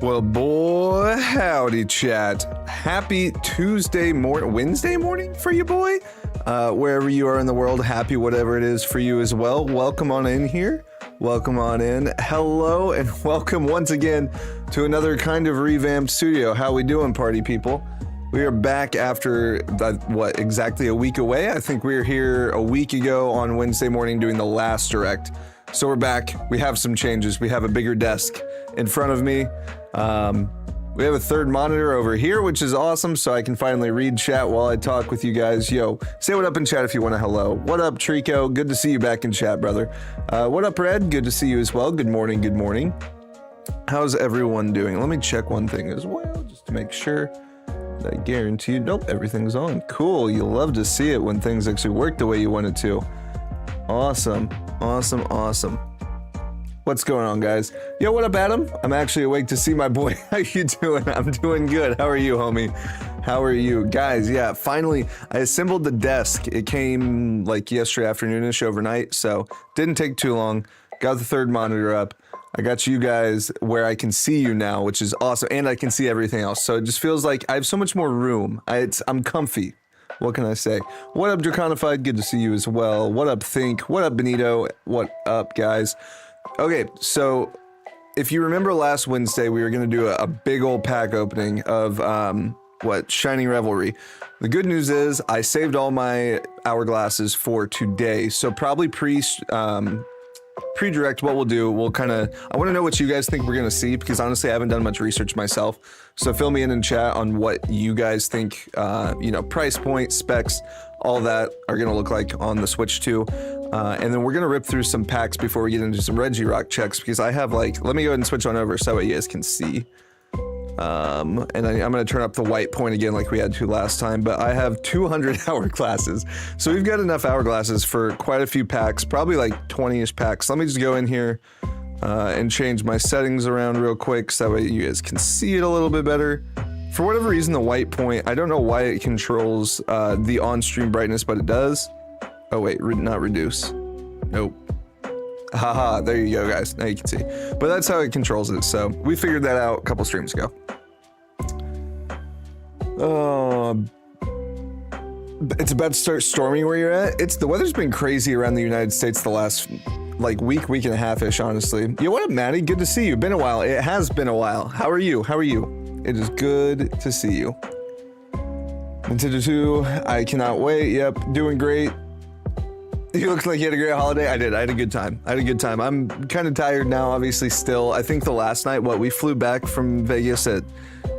Well, boy, howdy, chat. Happy Wednesday morning for you, boy. Wherever you are in the world, happy whatever it is for you as well. Welcome on in here. Welcome on in. Hello, and welcome once again to another kind of revamped studio. How we doing, party people? We are back after, exactly a week away? I think we were here a week ago on Wednesday morning doing the last direct. So we're back. We have some changes. We have a bigger desk in front of me. We have a third monitor over here, which is awesome, so I can finally read chat while I talk with you guys. Yo, say what up in chat if you want to hello. What up, Trico? Good to see you back in chat, brother. What up, Red? Good to see you as well. Good morning, good morning. How's everyone doing? Let me check one thing as well, just to make sure. I guarantee you, nope, everything's on. Cool, you love to see it when things actually work the way you want it to. Awesome, awesome, awesome. What's going on, guys? Yo, what up, Adam? I'm actually awake to see my boy. How you doing? I'm doing good. How are you, homie? How are you? Guys, yeah, finally, I assembled the desk. It came like yesterday afternoonish overnight, so didn't take too long. Got the third monitor up. I got you guys where I can see you now, which is awesome, and I can see everything else. So it just feels like I have so much more room. I'm comfy. What can I say? What up, Draconified? Good to see you as well. What up, Think? What up, Benito? What up, guys? Okay, so if you remember last Wednesday, we were going to do a big old pack opening of, Shining Revelry. The good news is I saved all my hourglasses for today, so probably pre-direct, what we'll do, I want to know what you guys think we're going to see, because honestly, I haven't done much research myself. So fill me in chat on what you guys think, price point, specs, all that are going to look like on the Switch 2. And then we're going to rip through some packs before we get into some Regirock checks, because I have let me go ahead and switch on over so that you guys can see. And I'm going to turn up the white point again like we had to last time, but I have 200 hourglasses. So we've got enough hourglasses for quite a few packs, probably like 20-ish packs. Let me just go in here and change my settings around real quick so that way you guys can see it a little bit better. For whatever reason, the white point, I don't know why it controls the on-stream brightness, but it does. Oh wait, not reduce. Nope. Haha, there you go, guys. Now you can see. But that's how it controls it. So we figured that out a couple streams ago. It's about to start storming where you're at. The weather's been crazy around the United States the last week and a half-ish, honestly. Yo, what up, Maddie? Good to see you. Been a while. It has been a while. How are you? How are you? It is good to see you. Nintendo 2, I cannot wait. Yep, doing great. You look like you had a great holiday. I did. I had a good time. I'm kind of tired now, obviously, still. I think the last night, we flew back from Vegas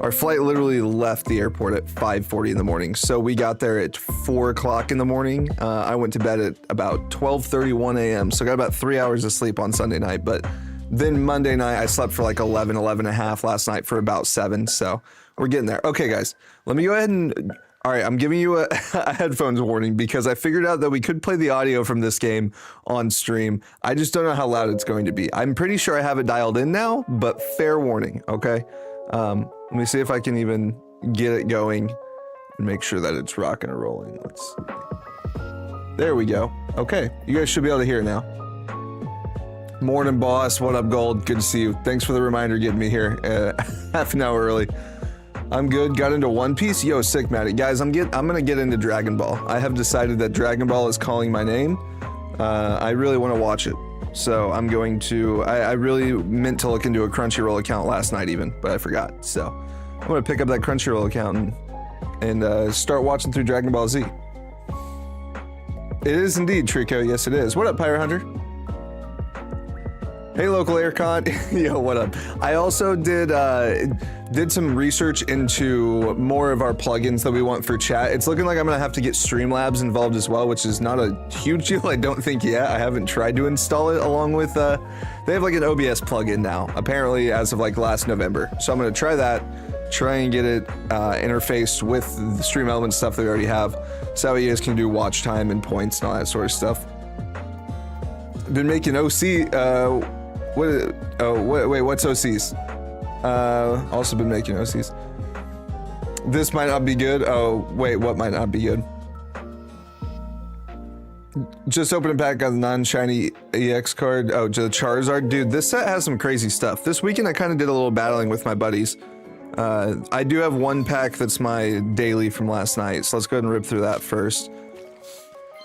our flight literally left the airport at 5:40 in the morning. So we got there at 4 o'clock in the morning. I went to bed at about 12:31 a.m. So I got about 3 hours of sleep on Sunday night. But then Monday night, I slept for 11 and a half last night for about 7. So we're getting there. Okay, guys, let me go ahead and... All right, I'm giving you a headphones warning because I figured out that we could play the audio from this game on stream. I just don't know how loud it's going to be. I'm pretty sure I have it dialed in now, but fair warning, okay? Let me see if I can even get it going and make sure that it's rocking and rolling. Let's see. There we go. Okay, you guys should be able to hear it now. Morning, boss. What up, Gold? Good to see you. Thanks for the reminder getting me here half an hour early. I'm good. Got into One Piece. Yo, sick, Matty. Guys, I'm gonna get into Dragon Ball. I have decided that Dragon Ball is calling my name. I really want to watch it. So I'm going to... I really meant to look into a Crunchyroll account last night even, but I forgot. So I'm gonna pick up that Crunchyroll account and start watching through Dragon Ball Z. It is indeed, Trico. Yes, it is. What up, Pyro Hunter? Hey, local aircon. Yo, what up? I also did some research into more of our plugins that we want for chat. It's looking like I'm gonna have to get Streamlabs involved as well, which is not a huge deal, I don't think yet. I haven't tried to install it along with, they have an OBS plugin now, apparently as of last November. So I'm gonna try that, try and get it interfaced with the Stream Element stuff that we already have, so you guys can do watch time and points and all that sort of stuff. Been making OC, wait, what's OCs? Also been making OCs. This might not be good. Oh, wait, what might not be good? Just open a pack on the non-shiny EX card. Oh, the Charizard. Dude, this set has some crazy stuff. This weekend I kind of did a little battling with my buddies. I do have one pack that's my daily from last night, so let's go ahead and rip through that first.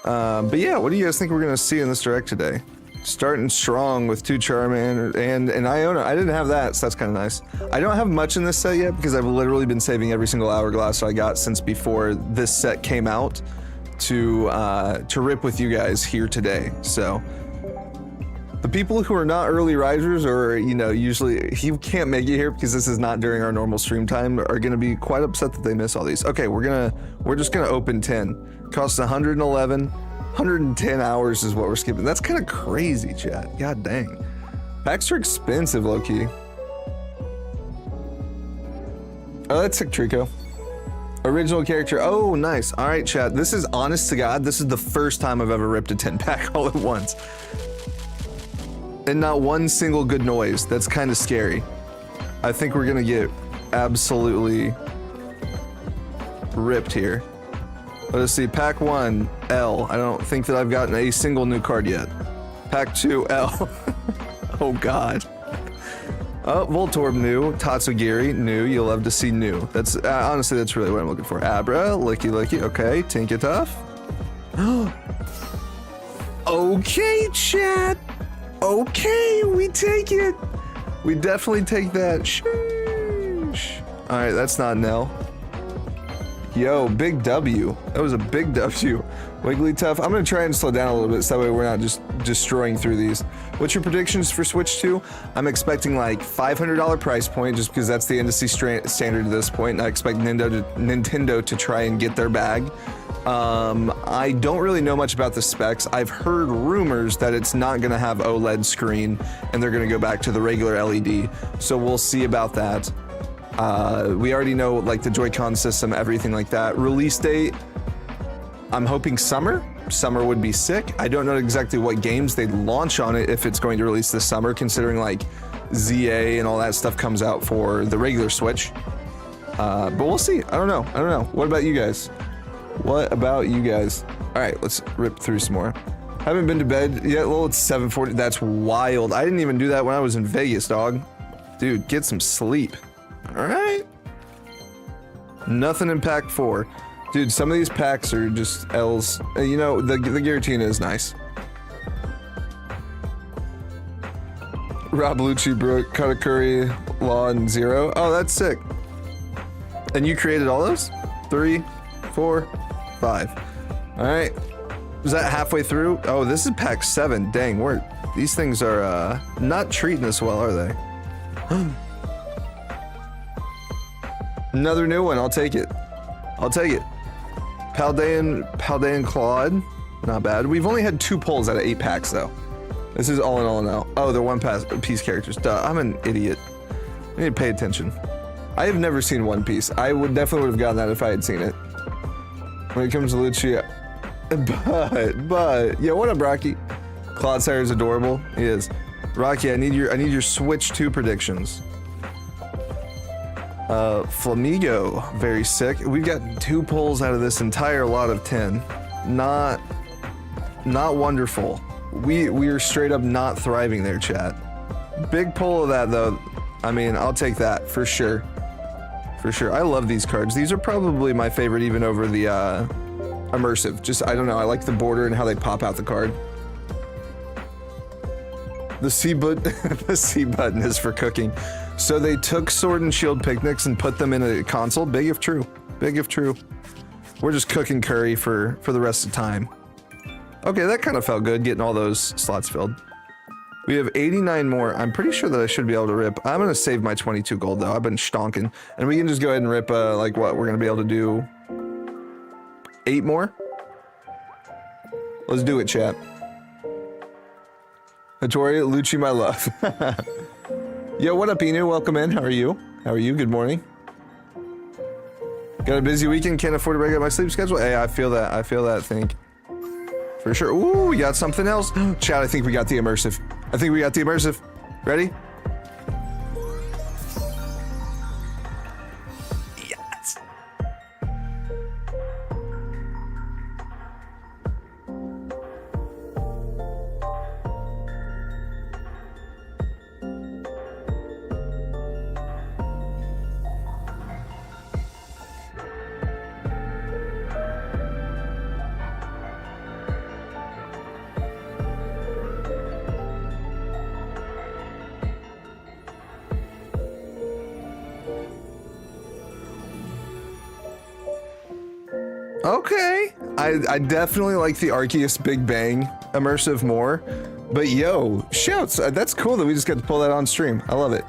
But yeah, what do you guys think we're going to see in this direct today? Starting strong with 2 Charmander and Iona. I didn't have that, so that's kind of nice. I don't have much in this set yet because I've literally been saving every single Hourglass I got since before this set came out to rip with you guys here today. So the people who are not early risers, or you know, usually you can't make it here because this is not during our normal stream time, are going to be quite upset that they miss all these. Okay, we're just gonna open 10. Costs 111. 110 hours is what we're skipping. That's kind of crazy, chat. God dang. Packs are expensive, low-key. Oh, that's sick, Trico. Original character. Oh, nice. All right, chat. This is, honest to God, this is the first time I've ever ripped a 10-pack all at once. And not one single good noise. That's kind of scary. I think we're going to get absolutely ripped here. Let us see. Pack 1, L. I don't think that I've gotten a single new card yet. Pack 2, L. Oh, God. Oh, Voltorb new. Tatsugiri new. You'll love to see new. That's honestly, that's really what I'm looking for. Abra, Licky Licky. Okay, Tinkatuff. Okay, chat. Okay, we take it. We definitely take that. Sheesh. All right, that's not an L. Yo, big W. That was a big W. Wigglytuff. I'm gonna try and slow down a little bit so that way we're not just destroying through these. What's your predictions for Switch 2? I'm expecting like $500 price point just because that's the industry standard at this point, and I expect Nintendo to try and get their bag. I don't really know much about the specs. I've heard rumors that it's not gonna have OLED screen and they're gonna go back to the regular LED. So we'll see about that. We already know like the Joy-Con system, everything like that. Release date, I'm hoping summer. Summer would be sick. I don't know exactly what games they'd launch on it if it's going to release this summer, considering like ZA and all that stuff comes out for the regular Switch. But we'll see. I don't know. What about you guys? What about you guys? All right, let's rip through some more. Haven't been to bed yet. Well, it's 7:40. That's wild. I didn't even do that when I was in Vegas, dog. Dude, get some sleep. All right. Nothing in pack 4. Dude, some of these packs are just L's. You know, the Giratina is nice. Rob Lucci, Brooke, Katakuri, Law, and Zero. Oh, that's sick. And you created all those? 3, 4, 5. All right. Is that halfway through? Oh, this is pack 7. Dang, these things are not treating us well, are they? Another new one. I'll take it. Paldean Claude. Not bad. We've only had 2 pulls out of 8 packs, though. This is all in all now. Oh, they're One Piece characters. Duh, I'm an idiot. I need to pay attention. I have never seen One Piece. I definitely would have gotten that if I had seen it. When it comes to Lucia. But, yeah, what up, Rocky? Clodsire is adorable. He is. Rocky, I need your Switch 2 predictions. Flamigo, very sick. We've got 2 pulls out of this entire lot of 10. Not wonderful. We are straight up not thriving there, chat. Big pull of that though. I mean, I'll take that for sure. For sure. I love these cards. These are probably my favorite even over the immersive. Just, I don't know, I like the border and how they pop out the card. The C button is for cooking. So they took Sword and Shield picnics and put them in a console. Big if true. Big if true. We're just cooking curry for the rest of the time. Okay, that kind of felt good, getting all those slots filled. We have 89 more. I'm pretty sure that I should be able to rip. I'm going to save my 22 gold, though. I've been stonking. And we can just go ahead and rip, like what? We're going to be able to do 8 more? Let's do it, chat. Hattori, Lucci, my love. Yo, what up, Inu? Welcome in. How are you? Good morning. Got a busy weekend. Can't afford to break up my sleep schedule. Hey, I feel that. Think. For sure. Ooh, we got something else. Chat, I think we got the immersive. Ready? Yes. Okay. I definitely like the Arceus Big Bang immersive more. But yo, shouts. That's cool that we just got to pull that on stream. I love it.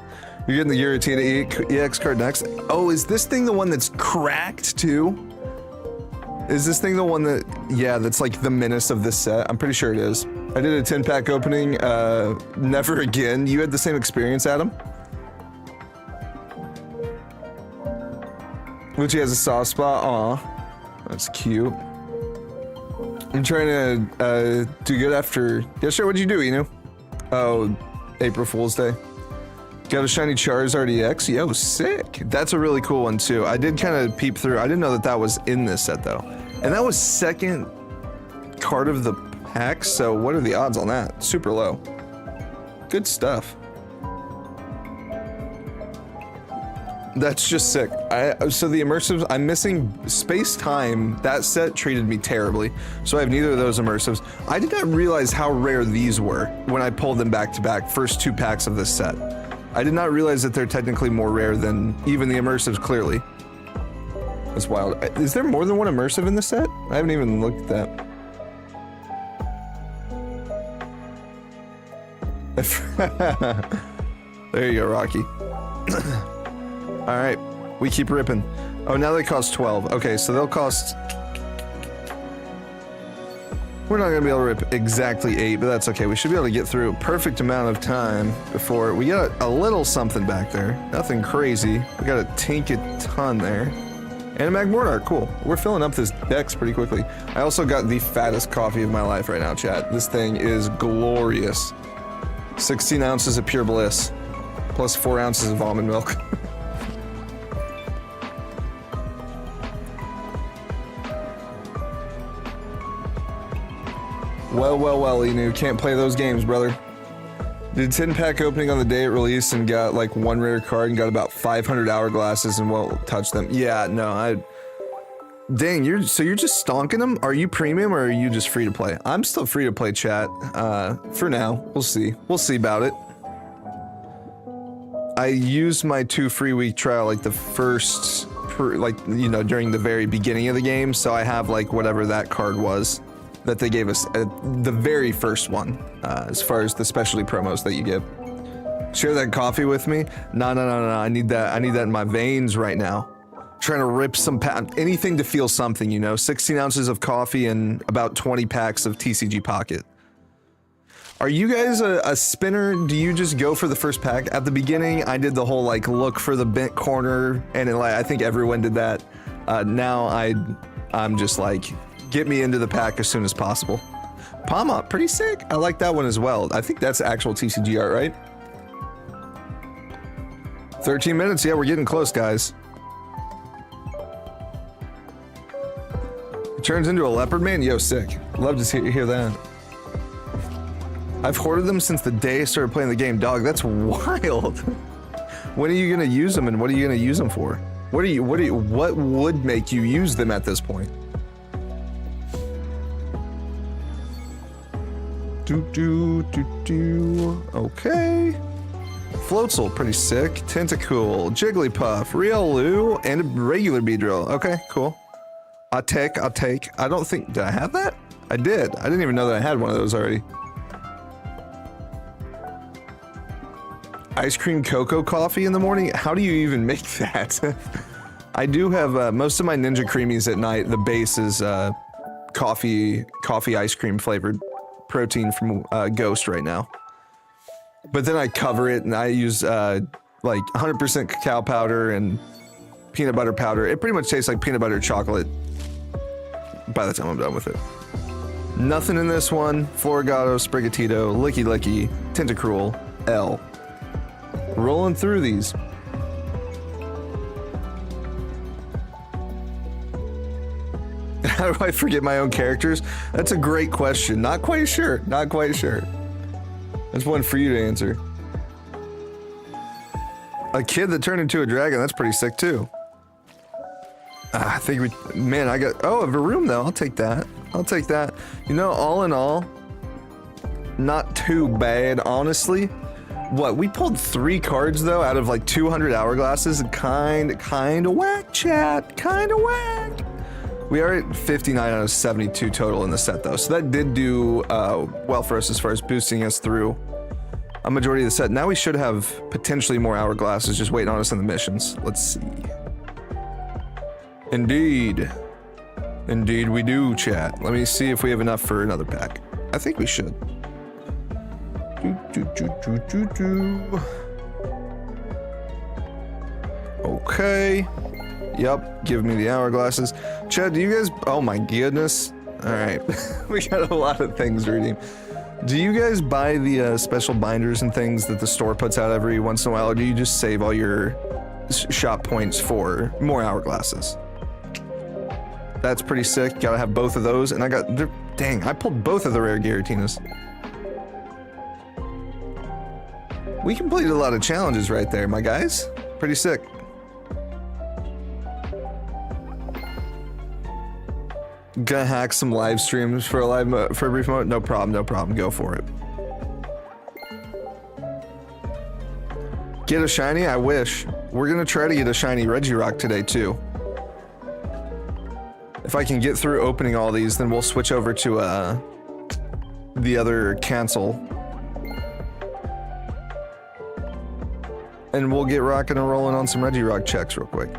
You're getting the Giratina EX card next. Oh, is this thing the one that's cracked too? Is this thing the one that, yeah, that's like the menace of this set? I'm pretty sure it is. I did a 10-pack opening, never again. You had the same experience, Adam? Lucci has a soft spot, aw. That's cute. I'm trying to, do good after, yeah, sure, what'd you do, Inu? Oh, April Fool's Day. Got a shiny Charizard EX, yo, sick. That's a really cool one too. I did kind of peep through, I didn't know that that was in this set though. And that was second card of the pack, so what are the odds on that? Super low. Good stuff. That's just sick. So the immersives, I'm missing space-time. That set treated me terribly, so I have neither of those immersives. I did not realize how rare these were when I pulled them back to back, first 2 packs of this set. I did not realize that they're technically more rare than even the immersives, clearly. That's wild. Is there more than one immersive in this set? I haven't even looked at that. There you go, Rocky. Alright, we keep ripping. Oh, now they cost 12. Okay, so they'll cost... We're not gonna be able to rip exactly 8, but that's okay. We should be able to get through a perfect amount of time before... We got a little something back there. Nothing crazy. We got a tinket ton there. And a Magmortar, cool. We're filling up this Dex pretty quickly. I also got the fattest coffee of my life right now, chat. This thing is glorious. 16 ounces of pure bliss, plus 4 ounces of almond milk. Well, Inu, can't play those games, brother. Did 10-pack opening on the day it released and got like 1 rare card and got about 500 hourglasses and won't touch them. Yeah, no, dang, you're just stonking them? Are you premium or are you just free to play? I'm still free to play, chat. For now, we'll see. We'll see about it. I used my 2 free week trial like the first, like, you know, during the very beginning of the game, so I have like whatever that card was that they gave us, the very first one, as far as the specialty promos that you give. Share that coffee with me? No, I need that in my veins right now. Trying to rip some anything to feel something, you know. 16 ounces of coffee and about 20 packs of TCG Pocket. Are you guys a spinner? Do you just go for the first pack? At the beginning, I did the whole like look for the bent corner, and I think everyone did that. Now I'm just like, get me into the pack as soon as possible. Palm up, pretty sick. I like that one as well. I think that's actual TCG art, right? 13 minutes, yeah, we're getting close, guys. It turns into a leopard man? Yo, sick. Love to hear that. I've hoarded them since the day I started playing the game. Dog, that's wild. When are you gonna use them and what are you gonna use them for? What would make you use them at this point? Okay. Floatzel, pretty sick. Tentacool, Jigglypuff, Riolu, and a regular Beedrill. Okay, cool. I'll take. I don't think, did I have that? I did. I didn't even know that I had one of those already. Ice cream cocoa coffee in the morning? How do you even make that? I do have, most of my Ninja Creamies at night, the base is coffee ice cream flavored protein from Ghost right now. But then I cover it and I use like 100% cacao powder and peanut butter powder. It pretty much tastes like peanut butter chocolate by the time I'm done with it. Nothing in this one. Florigato, Sprigatito, Licky Licky, Tentacruel, L. Rolling through these. How do I forget my own characters? That's a great question. Not quite sure. Not quite sure. That's one for you to answer. A kid that turned into a dragon. That's pretty sick too. I think we... Man, I got... Oh, a Varoom though. I'll take that. I'll take that. You know, all in all, not too bad, honestly. What, we pulled 3 cards though out of like 200 hourglasses. Kind of whack, chat. Kind of whack. We are at 59 out of 72 total in the set, though. So that did do well for us as far as boosting us through a majority of the set. Now we should have potentially more hourglasses just waiting on us in the missions. Let's see. Indeed. Indeed we do, chat. Let me see if we have enough for another pack. I think we should. Okay. Yep, give me the hourglasses. Chad, do you guys... Oh my goodness. Alright. We got a lot of things to redeem. Do you guys buy the special binders and things that the store puts out every once in a while, or do you just save all your shop points for more hourglasses? That's pretty sick. Gotta have both of those. And I got... Dang, I pulled both of the rare Garatinas. We completed a lot of challenges right there, my guys. Pretty sick. Gonna hack some live streams for a for a brief moment. No problem, no problem. Go for it. Get a shiny? I wish. We're gonna try to get a shiny Regirock today too. If I can get through opening all these, then we'll switch over to the other cancel. And we'll get rocking and rolling on some Regirock checks real quick.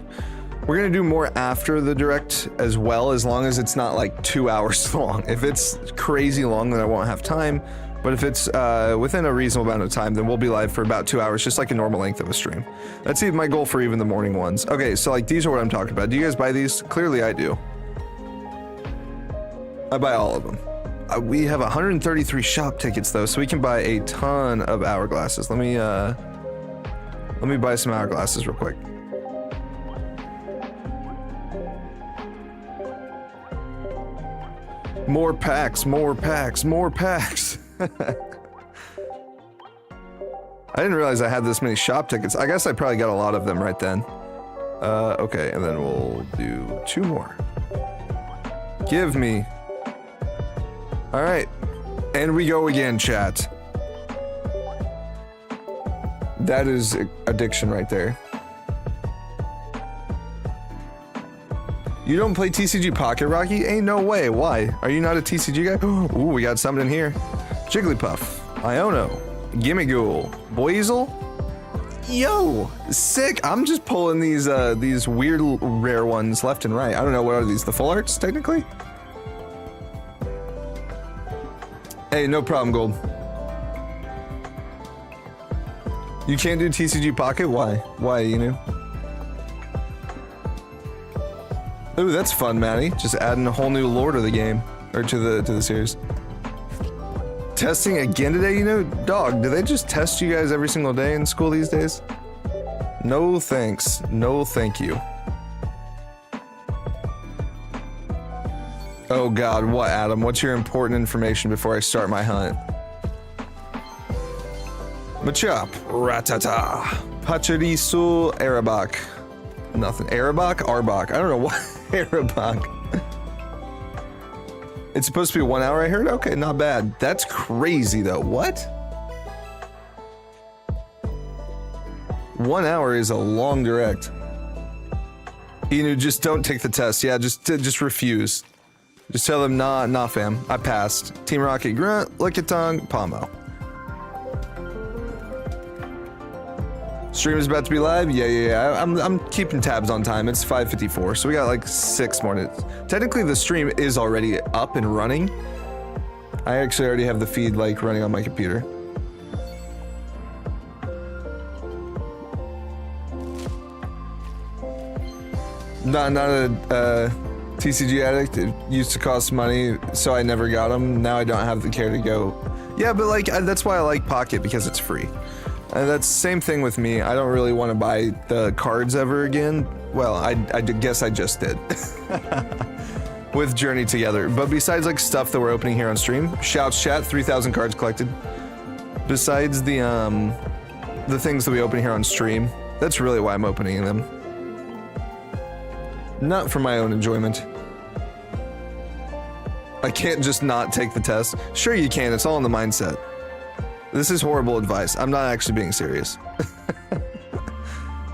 We're gonna do more after the direct as well, as long as it's not like 2 hours long. If it's crazy long, then I won't have time. But if it's within a reasonable amount of time, then we'll be live for about 2 hours, just like a normal length of a stream. That's even my goal for even the morning ones. Okay, so like these are what I'm talking about. Do you guys buy these? Clearly I do. I buy all of them. We have 133 shop tickets though, so we can buy a ton of hourglasses. Let me buy some hourglasses real quick. More packs, more packs, more packs. I didn't realize I had this many shop tickets. I guess I probably got a lot of them right then. Okay, and then we'll do 2 more. Give me. All right, and we go again, chat. That is addiction right there. You don't play TCG Pocket, Rocky? Ain't no way. Why? Are you not a TCG guy? Ooh, we got something in here. Jigglypuff, Iono, Gimmighoul, Boizel. Yo, sick. I'm just pulling these weird rare ones left and right. I don't know, what are these? The full arts, technically? Hey, no problem, Gold. You can't do TCG Pocket? Why? Why, you know? Ooh, that's fun, Maddie. Just adding a whole new lore to the game, or to the series. Testing again today, you know? Dog, do they just test you guys every single day in school these days? No thanks. No thank you. Oh god, what, Adam? What's your important information before I start my hunt? Machop, Ratata, Pachirisu, Arabak. Nothing. Arabak? Arbok. I don't know what. Arabak. It's supposed to be 1 hour, I heard? Okay, not bad. That's crazy, though. What? 1 hour is a long direct. You know, just don't take the test. Yeah, just refuse. Just tell them, nah, fam. I passed. Team Rocket, Grunt, Lickitung, Pomo. Stream is about to be live? Yeah. I'm keeping tabs on time. It's 5:54, so we got like 6 more minutes. Technically, the stream is already up and running. I actually already have the feed like running on my computer. Not a TCG addict. It used to cost money, so I never got them. Now I don't have the care to go. Yeah, but like that's why I like Pocket, because it's free. And that's the same thing with me. I don't really want to buy the cards ever again. Well, I guess I just did. With Journey Together. But besides like stuff that we're opening here on stream, shouts chat, 3,000 cards collected. Besides the things that we open here on stream, that's really why I'm opening them. Not for my own enjoyment. I can't just not take the test. Sure you can, it's all in the mindset. This is horrible advice. I'm not actually being serious.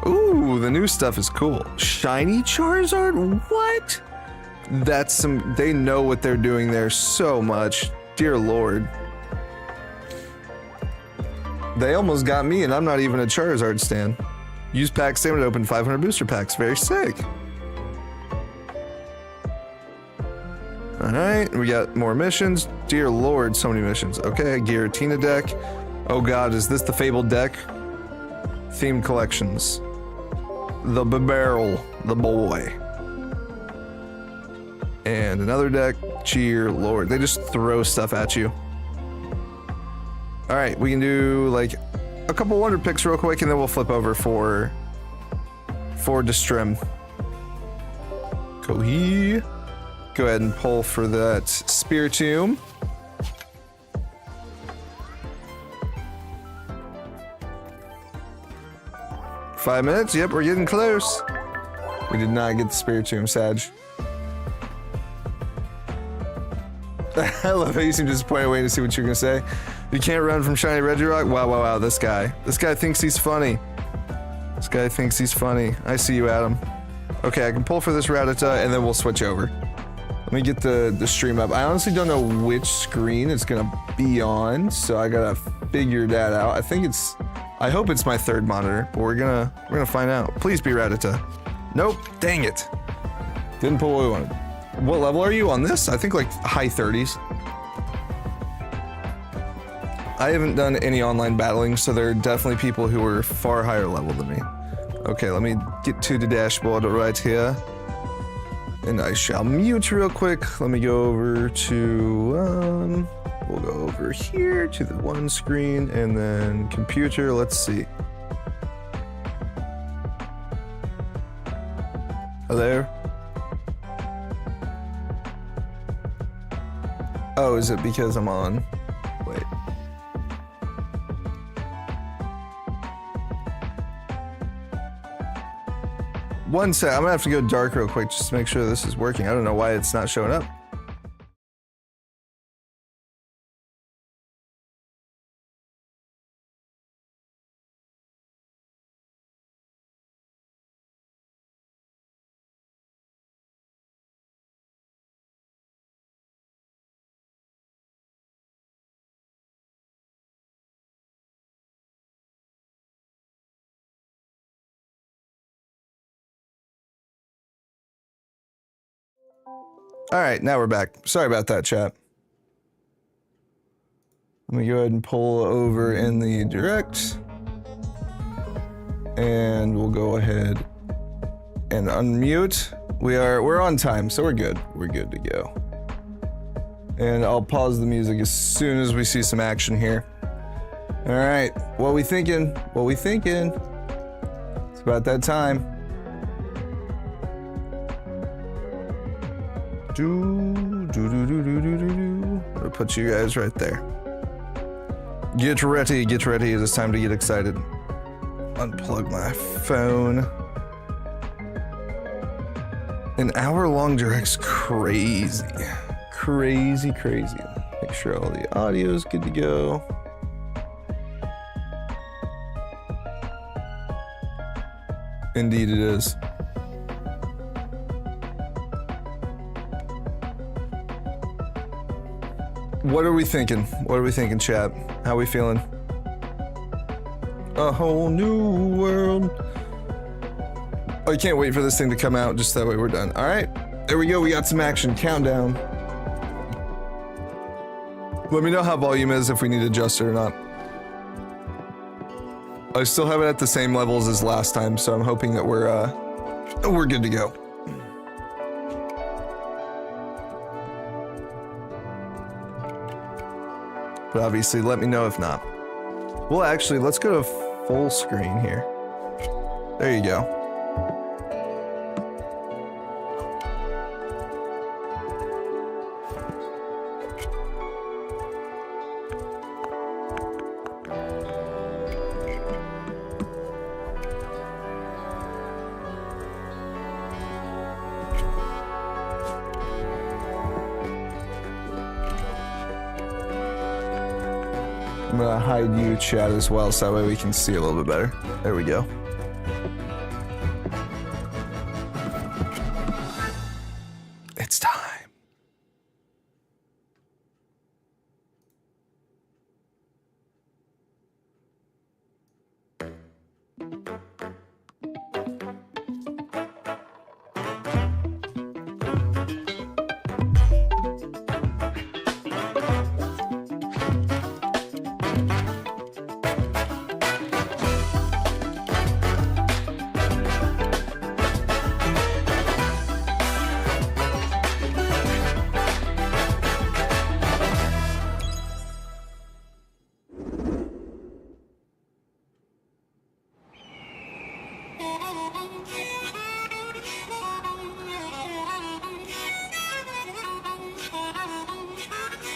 Ooh, the new stuff is cool. Shiny Charizard? What? That's some, they know what they're doing there so much. Dear Lord. They almost got me and I'm not even a Charizard stan. Use pack stamina to open 500 booster packs. Very sick. Alright, we got more missions. Dear Lord, so many missions. Okay, Giratina deck. Oh god, is this the Fabled deck? Themed collections. The barrel, the boy. And another deck. Cheer Lord. They just throw stuff at you. Alright, we can do like a couple wonder picks real quick and then we'll flip over for Destrim. Kohi. Go ahead and pull for that Spiritomb. Five minutes, yep, we're getting close. We did not get the Spiritomb, Sag. I love how you seem disappointed waiting to see what you're gonna say. You can't run from shiny Regirock? Wow, wow, wow, this guy. This guy thinks he's funny. This guy thinks he's funny. I see you, Adam. Okay, I can pull for this Rattata and then we'll switch over. Let me get the stream up. I honestly don't know which screen it's gonna be on, so I gotta figure that out. I think it's, I hope it's my third monitor, but we're gonna find out. Please be Rattata. Nope, dang it. Didn't pull what we wanted. What level are you on this? I think like high 30s. I haven't done any online battling, so there are definitely people who are far higher level than me. Okay, let me get to the dashboard right here. And I shall mute real quick. Let me go over to, we'll go over here to the one screen and then computer. Let's see. Hello? Oh, is it because I'm on? Wait. One sec, I'm gonna have to go dark real quick just to make sure this is working. I don't know why it's not showing up. All right, now we're back. Sorry about that, chat. Let me go ahead and pull over in the direct. And we'll go ahead and unmute. We're on time, so we're good. We're good to go. And I'll pause the music as soon as we see some action here. All right, what we thinking? What we thinking? It's about that time. I'll put you guys right there. Get ready, get ready. It is time to get excited. Unplug my phone. An hour-long direct's crazy. Crazy, crazy. Make sure all the audio is good to go. Indeed it is. What are we thinking? What are we thinking, chat? How are we feeling? A whole new world. I can't wait for this thing to come out, just that way we're done. All right, there we go. We got some action. Countdown. Let me know how volume is, if we need to adjust it or not. I still have it at the same levels as last time, so I'm hoping that we're good to go. But obviously, let me know if not. Well, actually, let's go to full screen here. There you go. I'm gonna hide you, chat, as well, so that way we can see a little bit better. There we go. It's time.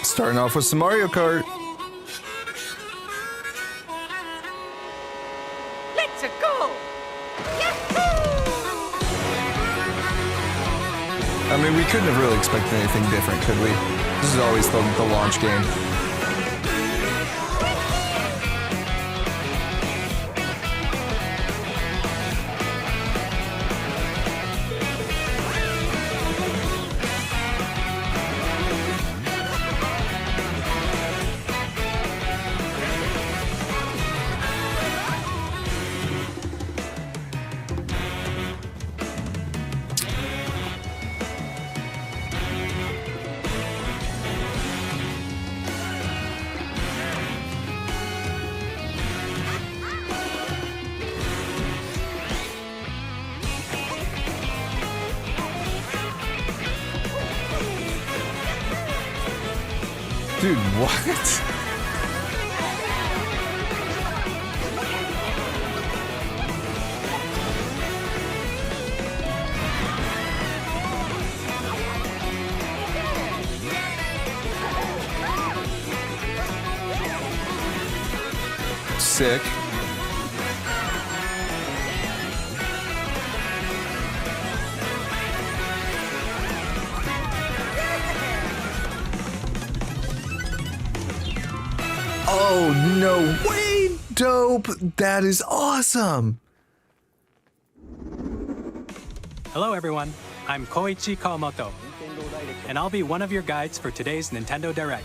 Starting off with some Mario Kart. Let's go! I mean, we couldn't have really expected anything different, could we? This is always the launch game. Dude, what? Sick. Oh, no way, dope. That is awesome. Hello everyone, I'm Koichi Kawamoto, and I'll be one of your guides for today's Nintendo Direct.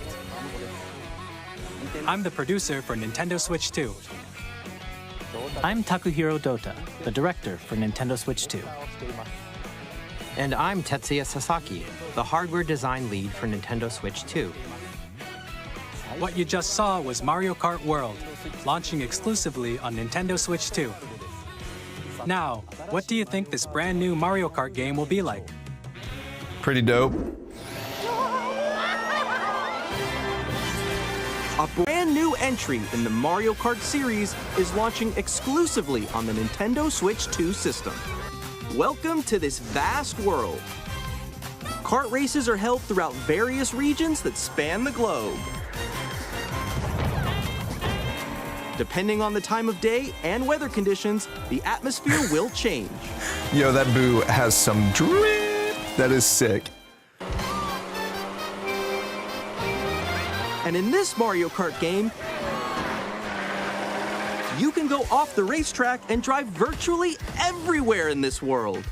I'm the producer for Nintendo Switch 2. I'm Takuhiro Dota, the director for Nintendo Switch 2. And I'm Tetsuya Sasaki, the hardware design lead for Nintendo Switch 2. What you just saw was Mario Kart World, launching exclusively on Nintendo Switch 2. Now, what do you think this brand new Mario Kart game will be like? Pretty dope. A brand new entry in the Mario Kart series is launching exclusively on the Nintendo Switch 2 system. Welcome to this vast world. Kart races are held throughout various regions that span the globe. Depending on the time of day and weather conditions, the atmosphere will change. Yo, that boo has some drip. That is sick. And in this Mario Kart game, you can go off the racetrack and drive virtually everywhere in this world.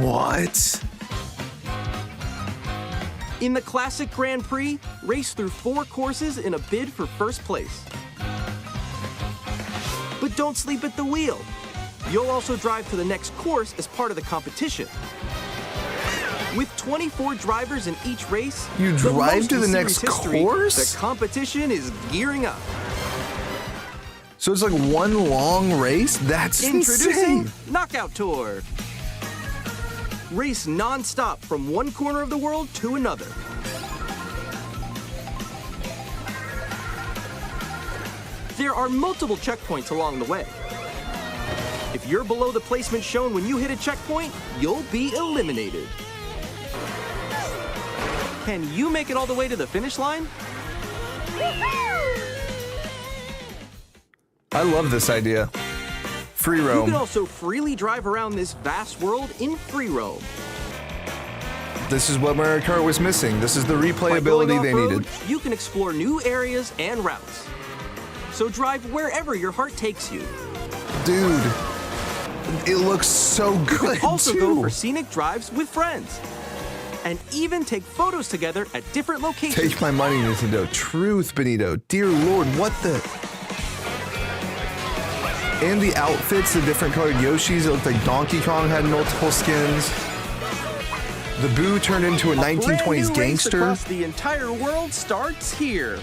What? In the classic Grand Prix, race through 4 courses in a bid for first place. But don't sleep at the wheel. You'll also drive to the next course as part of the competition. With 24 drivers in each race, You drive to the next course? The competition is gearing up. So it's like one long race? That's Introducing insane. Knockout Tour. Race non-stop from one corner of the world to another. There are multiple checkpoints along the way. If you're below the placement shown when you hit a checkpoint, you'll be eliminated. Can you make it all the way to the finish line? I love this idea. Free You roam. can also freely drive around this vast world in free roam. This is what Mario Kart was missing. This is the By going replayability they off-road, needed. you can explore new areas and routes. So drive wherever your heart takes you. Dude, it looks so good, Also too. go for scenic drives with friends. And even take photos together at different locations. Take my money, Nintendo. Truth, Benito. Dear Lord, what the... And the outfits, the different colored Yoshis. It looked like Donkey Kong had multiple skins. The Boo turned into a 1920s Brand new race gangster. across the entire world starts here.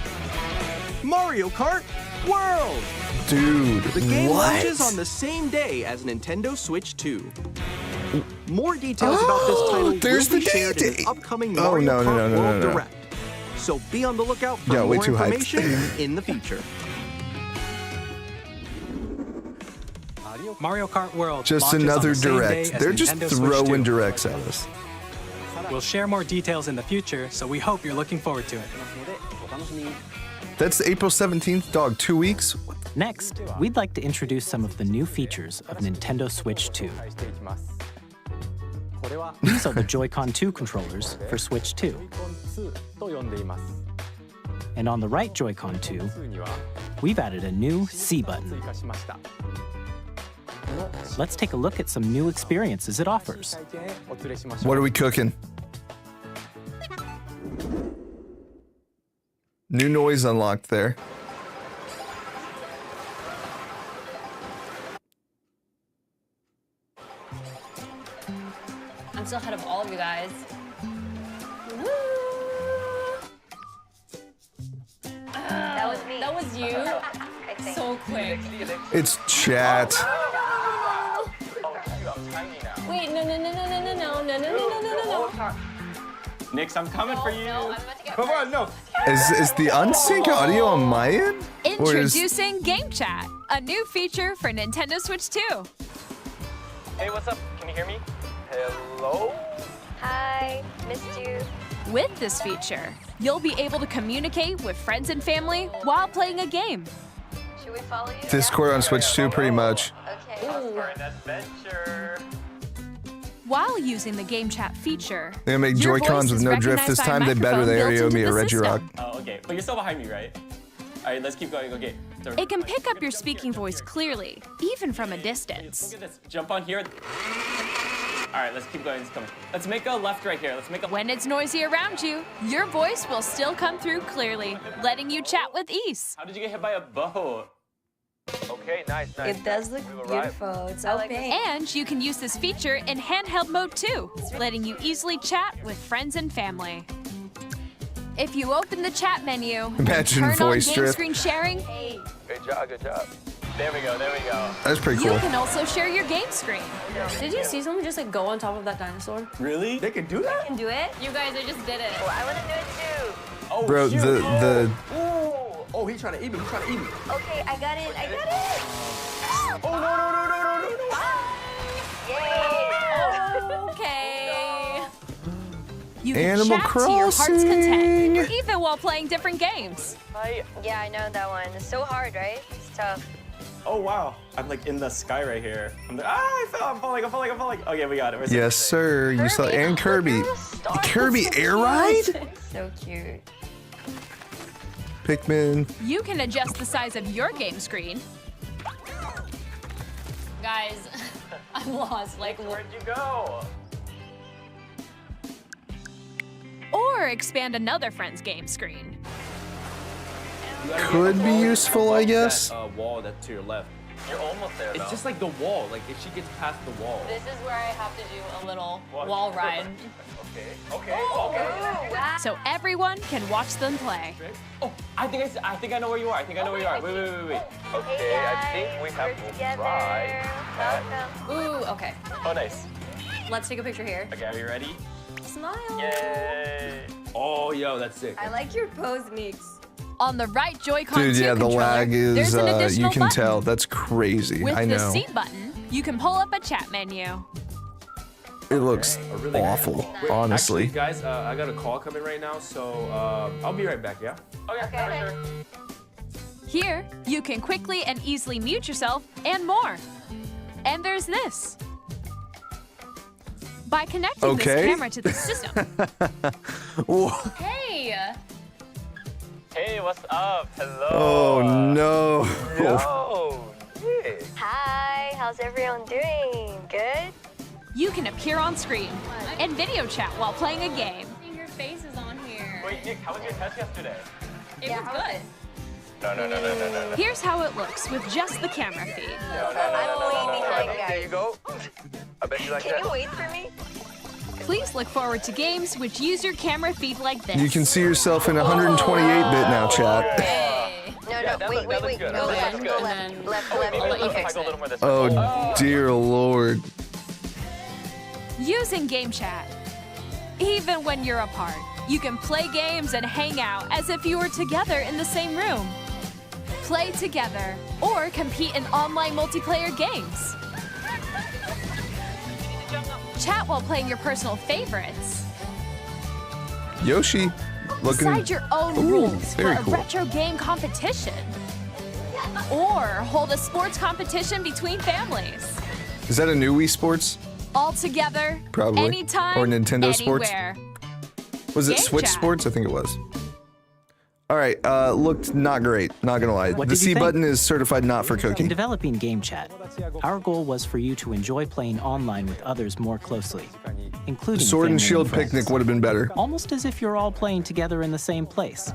Mario Kart World. Dude, The game what? launches on the same day as Nintendo Switch 2. More details about this title there's will be the shared in date. an upcoming Oh, Mario no, Kart no, no, no, World no. Direct. So be on the lookout for Yeah, way more too hyped. information in the future. Mario Kart World Just launches on another the same day direct. as They're just Nintendo Switch throwing 2. directs at us. We'll share more details in the future, so we hope you're looking forward to it. That's April 17th, dog. 2 weeks? Next, we'd like to introduce some of the new features of Nintendo Switch 2. These are the Joy-Con 2 controllers for Switch 2. And on the right Joy-Con 2, we've added a new C button. Let's take a look at some new experiences it offers. What are we cooking? New noise unlocked there. I'm still ahead of all of you guys. Woo! That was me. That was you? I think. So quick. It's chat. Wait, no. Nix, I'm coming for you. No, I'm about to get Come on, no. Is the unsync audio on my end? Or is- Introducing Game Chat, a new feature for Nintendo Switch 2. Hey, what's up? Can you hear me? Hello? Hi, missed you. With this feature, you'll be able to communicate with friends and family while playing a game. Should we follow you? Discord on Switch 2, pretty much. Okay. For an adventure. While using the Game Chat feature, They're gonna make your Joy-Cons voice with is no drift this recognized by time. a They better. They microphone already owe built me a into the Regirock. system. Oh, okay. But you're still behind me, right? All right, let's keep going. Okay. So, It can pick up your speaking voice clearly, even from a distance. Look at this. Jump on here. All right, let's keep going. It's coming. Let's make a left right here. Let's make a. When it's noisy around you, your voice will still come through clearly, letting you chat with ease. How did you get hit by a boat? Okay, nice. It does look beautiful. It's so big. And you can use this feature in handheld mode too, letting you easily chat with friends and family. If you open the chat menu, and Imagine turn voice on game drift. screen sharing, Good job. Good job. There we go. There we go. That's pretty you cool. can also share your game screen. Did you see someone just like go on top of that dinosaur? Really? They can do that? Can do it? You guys, I just did it. Oh, I want to do it too. Oh, Bro, shoot. the Oh, he's trying to eat me. He's trying to eat me. Okay, I got it. I got it. Oh no. Okay. You can Animal chat to your heart's content, Crossing. even while playing different games. Yeah, I know that one. It's so hard, right? It's tough. Oh wow. I'm like in the sky right here. I'm like, I fell. I'm falling. Okay, we got it. We're safe. Yes, sir. You saw and Kirby. Star. Kirby Air Ride? So cute. Pikmin. You can adjust the size of your game screen, Guys, I'm lost. Like, Where'd you go? or expand another friend's game screen. Could be useful, I guess. That, wall that's to your left. You're almost there. It's just like the wall. Like if she gets past the wall. this is where I have to do a little wall ride. Okay. So everyone can watch them play. Oh, I think I know where you are. Wait. Hey guys, we're together. Welcome. Ooh, okay. Oh, nice. Let's take a picture here. Okay, are you ready? Smile. Yay! Oh, yo, that's sick. I like your pose mix. On the right Joy-Con Dude, 2 yeah, the controller, lag there's is, an you additional can button. tell. That's crazy. With I the know. C button, you can pull up a chat menu. It looks really awful, Wait, honestly. Actually, guys, I got a call coming right now, so I'll be right back, yeah? Okay. Sure. Here, you can quickly and easily mute yourself and more. And there's this. By connecting Okay. this camera to the system, Hey! Hey, what's up? Hello. Oh no. Yo, Nick. Hi, how's everyone doing? Good? you can appear on screen and video chat while playing a game. Your face is on here. Wait, Nick, how was your test yesterday? It was good. Here's how it looks with just the camera feed. I'm way behind, guys. There you go. I bet you like Can that. you wait for me? Please look forward to games which use your camera feed like this. You can see yourself in 128-bit now, chat. Hey. No, wait. good. Go That's left, good. go left. Left. I'll let you Okay. fix Go a it. little more this way. Oh, dear Lord. Using Game Chat. Even when you're apart, you can play games and hang out as if you were together in the same room. Play together or compete in online multiplayer games. Chat while playing your personal favorites. Yoshi, looking... Decide your own Ooh, rules for very a cool. retro game competition. Or hold a sports competition between families. Is that a new Wii Sports? All together, Probably. anytime, Or Nintendo Sports? anywhere. Was it Game Switch Chat. Sports? I think it was. All right, looked not great, not gonna lie. What The did you C think? button is certified not for In cooking. developing Game Chat, our goal was for you to enjoy playing online with others more closely, including Sword and family Shield friends. Picnic would have been better. Almost as if you're all playing together in the same place.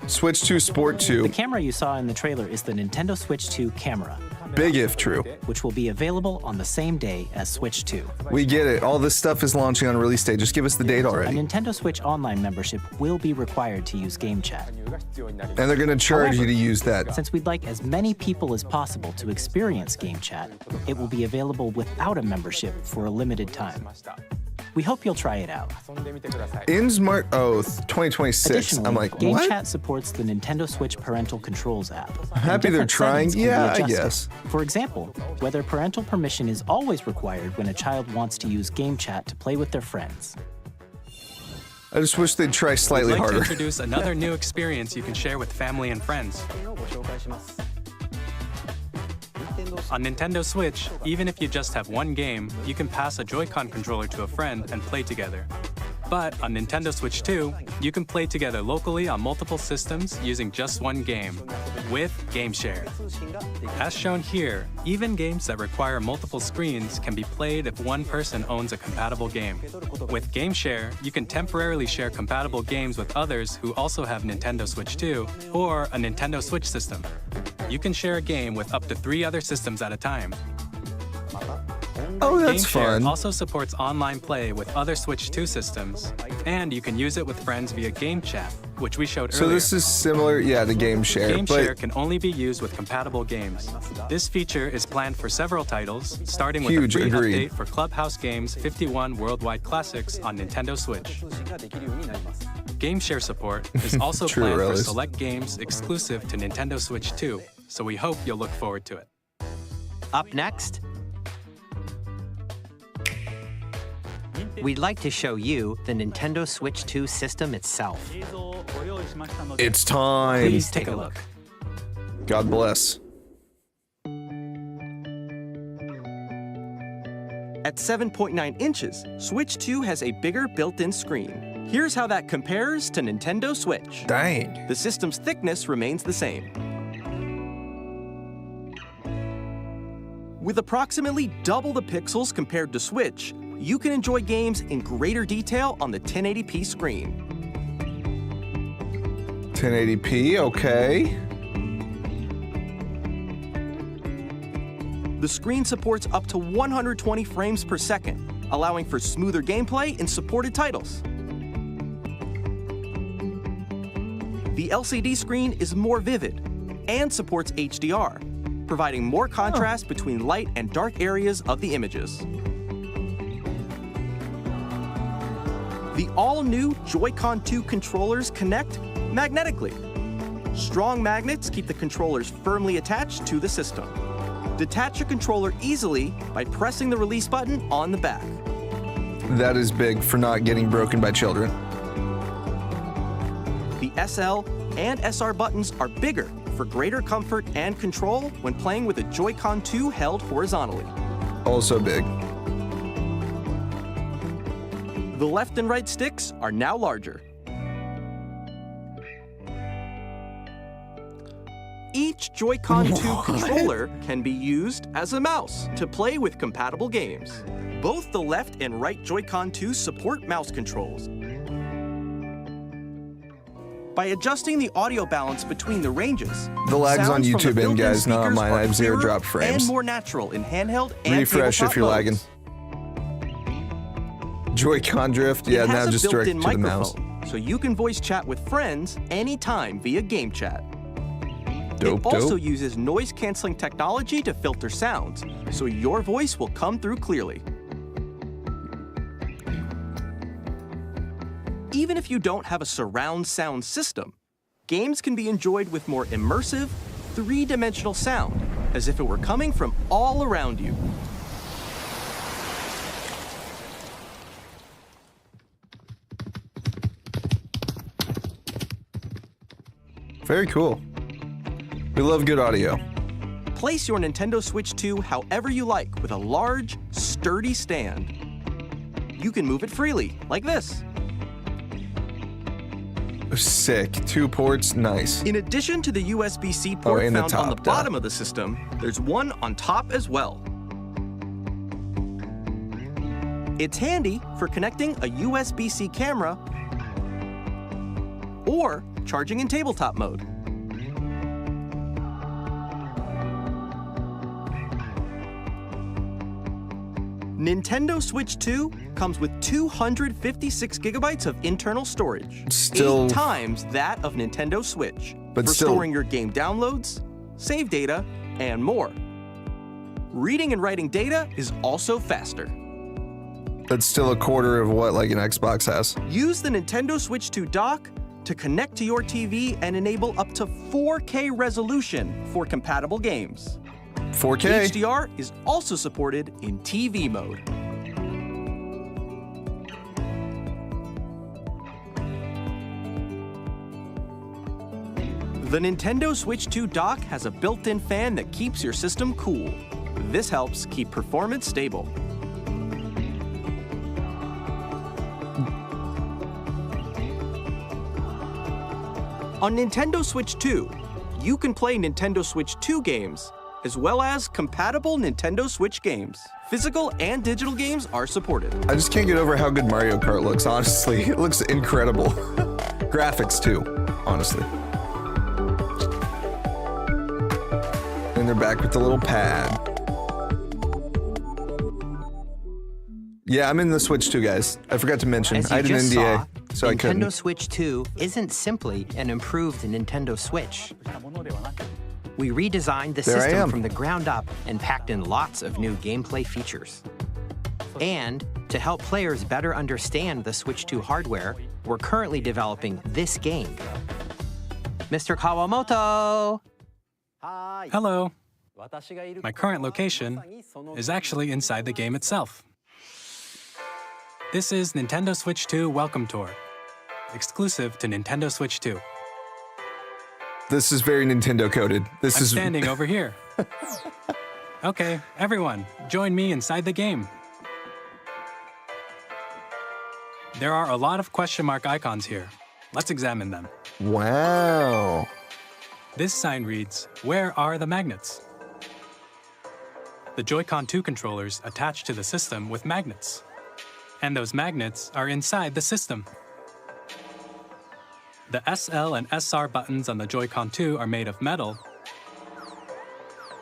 Switch 2 Sport 2. The camera you saw in the trailer is the Nintendo Switch 2 camera, Big if true. which will be available on the same day as Switch 2. We get it. All this stuff is launching on release day. Just give us the date A already. Nintendo Switch Online membership will be required to use Game Chat. And they're gonna charge you to use that. Since we'd like as many people as possible to experience Game Chat, it will be available without a membership for a limited time. We hope you'll try it out. In Smart Oath 2026. Additionally, I'm like, Game what? Chat supports the Nintendo Switch Parental Controls app. I'm happy they're trying. Yeah, I guess. For example, whether parental permission is always required when a child wants to use Game Chat to play with their friends. I just wish they'd try slightly We'd like to harder. introduce another new experience you can share with family and friends. On Nintendo Switch, even if you just have one game, you can pass a Joy-Con controller to a friend and play together. But on Nintendo Switch 2, you can play together locally on multiple systems using just one game, with Game Share. As shown here, even games that require multiple screens can be played if one person owns a compatible game. With Game Share, you can temporarily share compatible games with others who also have Nintendo Switch 2 or a Nintendo Switch system. You can share a game with up to 3 other systems at a time. Oh, that's GameShare fun. also supports online play with other Switch 2 systems, and you can use it with friends via Game Chat, which we showed So earlier. this is similar, yeah, to Game Share. Game Share But can only be used with compatible games. This feature is planned for several titles, starting with Huge, a free agreed. update for Clubhouse Games 51 Worldwide Classics on Nintendo Switch. Game Share support is also True, planned for Relish. select games exclusive to Nintendo Switch 2, so we hope you'll look forward to it. Up next, we'd like to show you the Nintendo Switch 2 system itself. it's time. Please take a look. God bless. At 7.9 inches, Switch 2 has a bigger built-in screen. Here's how that compares to Nintendo Switch. Dang. The system's thickness remains the same. With approximately double the pixels compared to Switch, you can enjoy games in greater detail on the 1080p screen. 1080p, okay. The screen supports up to 120 frames per second, allowing for smoother gameplay in supported titles. The LCD screen is more vivid and supports HDR, providing more contrast between light and dark areas of the images. The all-new Joy-Con 2 controllers connect magnetically. Strong magnets keep the controllers firmly attached to the system. Detach your controller easily by pressing the release button on the back. That is big for not getting broken by children. The SL and SR buttons are bigger for greater comfort and control when playing with a Joy-Con 2 held horizontally. Also big. The left and right sticks are now larger. Each Joy-Con 2 controller can be used as a mouse to play with compatible games. Both the left and right Joy-Con 2 support mouse controls. by adjusting the audio balance between the ranges. The lag's on Sounds from the YouTube end, built-in guys, not on speakers mine. I are have 0 clearer drop frames. and more natural in handheld and Refresh if tabletop you're modes. lagging. Joy-Con drift, yeah, It now has a just direct built-in to the mouse. microphone, so you can voice chat with friends anytime via game chat. Dope, it also dope. uses noise-canceling technology to filter sounds, so your voice will come through clearly. Even if you don't have a surround sound system, games can be enjoyed with more immersive, three-dimensional sound, as if it were coming from all around you. Very cool. We love good audio. Place your Nintendo Switch 2 however you like with a large, sturdy stand. You can move it freely, like this. Sick. 2 ports, nice. In addition to the USB-C port and the found on the top, bottom of the system, there's one on top as well. It's handy for connecting a USB-C camera or charging in tabletop mode. Nintendo Switch 2 comes with 256 gigabytes of internal storage, Still- 8 times that of Nintendo Switch, But for still- storing your game downloads, save data, and more. Reading and writing data is also faster. That's still a quarter of what like an Xbox has. Use the Nintendo Switch 2 dock to connect to your TV and enable up to 4K resolution for compatible games. 4K. HDR is also supported in TV mode. The Nintendo Switch 2 dock has a built-in fan that keeps your system cool. This helps keep performance stable. On Nintendo Switch 2, you can play Nintendo Switch 2 games, as well as compatible Nintendo Switch games. Physical and digital games are supported. I just can't get over how good Mario Kart looks, honestly. It looks incredible. Graphics too, honestly. And they're back with the little pad. Yeah, I'm in the Switch 2, guys. I forgot to mention. As I you had an just NDA, saw, so I couldn't. Nintendo Switch 2 isn't simply an improved Nintendo Switch. We redesigned the There I system am. from the ground up and packed in lots of new gameplay features. And to help players better understand the Switch 2 hardware, we're currently developing this game. Mr. Kawamoto! Hello. My current location is actually inside the game itself. This is Nintendo Switch 2 Welcome Tour, exclusive to Nintendo Switch 2. This is very Nintendo coded. I'm standing over here. Okay, everyone, join me inside the game. There are a lot of question mark icons here. Let's examine them. Wow. This sign reads, "Where are the magnets?" The Joy-Con 2 controllers attach to the system with magnets. And those magnets are inside the system. The SL and SR buttons on the Joy-Con 2 are made of metal,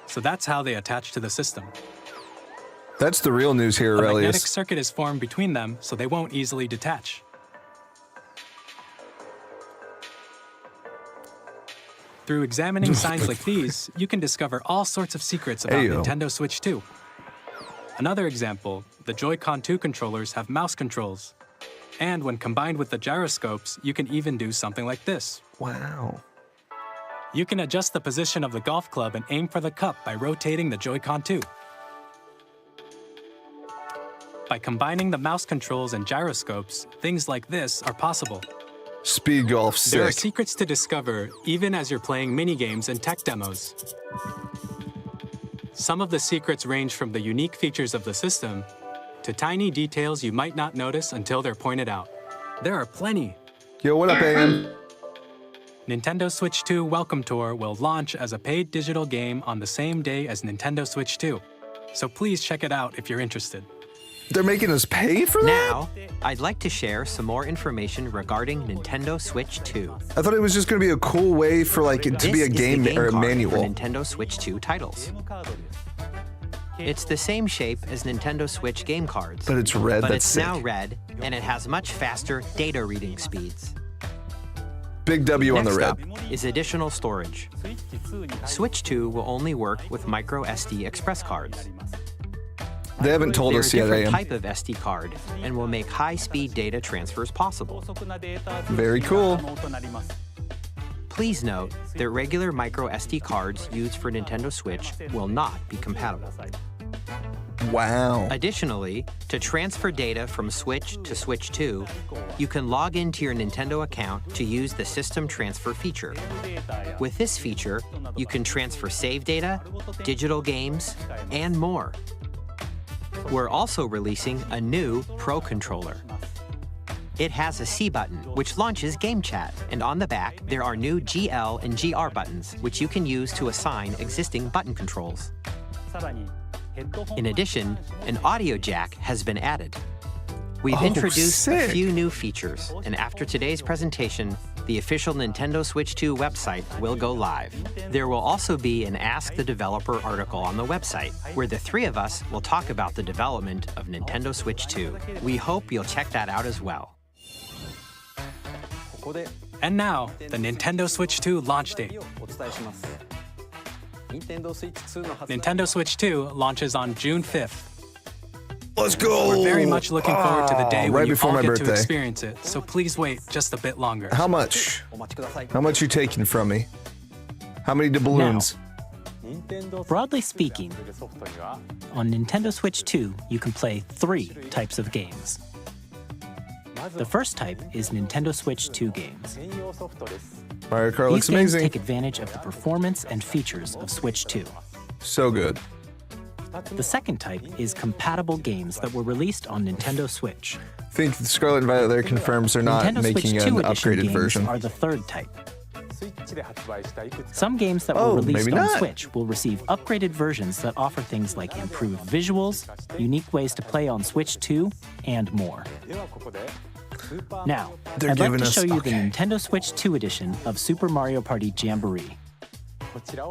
so that's how they attach to the system. That's the real news here, A magnetic Aurelius. circuit is formed between them, so they won't easily detach. Through examining signs like these, you can discover all sorts of secrets about Ayo. Nintendo Switch 2. Another example, the Joy-Con 2 controllers have mouse controls. And when combined with the gyroscopes, you can even do something like this. Wow. You can adjust the position of the golf club and aim for the cup by rotating the Joy-Con 2. By combining the mouse controls and gyroscopes, things like this are possible. Speed golf, There are sick. secrets to discover even as you're playing minigames and tech demos. Some of the secrets range from the unique features of the system to tiny details you might not notice until they're pointed out. There are plenty. Yo, what up, AM? Nintendo Switch 2 Welcome Tour will launch as a paid digital game on the same day as Nintendo Switch 2. So please check it out if you're interested. They're making us pay for that? Now, I'd like to share some more information regarding Nintendo Switch 2. I thought it was just going to be a cool way for like it to be a This is the game or a card manual. for Nintendo Switch 2 titles. It's the same shape as Nintendo Switch game cards. But it's red, But that's it's sick. now red, and it has much faster data reading speeds. Big W on the Next red. up is additional storage. Switch 2 will only work with micro SD express cards. They haven't told They're us a yet, different AM. type of SD card and will make high-speed data transfers possible. Very cool. Please note that regular micro SD cards used for Nintendo Switch will not be compatible. Wow. Additionally, to transfer data from Switch to Switch 2, you can log into your Nintendo account to use the System Transfer feature. With this feature, you can transfer save data, digital games, and more. We're also releasing a new Pro Controller. It has a C button, which launches Game Chat, and on the back, there are new GL and GR buttons, which you can use to assign existing button controls. In addition, an audio jack has been added. We've introduced sick. a few new features, and after today's presentation, the official Nintendo Switch 2 website will go live. There will also be an Ask the Developer article on the website, where the three of us will talk about the development of Nintendo Switch 2. We hope you'll check that out as well. And now, the Nintendo Switch 2 launch date. Nintendo Switch 2 launches on June 5th. Let's go. We're very much looking forward to the day right when you before all my get birthday. to experience it, so please wait just a bit longer. How much? How much you taking from me? How many doubloons? Broadly speaking, on Nintendo Switch 2, you can play 3 types of games. The first type is Nintendo Switch 2 games. Mario Kart These looks games amazing. take advantage of the performance and features of Switch 2. So good. The second type is compatible games that were released on Nintendo Switch. I think Scarlet and Violet there confirms they're not Nintendo making Switch an 2 edition upgraded games version. are the third type. Some games that Oh, were released maybe on not. Switch will receive upgraded versions that offer things like improved visuals, unique ways to play on Switch 2, and more. Now, They're I'd like giving to us- show you okay. the Nintendo Switch 2 edition of Super Mario Party Jamboree.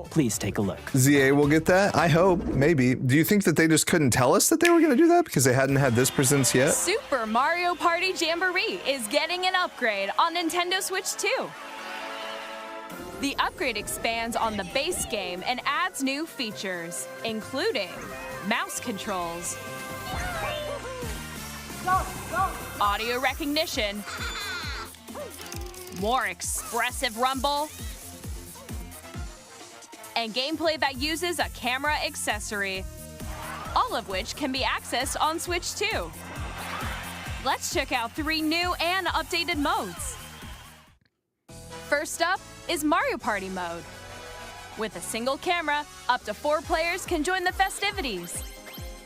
Please take a look. ZA will get that? I hope. Maybe. Do you think that they just couldn't tell us that they were going to do that because they hadn't had this presence yet? Super Mario Party Jamboree is getting an upgrade on Nintendo Switch 2. The upgrade expands on the base game and adds new features, including mouse controls, audio recognition, more expressive rumble, and gameplay that uses a camera accessory, all of which can be accessed on Switch 2. Let's check out 3 new and updated modes. First up is Mario Party mode. With a single camera, up to 4 players can join the festivities.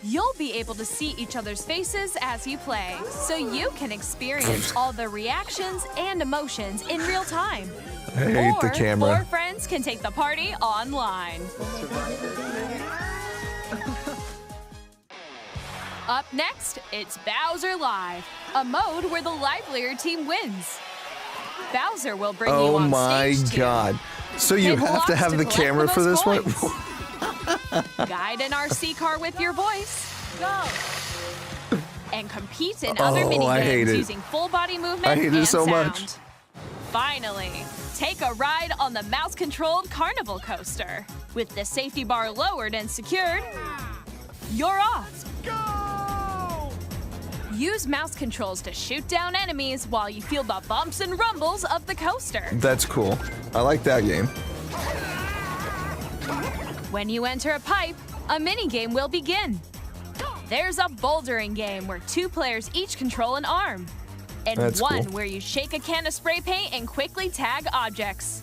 You'll be able to see each other's faces as you play, so you can experience all the reactions and emotions in real time. I hate the Or camera. 4 friends can take the party online. Up next, it's Bowser Live, a mode where the livelier team wins. Bowser will bring you Oh on my stage 2. god. So you Hit have to blocks have the collect camera for most this one? points. Guide an RC car with your voice. Go! And compete in other Oh, I hate minigames it. using full body movement I hate it and so sound. much. Finally, take a ride on the mouse-controlled carnival coaster. With the safety bar lowered and secured, you're off. Go! Use mouse controls to shoot down enemies while you feel the bumps and rumbles of the coaster. That's cool. I like that game. When you enter a pipe, a mini-game will begin. There's a bouldering game where 2 players each control an arm. And That's one cool. where you shake a can of spray paint and quickly tag objects.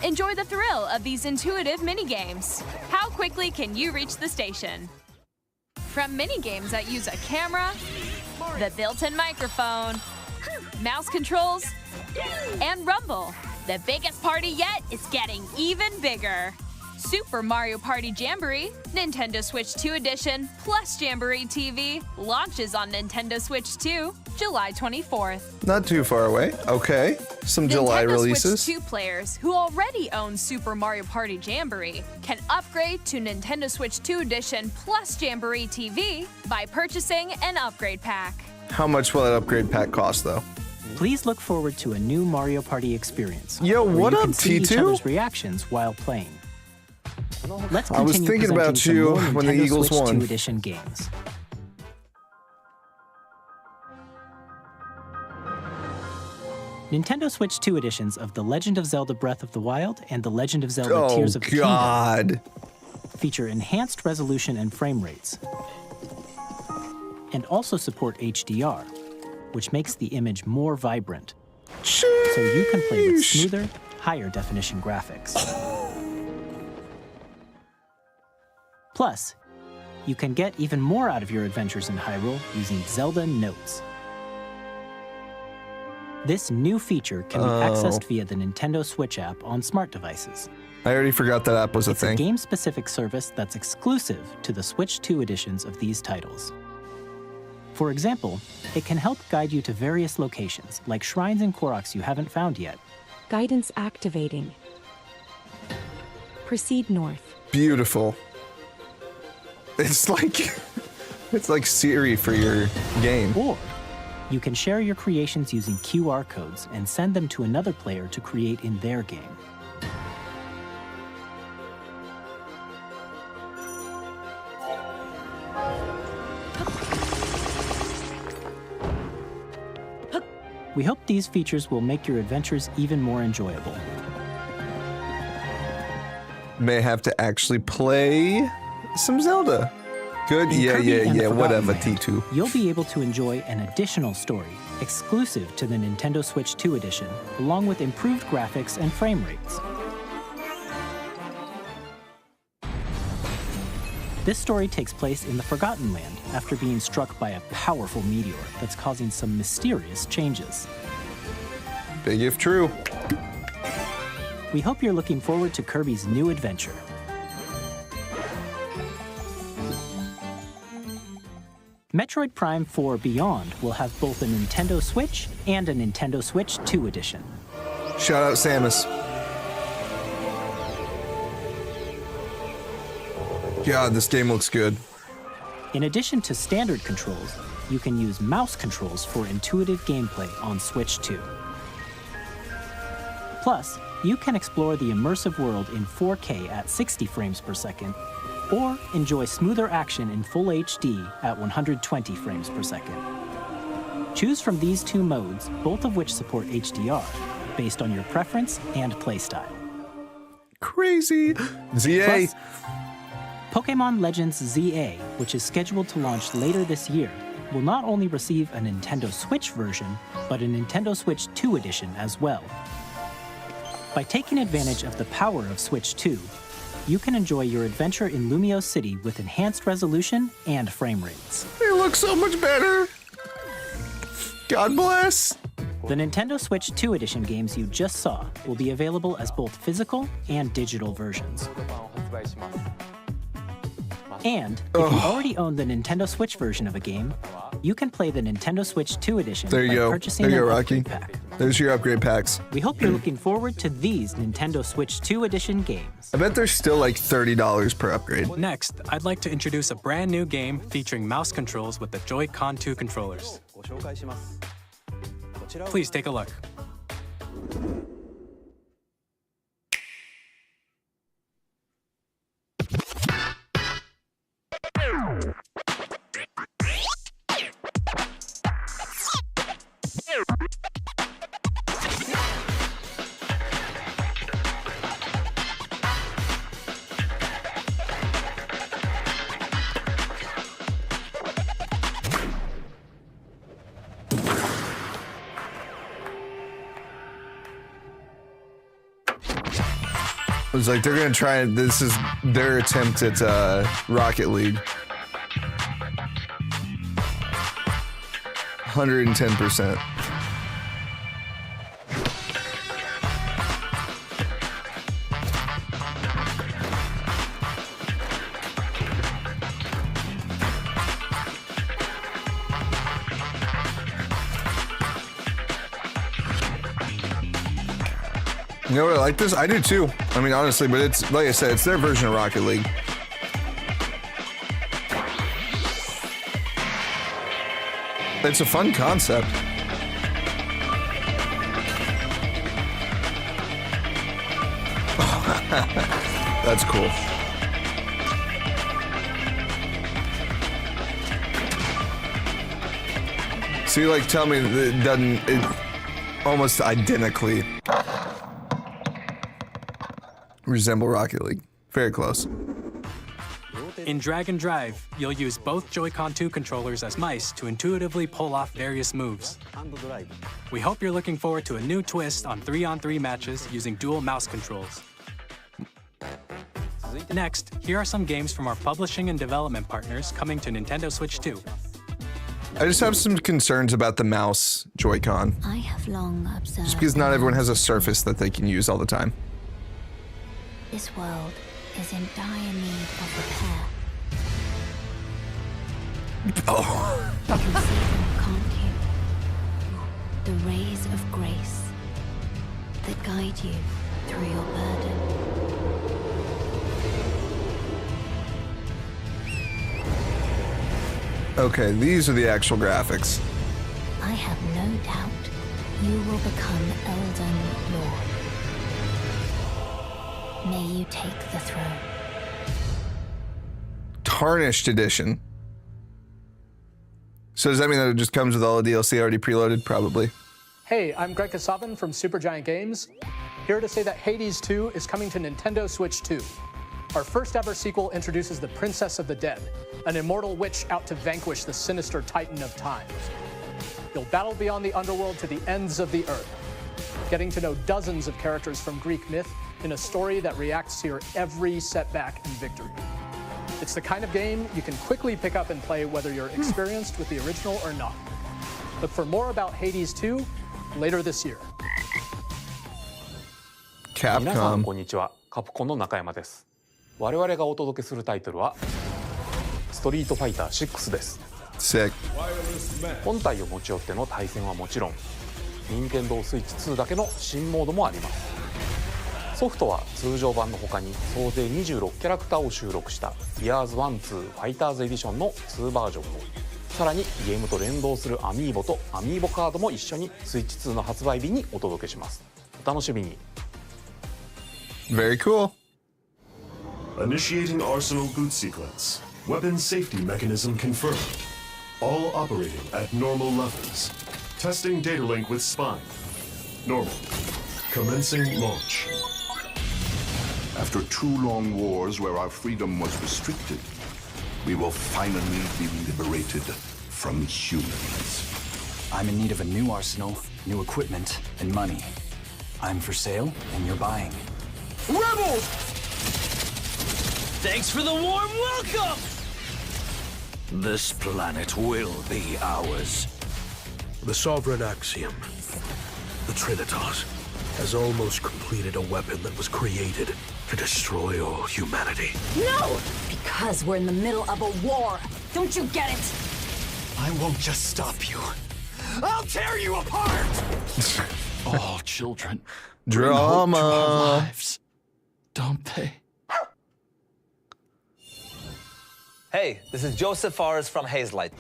Enjoy the thrill of these intuitive mini-games. How quickly can you reach the station? From mini-games that use a camera, the built-in microphone, mouse controls, and rumble, the biggest party yet is getting even bigger. Super Mario Party Jamboree, Nintendo Switch 2 Edition, plus Jamboree TV launches on Nintendo Switch 2, July 24th. Not too far away. Okay. Some July Nintendo releases. Switch 2 players who already own Super Mario Party Jamboree can upgrade to Nintendo Switch 2 Edition plus Jamboree TV by purchasing an upgrade pack. How much will that upgrade pack cost, though? Please look forward to a new Mario Party experience. Yo, where what you up, can see each T2? other's reactions while playing. Let's I was continue thinking about presenting some you more when the Nintendo Eagles Switch won. 2 Edition games. Nintendo Switch 2 editions of The Legend of Zelda Breath of the Wild and The Legend of Zelda Oh, Tears of the God. Kingdom feature enhanced resolution and frame rates, and also support HDR, which makes the image more vibrant, so you can play with smoother, higher definition graphics. Plus, you can get even more out of your adventures in Hyrule using Zelda Notes. This new feature can be accessed via the Nintendo Switch app on smart devices. I already forgot that app was a It's thing. a game-specific service that's exclusive to the Switch 2 editions of these titles. For example, it can help guide you to various locations, like shrines and Koroks you haven't found yet. Guidance activating. Proceed north. Beautiful. It's like Siri for your game. Or you can share your creations using QR codes and send them to another player to create in their game. We hope these features will make your adventures even more enjoyable. May have to actually play some Zelda. Good, In Kirby and the Forgotten whatever, Land, T2. You'll be able to enjoy an additional story exclusive to the Nintendo Switch 2 edition, along with improved graphics and frame rates. This story takes place in the Forgotten Land after being struck by a powerful meteor that's causing some mysterious changes. Big if true. We hope you're looking forward to Kirby's new adventure. Metroid Prime 4 Beyond will have both a Nintendo Switch and a Nintendo Switch 2 edition. Shout out Samus. God, this game looks good. In addition to standard controls, you can use mouse controls for intuitive gameplay on Switch 2. Plus, you can explore the immersive world in 4K at 60 frames per second, or enjoy smoother action in full HD at 120 frames per second. Choose from these two modes, both of which support HDR, based on your preference and playstyle. Crazy. ZA. Plus, Pokémon Legends ZA, which is scheduled to launch later this year, will not only receive a Nintendo Switch version, but a Nintendo Switch 2 edition as well. By taking advantage of the power of Switch 2, you can enjoy your adventure in Lumio City with enhanced resolution and frame rates. They look so much better. God bless. The Nintendo Switch 2 edition games you just saw will be available as both physical and digital versions. And if you already own the Nintendo Switch version of a game, you can play the Nintendo Switch 2 edition There you by go. purchasing There you an go, Rocky. upgrade pack. There's your upgrade packs. We hope you're looking forward to these Nintendo Switch 2 edition games. I bet they're still like $30 per upgrade. Next, I'd like to introduce a brand new game featuring mouse controls with the Joy-Con 2 controllers. Please take a look. It was like they're gonna try. This is their attempt at Rocket League. 110%. You know what, I like this? I do too. I mean, honestly, but it's, like I said, it's their version of Rocket League. It's a fun concept. That's cool. So you like tell me that it doesn't, it almost identically resemble Rocket League. Very close. In Drag and Drive, you'll use both Joy-Con 2 controllers as mice to intuitively pull off various moves. We hope you're looking forward to a new twist on 3-on-3 matches using dual mouse controls. Next, here are some games from our publishing and development partners coming to Nintendo Switch 2. I just have some concerns about the mouse Joy-Con. I have long observed. Just because not everyone has a surface that they can use all the time. This world is in dire need of repair. Oh. You can see them, can't you? The rays of grace that guide you through your burden. Okay, these are the actual graphics. I have no doubt you will become Elden Lord. May you take the throne. Tarnished edition. So does that mean that it just comes with all the DLC already preloaded? Probably. Hey, I'm Greg Kasavin from Supergiant Games, here to say that Hades 2 is coming to Nintendo Switch 2. Our first ever sequel introduces the Princess of the Dead, an immortal witch out to vanquish the sinister Titan of Time. You'll battle beyond the underworld to the ends of the earth, getting to know dozens of characters from Greek myth in a story that reacts to your every setback and victory. It's the kind of game you can quickly pick up and play whether you're experienced with the original or not. Look for more about Hades 2 later this year. 皆さんこんにちは、カプコンの中山です。我々がお届けするタイトルはストリートファイター6です。Sick. 本体を持ち寄っての対戦はもちろん、任天堂スイッチ2だけの新モードもあります。ソフトは通常版の他に総勢26キャラクターを収録した Years 1-2ファイターズエディションの2バージョンと、さらにゲームと連動するアミーボとアミーボカードも一緒にスイッチ2の発売日にお届けします。お楽しみに。Very cool. Initiating Arsenal boot sequence. Weapon safety mechanism confirmed. All operating at normal levels. Testing data link with spine. Normal. Commencing launch. After 2 long wars where our freedom was restricted, we will finally be liberated from humans. I'm in need of a new arsenal, new equipment, and money. I'm for sale, and you're buying. Rebels! Thanks for the warm welcome! This planet will be ours. The Sovereign Axiom, the Trinitas, has almost completed a weapon that was created to destroy all humanity. No! Because we're in the middle of a war. Don't you get it? I won't just stop you. I'll tear you apart! All children bring hope to our lives, don't they? Hey, this is Joseph Forrest from Hazelight.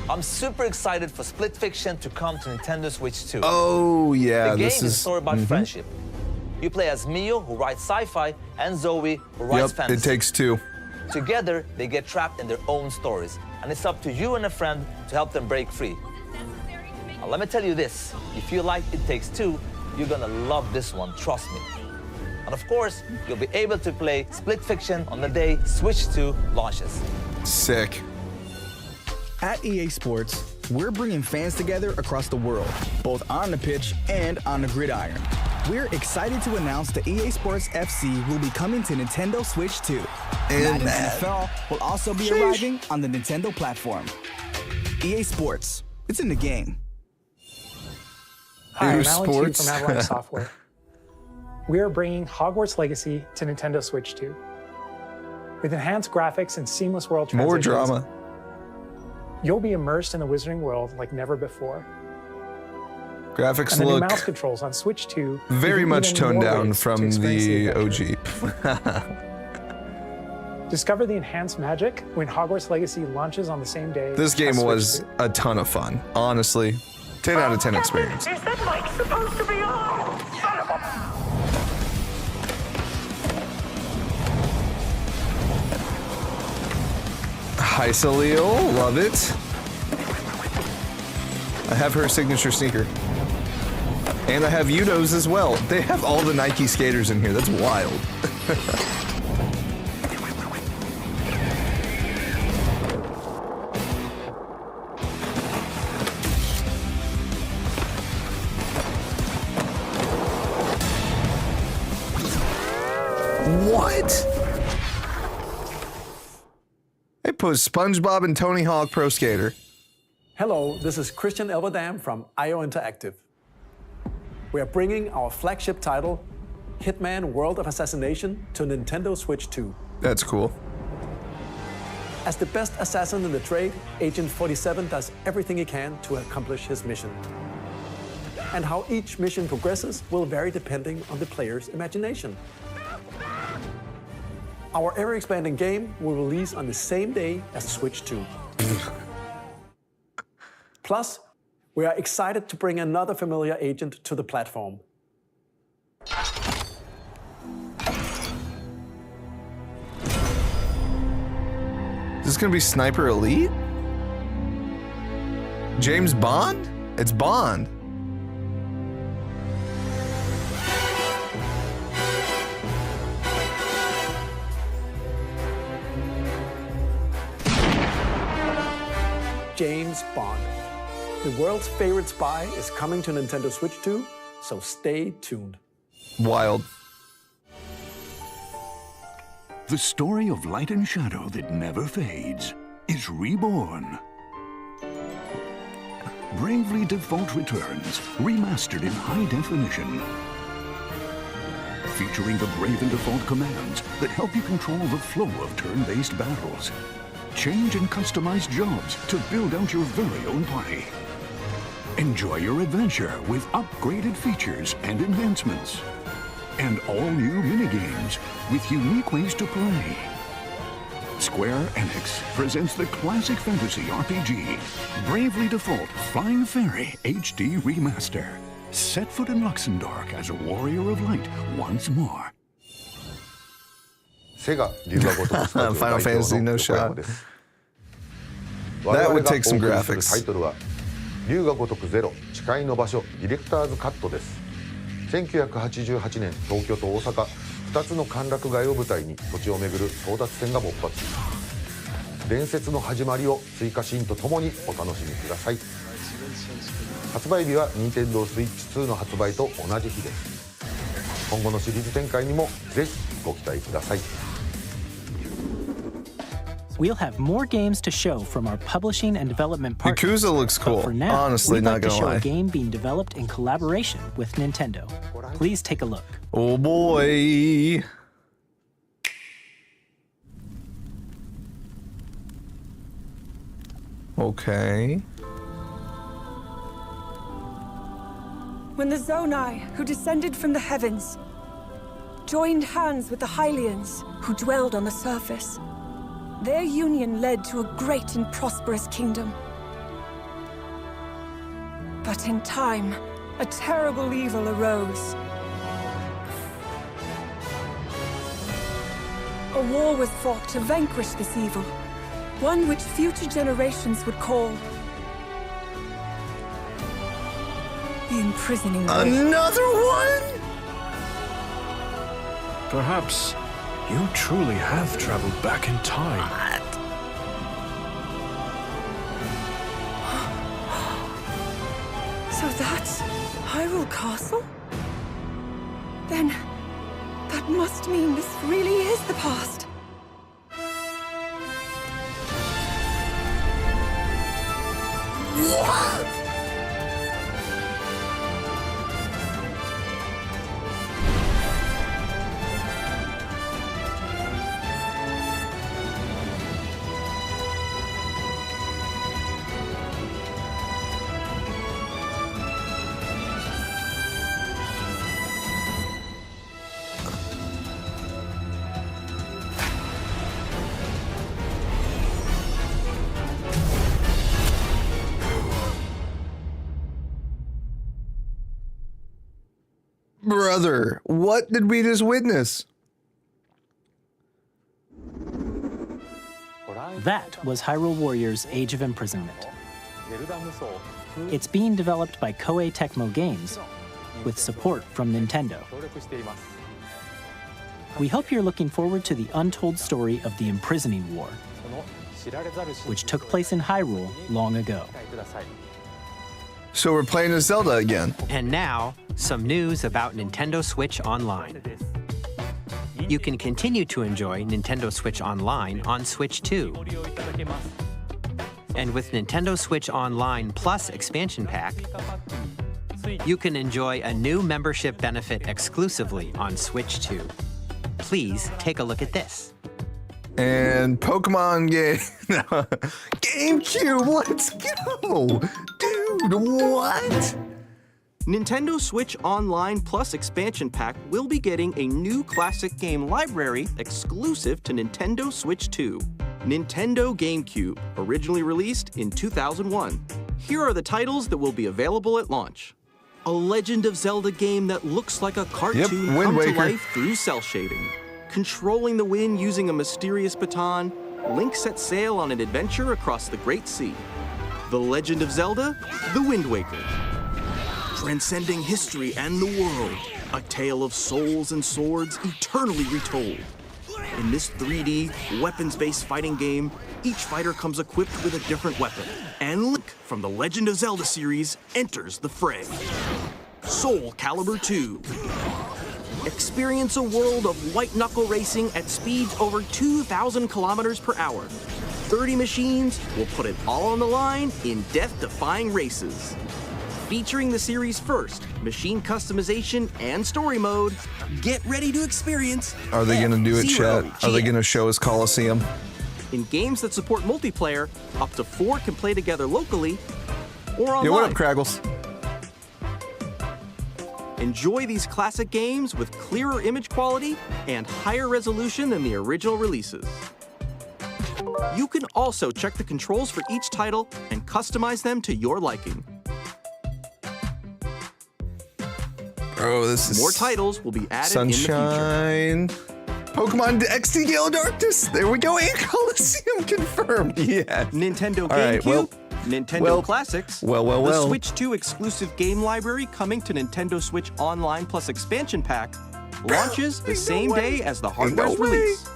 I'm super excited for Split Fiction to come to Nintendo Switch 2. Oh, yeah, the game this is a story about friendship. You play as Mio, who writes sci-fi, and Zoe, who writes fantasy. It takes 2. Together, they get trapped in their own stories, and it's up to you and a friend to help them break free. Now, let me tell you this, if you like It Takes Two, you're gonna love this one, trust me. And of course, you'll be able to play Split Fiction on the day Switch 2 launches. Sick. At EA Sports, we're bringing fans together across the world, both on the pitch and on the gridiron. We're excited to announce that EA Sports FC will be coming to Nintendo Switch 2. And NFL will also be arriving on the Nintendo platform. EA Sports, it's in the game. Hi, I'm Alan Q from Avalanche Software. We are bringing Hogwarts Legacy to Nintendo Switch 2. With enhanced graphics and seamless world transitions, more drama. You'll be immersed in the Wizarding world like never before. Graphics and the new look mouse controls on Switch 2 very much even toned more down ways to from experience the adventure. OG. Discover the enhanced magic when Hogwarts Legacy launches on the same day. This game as Switch was 2. a ton of fun. Honestly, 10 out of 10 experience. Is that mic supposed to be on? Son of a... Hi, Salil. Love it. I have her signature sneaker. And I have Yudo's as well. They have all the Nike skaters in here. That's wild. What? They put SpongeBob and Tony Hawk Pro Skater. Hello, this is Christian Elverdam from IO Interactive. We are bringing our flagship title, Hitman World of Assassination, to Nintendo Switch 2. That's cool. As the best assassin in the trade, Agent 47 does everything he can to accomplish his mission. And how each mission progresses will vary depending on the player's imagination. Our ever-expanding game will release on the same day as Switch 2. Plus, we are excited to bring another familiar agent to the platform. Is this gonna be Sniper Elite? James Bond? It's Bond. James Bond. The world's favorite spy is coming to Nintendo Switch 2, so stay tuned. Wild. The story of light and shadow that never fades is reborn. Bravely Default returns, remastered in high definition. Featuring the Brave and Default commands that help you control the flow of turn-based battles. Change and customize jobs to build out your very own party. Enjoy your adventure with upgraded features and enhancements. And all new minigames with unique ways to play. Square Enix presents the classic fantasy RPG, Bravely Default Flying Fairy HD Remaster. Set foot in Luxembourg as a warrior of light once more. Final Fantasy, no shot. That would take some graphics. 龍が如くゼロ誓いの場所ディレクターズカットです。1988年東京と大阪2つの歓楽街を舞台に土地を巡る争奪戦が勃発。伝説の始まりを追加シーンとともにお楽しみください。発売日は Nintendo Switch 2の発売と同じ日です。今後のシリーズ展開にもぜひご期待ください。We'll have more games to show from our publishing and development partners. Yakuza looks cool. But for now, Honestly, we'd not like to gonna show lie. a game being developed in collaboration with Nintendo. Please take a look. Oh boy. Okay. When the Zonai, who descended from the heavens, joined hands with the Hylians, who dwelled on the surface, their union led to a great and prosperous kingdom. But in time, a terrible evil arose. A war was fought to vanquish this evil, one which future generations would call the imprisoning way. Another one? Perhaps you truly have traveled back in time. So that's Hyrule Castle? Then that must mean this really is the past. What? brother, what did we just witness? That was Hyrule Warriors Age of Imprisonment. It's being developed by Koei Tecmo Games with support from Nintendo. We hope you're looking forward to the untold story of the Imprisoning War, which took place in Hyrule long ago. So we're playing as Zelda again. And now, some news about Nintendo Switch Online. You can continue to enjoy Nintendo Switch Online on Switch 2. And with Nintendo Switch Online Plus Expansion Pack, you can enjoy a new membership benefit exclusively on Switch 2. Please take a look at this. And Pokemon game. GameCube, let's go! Dude, what? Nintendo Switch Online Plus Expansion Pack will be getting a new classic game library exclusive to Nintendo Switch 2. Nintendo GameCube, originally released in 2001. Here are the titles that will be available at launch. A Legend of Zelda game that looks like a cartoon come to life through cell shading. Controlling the wind using a mysterious baton, Link sets sail on an adventure across the Great Sea. The Legend of Zelda, The Wind Waker. Transcending history and the world, a tale of souls and swords eternally retold. In this 3D, weapons-based fighting game, each fighter comes equipped with a different weapon, and Link from the Legend of Zelda series enters the fray. Soul Calibur 2. Experience a world of white-knuckle racing at speeds over 2,000 kilometers per hour. 30 machines will put it all on the line in death-defying races. Featuring the series' first machine customization and story mode, get ready to experience. Are they going to do it, chat? Are they going to show us Coliseum? In games that support multiplayer, up to 4 can play together locally or online. Yeah, what up, Kraggles? Enjoy these classic games with clearer image quality and higher resolution than the original releases. You can also check the controls for each title and customize them to your liking. Bro, this is more titles will be added Sunshine, in the future. Pokemon XD Gale Darkness. There we go. And Coliseum confirmed. Yes. Nintendo GameCube, All right, Nintendo Classics. The The Switch 2 exclusive game library coming to Nintendo Switch Online Plus Expansion Pack launches the same day as the hardware's release.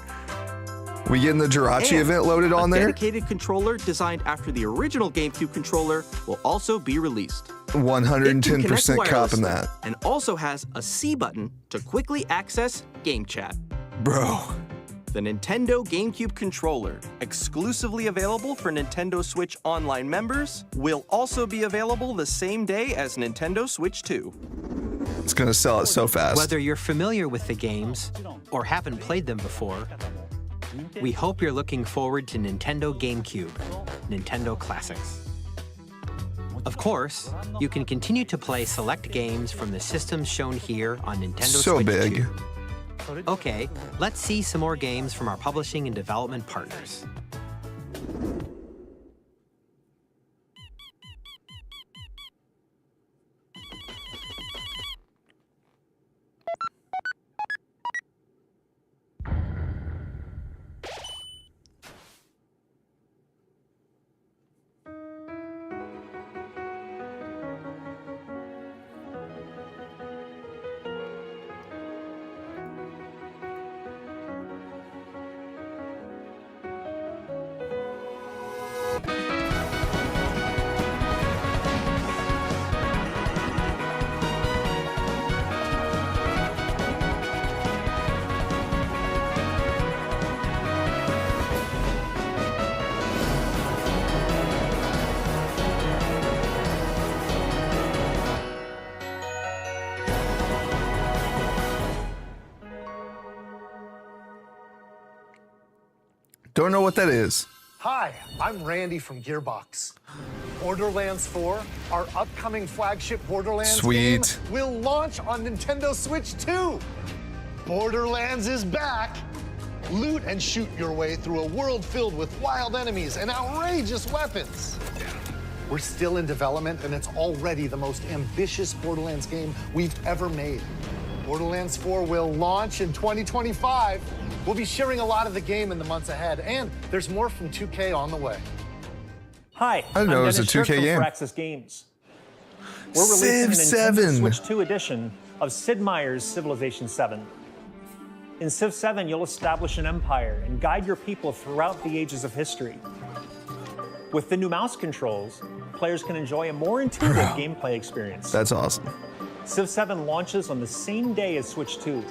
We getting the Jirachi event loaded on there? A dedicated controller designed after the original GameCube controller will also be released. 110% copping that. And also has a C button to quickly access game chat. Bro. The Nintendo GameCube controller, exclusively available for Nintendo Switch Online members, will also be available the same day as Nintendo Switch 2. It's gonna sell it so fast. Whether you're familiar with the games or haven't played them before, we hope you're looking forward to Nintendo GameCube, Nintendo Classics. Of course, you can continue to play select games from the systems shown here on Nintendo Switch 2. Okay, let's see some more games from our publishing and development partners. Don't know what that is. Hi, I'm Randy from Gearbox. Borderlands 4, our upcoming flagship Borderlands game, will launch on Nintendo Switch 2. Borderlands is back. Loot and shoot your way through a world filled with wild enemies and outrageous weapons. We're still in development, and it's already the most ambitious Borderlands game we've ever made. Borderlands 4 will launch in 2025. We'll be sharing a lot of the game in the months ahead, and there's more from 2K on the way. Hi, I didn't know it was a 2K game. From TheRelaxed Games. We're releasing Civ a Nintendo 7. Switch 2 edition of Sid Meier's Civilization 7. In Civ 7, you'll establish an empire and guide your people throughout the ages of history. With the new mouse controls, players can enjoy a more intuitive gameplay experience. That's awesome. Civ 7 launches on the same day as Switch 2.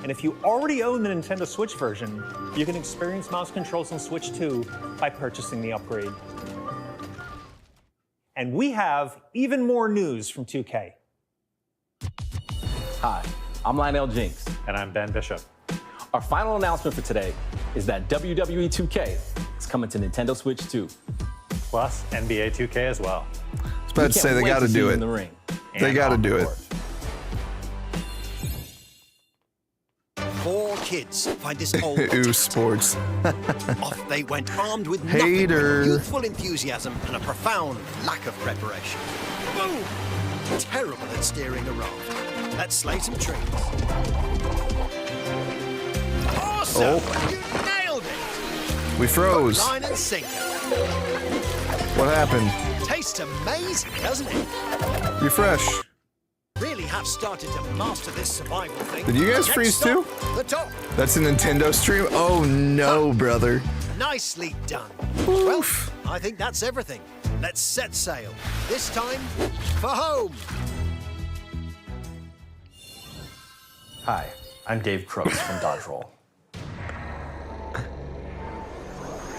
And if you already own the Nintendo Switch version, you can experience mouse controls on Switch 2 by purchasing the upgrade. And we have even more news from 2K. Hi, I'm Lionel Jinks. And I'm Ben Bishop. Our final announcement for today is that WWE 2K is coming to Nintendo Switch 2. Plus NBA 2K as well. I was about to say they got to do it. They got to do it. 4 kids find this old Ooh, sports. Off they went, armed with nothing but youthful enthusiasm and a profound lack of preparation. Boom! Terrible at steering a raft. Let's slay some trees. Awesome! You nailed it! We froze. Hook, line and sinker. What happened? Tastes amazing, doesn't it? Refresh. Really have started to master this survival thing. Did you guys Next freeze stop, too? The top. That's a Nintendo stream? Oh no, brother. Nicely done. Well, I think that's everything. Let's set sail. This time, for home. Hi, I'm Dave Crooks from Dodge Roll.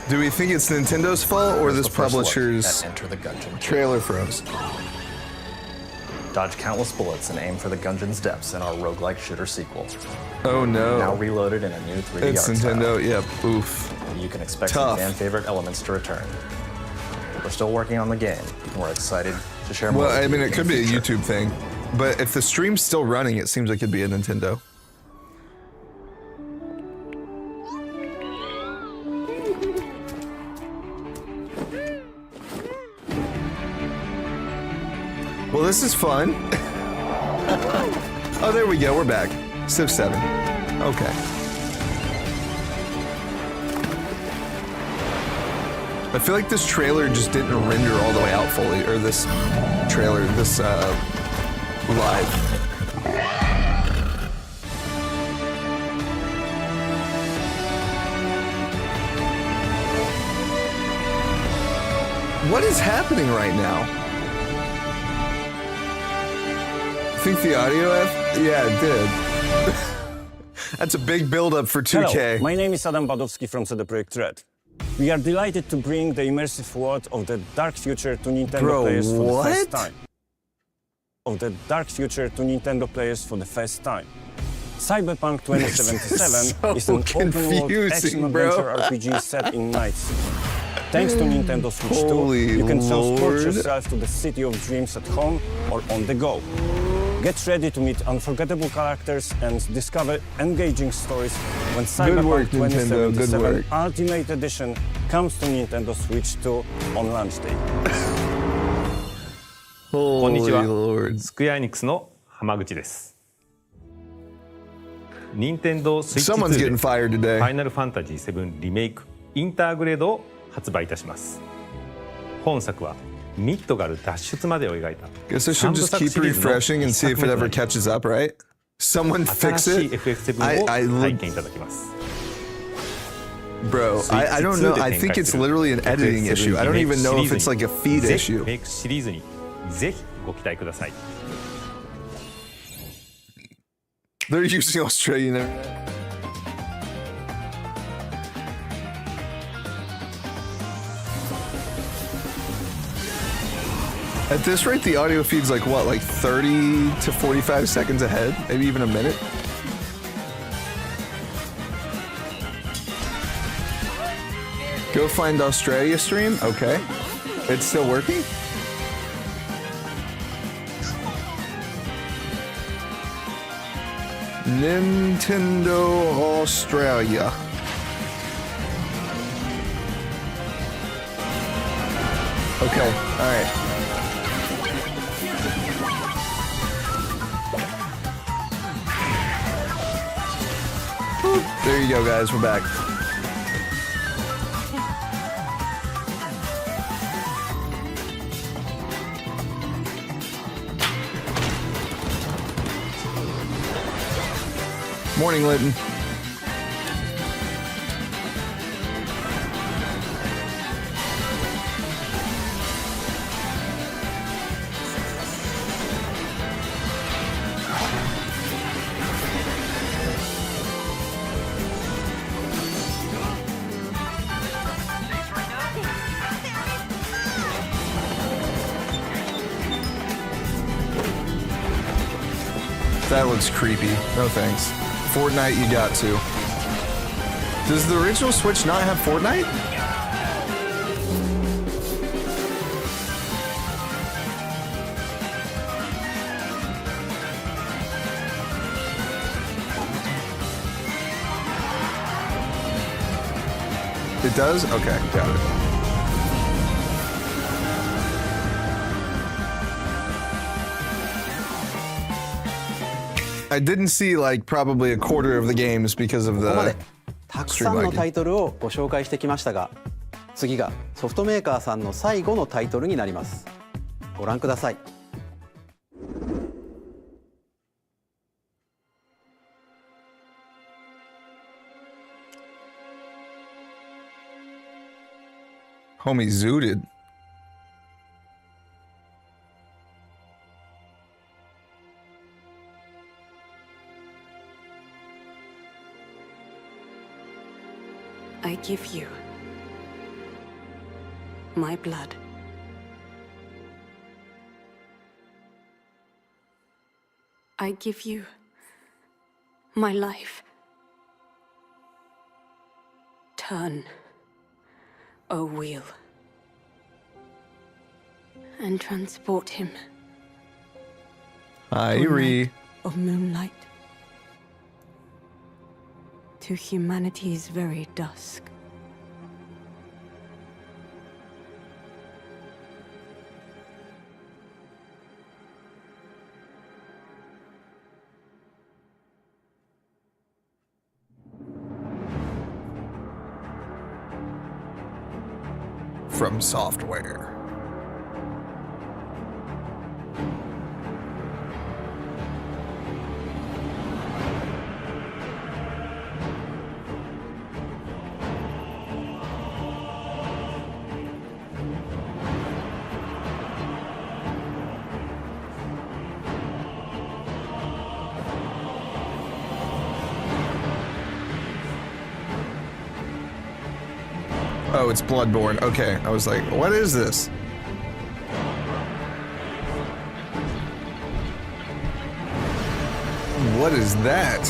Do we think it's Nintendo's fault or this The first look publisher's at Enter the Gungeon. trailer froze? Dodge countless bullets and aim for the Gungeon's depths in our roguelike shooter sequel. Oh no. Now reloaded in a new 3D It's art Nintendo, style. yep, oof. You can expect Tough. some fan favorite elements to return. We're still working on the game, and we're excited to share more. Well, with I mean, you it in could the be a future. YouTube thing, but if the stream's still running, it seems like it'd be a Nintendo. Well, this is fun. Oh, there we go. We're back. Civ 7. Okay. I feel like this trailer just didn't render all the way out fully, or this trailer, this live. What is happening right now? I think the audio yeah, it did. That's a big build-up for 2K. Hello, my name is Adam Badowski from CD Projekt Red. We are delighted to bring the immersive world of the dark future to Nintendo players for the first time. Cyberpunk 2077 is an open-world action-adventure RPG set in Night City. Thanks to Nintendo Switch 2, you can transport yourself to the city of dreams at home or on the go. Get ready to meet unforgettable characters and discover engaging stories when Cyberpunk 2077 Ultimate Edition comes to Nintendo Switch 2 on launch day. こんにちは。 Lord. スクエアエニックスの浜口です。任天堂スイッチ2 Someone's で getting fired today. ファイナルファンタジー7リメイクインターグレードを発売いたします。本作はミッドガル脱出までを描いた Guess I should just keep refreshing and see if it ever catches up, right? Someone fix 新しい it. FF7 を I 体験いただきます。 Bro, I don't know. I think it's literally an editing issue. I don't even know if it's like a feed ぜひ issue. リメイクシリーズにぜひご期待ください。 They're using Australian there. At this rate, the audio feed's like what, like 30 to 45 seconds ahead? Maybe even a minute? Go find Australia stream? Okay. It's still working? Nintendo Australia. Okay, alright. There you go, guys. We're back. Morning, Litton. That looks creepy. No thanks. Fortnite, you got to. Does the original Switch not have Fortnite? It does? Okay, got it. I didn't see like probably a quarter of the games because of ここまで the たくさんのタイトルをご紹介してきましたが、次がソフトメーカーさんの最後のタイトルになります。ご覧ください。Homie zooted. I give you my blood. I give you my life. Turn, O wheel, and transport him. Irie. Of moonlight to humanity's very dusk. From software. Oh, it's Bloodborne. Okay, I was like, what is this? What is that?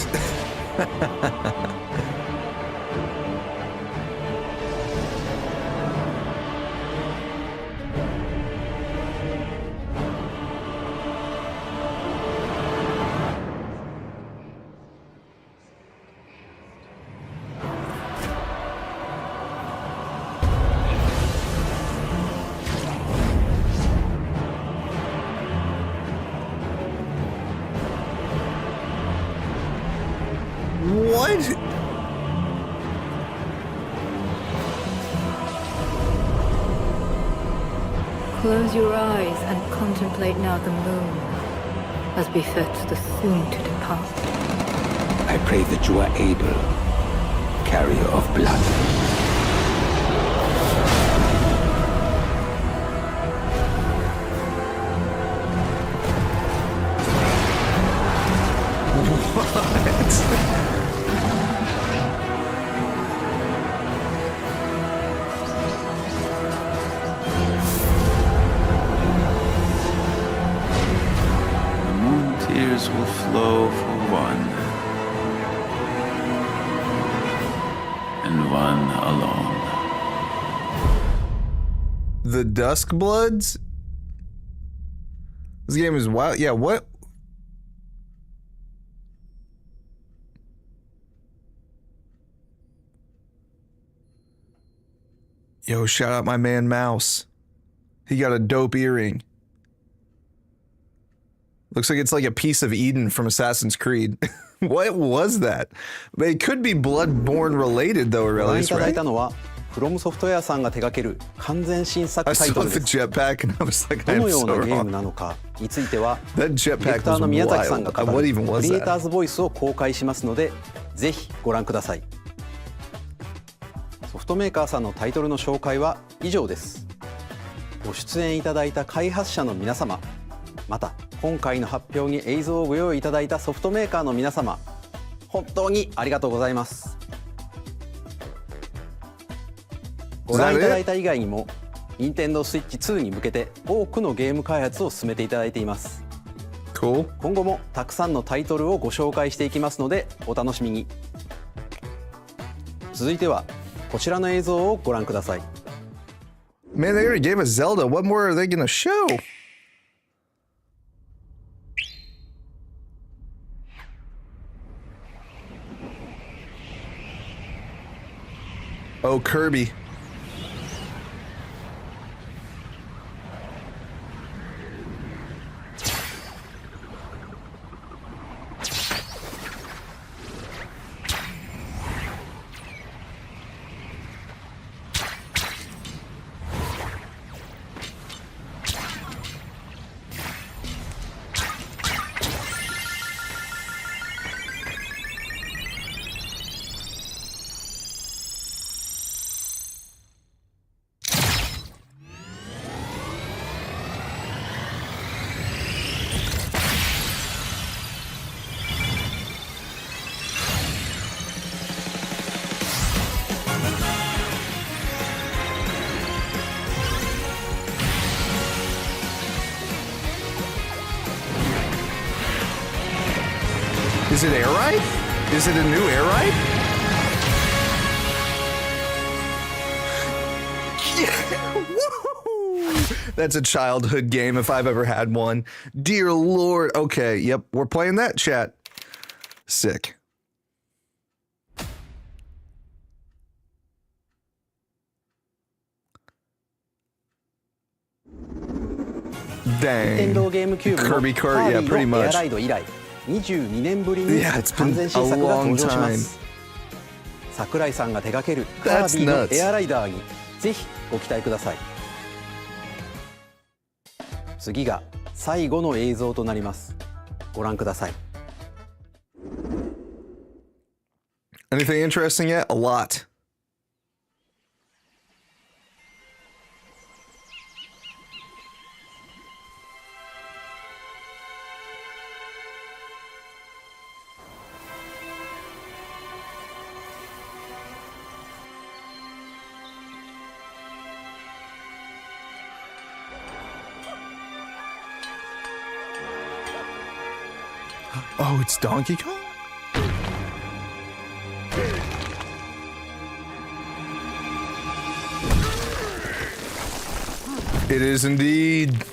What? Close your eyes and contemplate now the moon, as befits the soon to depart. I pray that you are able, carrier of blood. Tears will flow for one, and one alone. The Duskbloods? This game is wild. Yeah, what? Yo, shout out my man Mouse. He got a dope earring. Looks like it's like a piece of Eden from Assassin's Creed. What was that? It could be Bloodborne related though, ご覧い Aurelius, ただい right? たのはフロムソフトウェアさんが手掛ける完全新作 I タイ saw トル the です。 jetpack and I was like, ど I の am よう so なゲーム wrong. なのかについては That ディレ jetpack クター was の宮崎さんが wild. 語 What る even ク was リエイター that? ズボイスを公開しますのでぜひご覧ください。ソフトメーカーさんのタイトルの紹介は以上です。ご出演いただいた開発者の皆様、また今回の発表に映像をご用意いただいたソフトメーカーの皆様、本当にありがとうございます。ご覧いただいた以外にも Nintendo Switch 2に向けて多くのゲーム開発を進めていただいています。Cool. 今後もたくさんのタイトルをご紹介していきますのでお楽しみに。続いてはこちらの映像をご覧ください。 Man, they already gave us Zelda. What more are they gonna show? Oh, Kirby. Is it air ride? Is it a new air ride? That's a childhood game if I've ever had one. Dear Lord. Okay, yep, we're playing that, chat. Sick. Dang. 任天堂ゲームキューブの Kirby カ Kart, ー yeah, ビ pretty ィのエア much. ライド以来22年ぶりに Yeah, it's been 完全新作が a long 登場しま time. す。桜井さんが手掛けるカ That's ービィの nuts. エアライダーにぜひご期待ください。次が最後の映像となります。ご覧ください。 Anything interesting yet? A lot. Oh, it's Donkey Kong? It is indeed.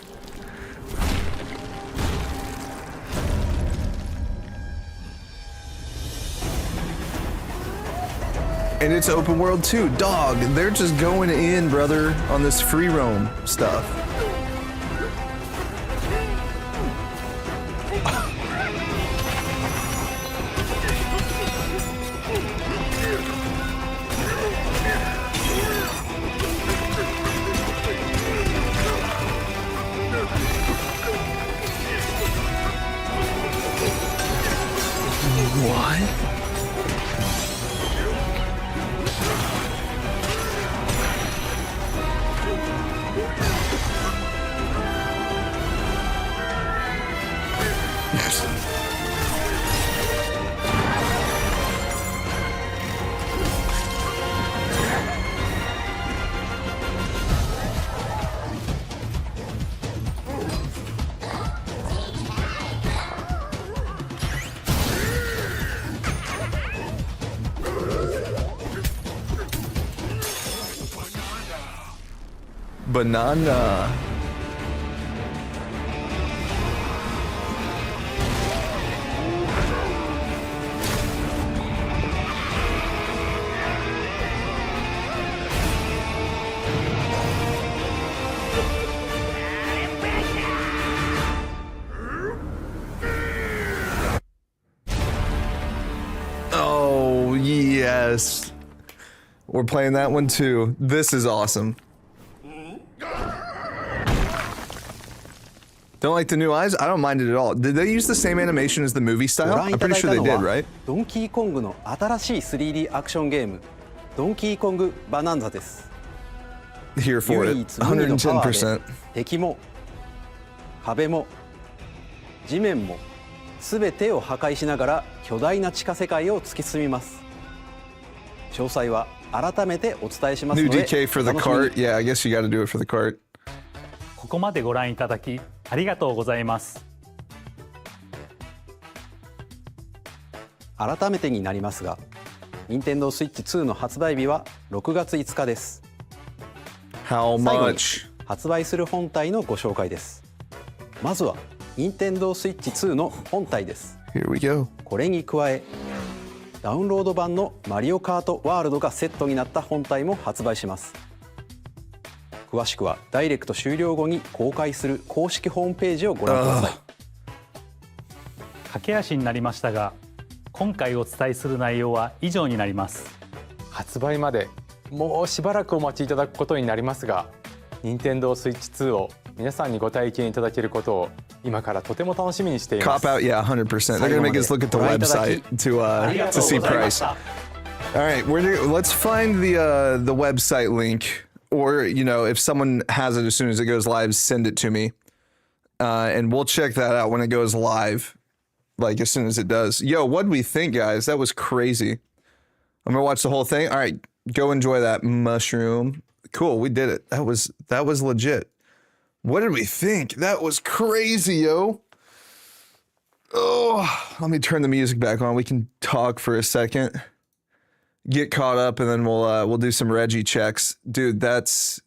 And it's open world too. Dog, they're just going in, brother, on this free roam stuff. What? Banana. Yes. We're playing that one too. This is awesome. Don't like the new eyes? I don't mind it at all. Did they use the same animation as the movie style? I'm pretty sure they did, right? ドンキーコングの新しい 3D アクションゲーム、ドンキーコングバナンザです。 Here for it. 110%. 敵も壁も地面も全てを破壊しながら巨大な地下世界を突き進みます。詳細は改めてお伝えしますので。 New DK for the cart. Yeah, I guess you got to do it for the cart. ここまでご覧いただきありがとうございます。改めてになりますが、Nintendo Switch 2の発売日は6月5日です。How much? 最後に発売する本体のご紹介です。まずは Nintendo Switch 2の本体です。Here we go. これに加え、ダウンロード版のマリオカートワールドがセットになった本体も発売します。詳しくはダイレクト終了後に公開する公式ホームページをご覧ください。駆け足になりましたが、今回お伝えする内容は以上になります。発売までもうしばらくお待ちいただくことになりますが、Nintendo Switch 2を皆さんにご体験いただけることを今からとても楽しみにしています。 Cop out, yeah, 100%. They're gonna make us look at the website to see price. All right, let's find the website link, or you know, if someone has it as soon as it goes live, send it to me, and we'll check that out when it goes live, like as soon as it does. Yo, what'd we think, guys? That was crazy. I'm gonna watch the whole thing. All right, go enjoy that mushroom. Cool, we did it. That was legit. What did we think? That was crazy, yo. Oh, let me turn the music back on. We can talk for a second. Get caught up, and then we'll do some Reggie checks. Dude, that's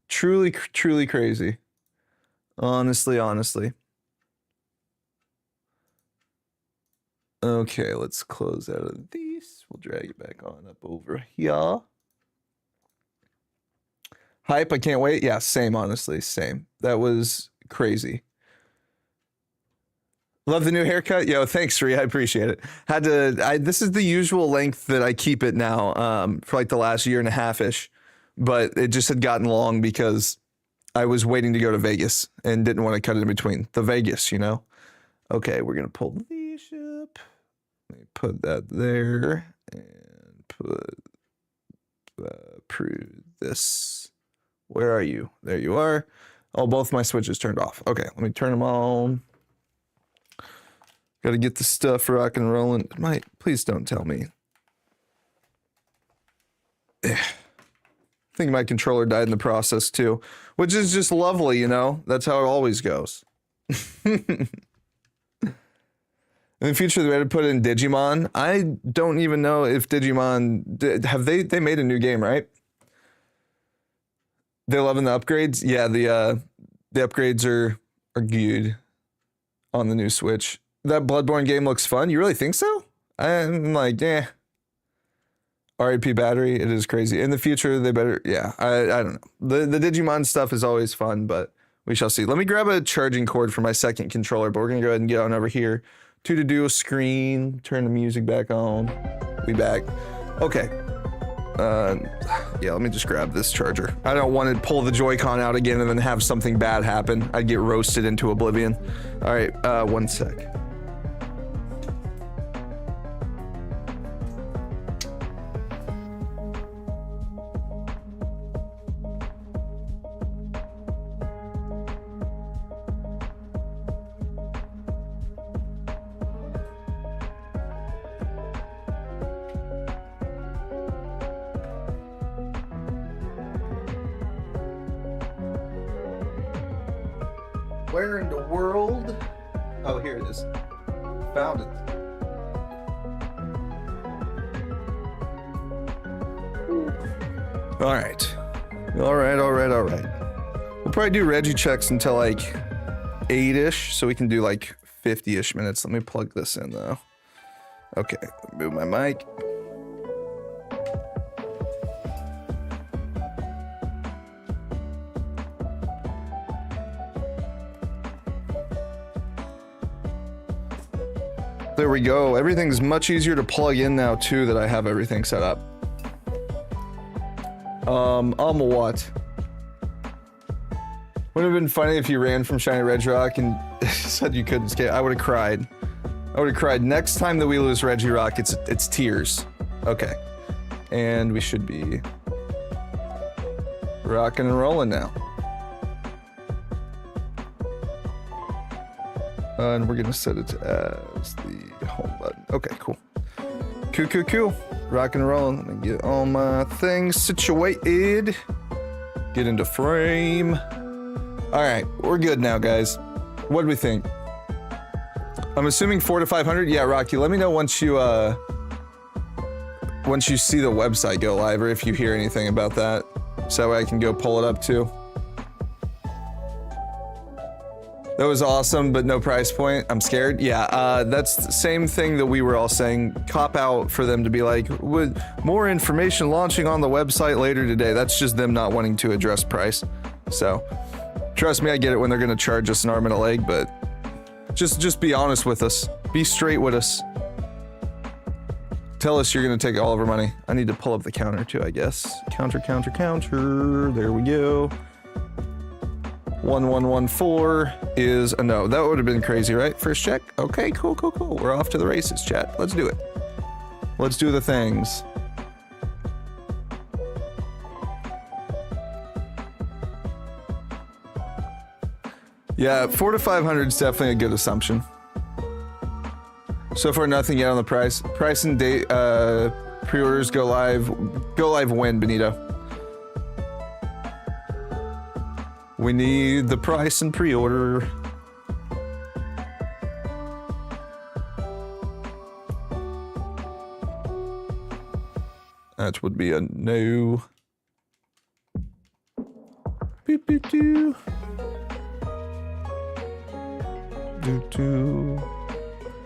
truly crazy. Honestly. Okay, let's close out of these. We'll drag it back on up over here. Hype, I can't wait. Yeah, same, honestly, same. That was crazy. Love the new haircut. Yo, thanks, Sri. I appreciate it. This is the usual length that I keep it now for like the last year and a half-ish. But it just had gotten long because I was waiting to go to Vegas and didn't want to cut it in between. The Vegas, you know? Okay, we're going to pull these up. Let me put that there and put prove this. Where are you? There you are. Oh, both my switches turned off. Okay, let me turn them on. Got to get the stuff rock and rolling. Please don't tell me. I think my controller died in the process too, which is just lovely, you know? That's how it always goes. In the future, they're going to put in Digimon. I don't even know if Digimon... Have they made a new game, right? They're loving the upgrades. Yeah, the upgrades are good on the new Switch. That Bloodborne game looks fun. You really think so? I'm like, yeah. RIP battery. It is crazy. In the future, they better. Yeah, I don't know. The Digimon stuff is always fun, but we shall see. Let me grab a charging cord for my second controller, but we're gonna go ahead and get on over here to the dual screen. Turn the music back on. We back. Okay. Yeah, let me just grab this charger. I don't want to pull the Joy-Con out again and then have something bad happen. I'd get roasted into oblivion. All right, 1 sec. Where in the world? Oh, here it is. Found it. All right. All right. We'll probably do Reggie checks until like 8-ish, so we can do like 50-ish minutes. Let me plug this in though. Okay, move my mic. There we go. Everything's much easier to plug in now too that I have everything set up. What? Would have been funny if you ran from Shiny Regirock and said you couldn't skate. I would have cried. I would have cried. Next time that we lose Regirock, it's tears. Okay. And we should be rocking and rolling now. And we're gonna set it as the home button. Okay, cool. Cool. Rocking and rolling. Let me get all my things situated. Get into frame. All right, we're good now, guys. What do we think? I'm assuming 400 to 500. Yeah, Rocky. Let me know once you see the website go live, or if you hear anything about that, so that way I can go pull it up too. That was awesome, but no price point. I'm scared. Yeah, that's the same thing that we were all saying. Cop out for them to be like, with more information launching on the website later today. That's just them not wanting to address price. So, trust me, I get it when they're gonna charge us an arm and a leg, but just be honest with us. Be straight with us. Tell us you're gonna take all of our money. I need to pull up the counter too, I guess. Counter. There we go. 1114 is a no. That would have been crazy, right? First check. Okay, cool. We're off to the races, chat. Let's do it. Let's do the things. Yeah, 400 to 500 is definitely a good assumption. So far, nothing yet on the price. Price and date, pre-orders go live. Go live when, Benito? We need the price and pre-order. That would be a no. Beep.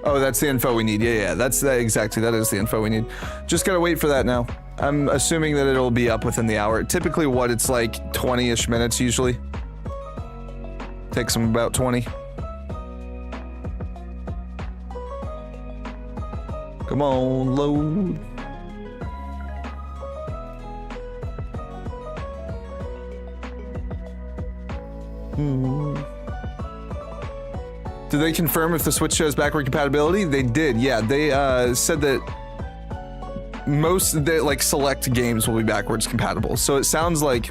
Oh, that's the info we need. Yeah, that's exactly. That is the info we need. Just gotta wait for that now. I'm assuming that it'll be up within the hour. Typically, what, it's like 20-ish minutes usually. Takes them about 20. Come on, load. Did they confirm if the Switch shows backward compatibility? They did, yeah. They said that like select games will be backwards compatible. So it sounds like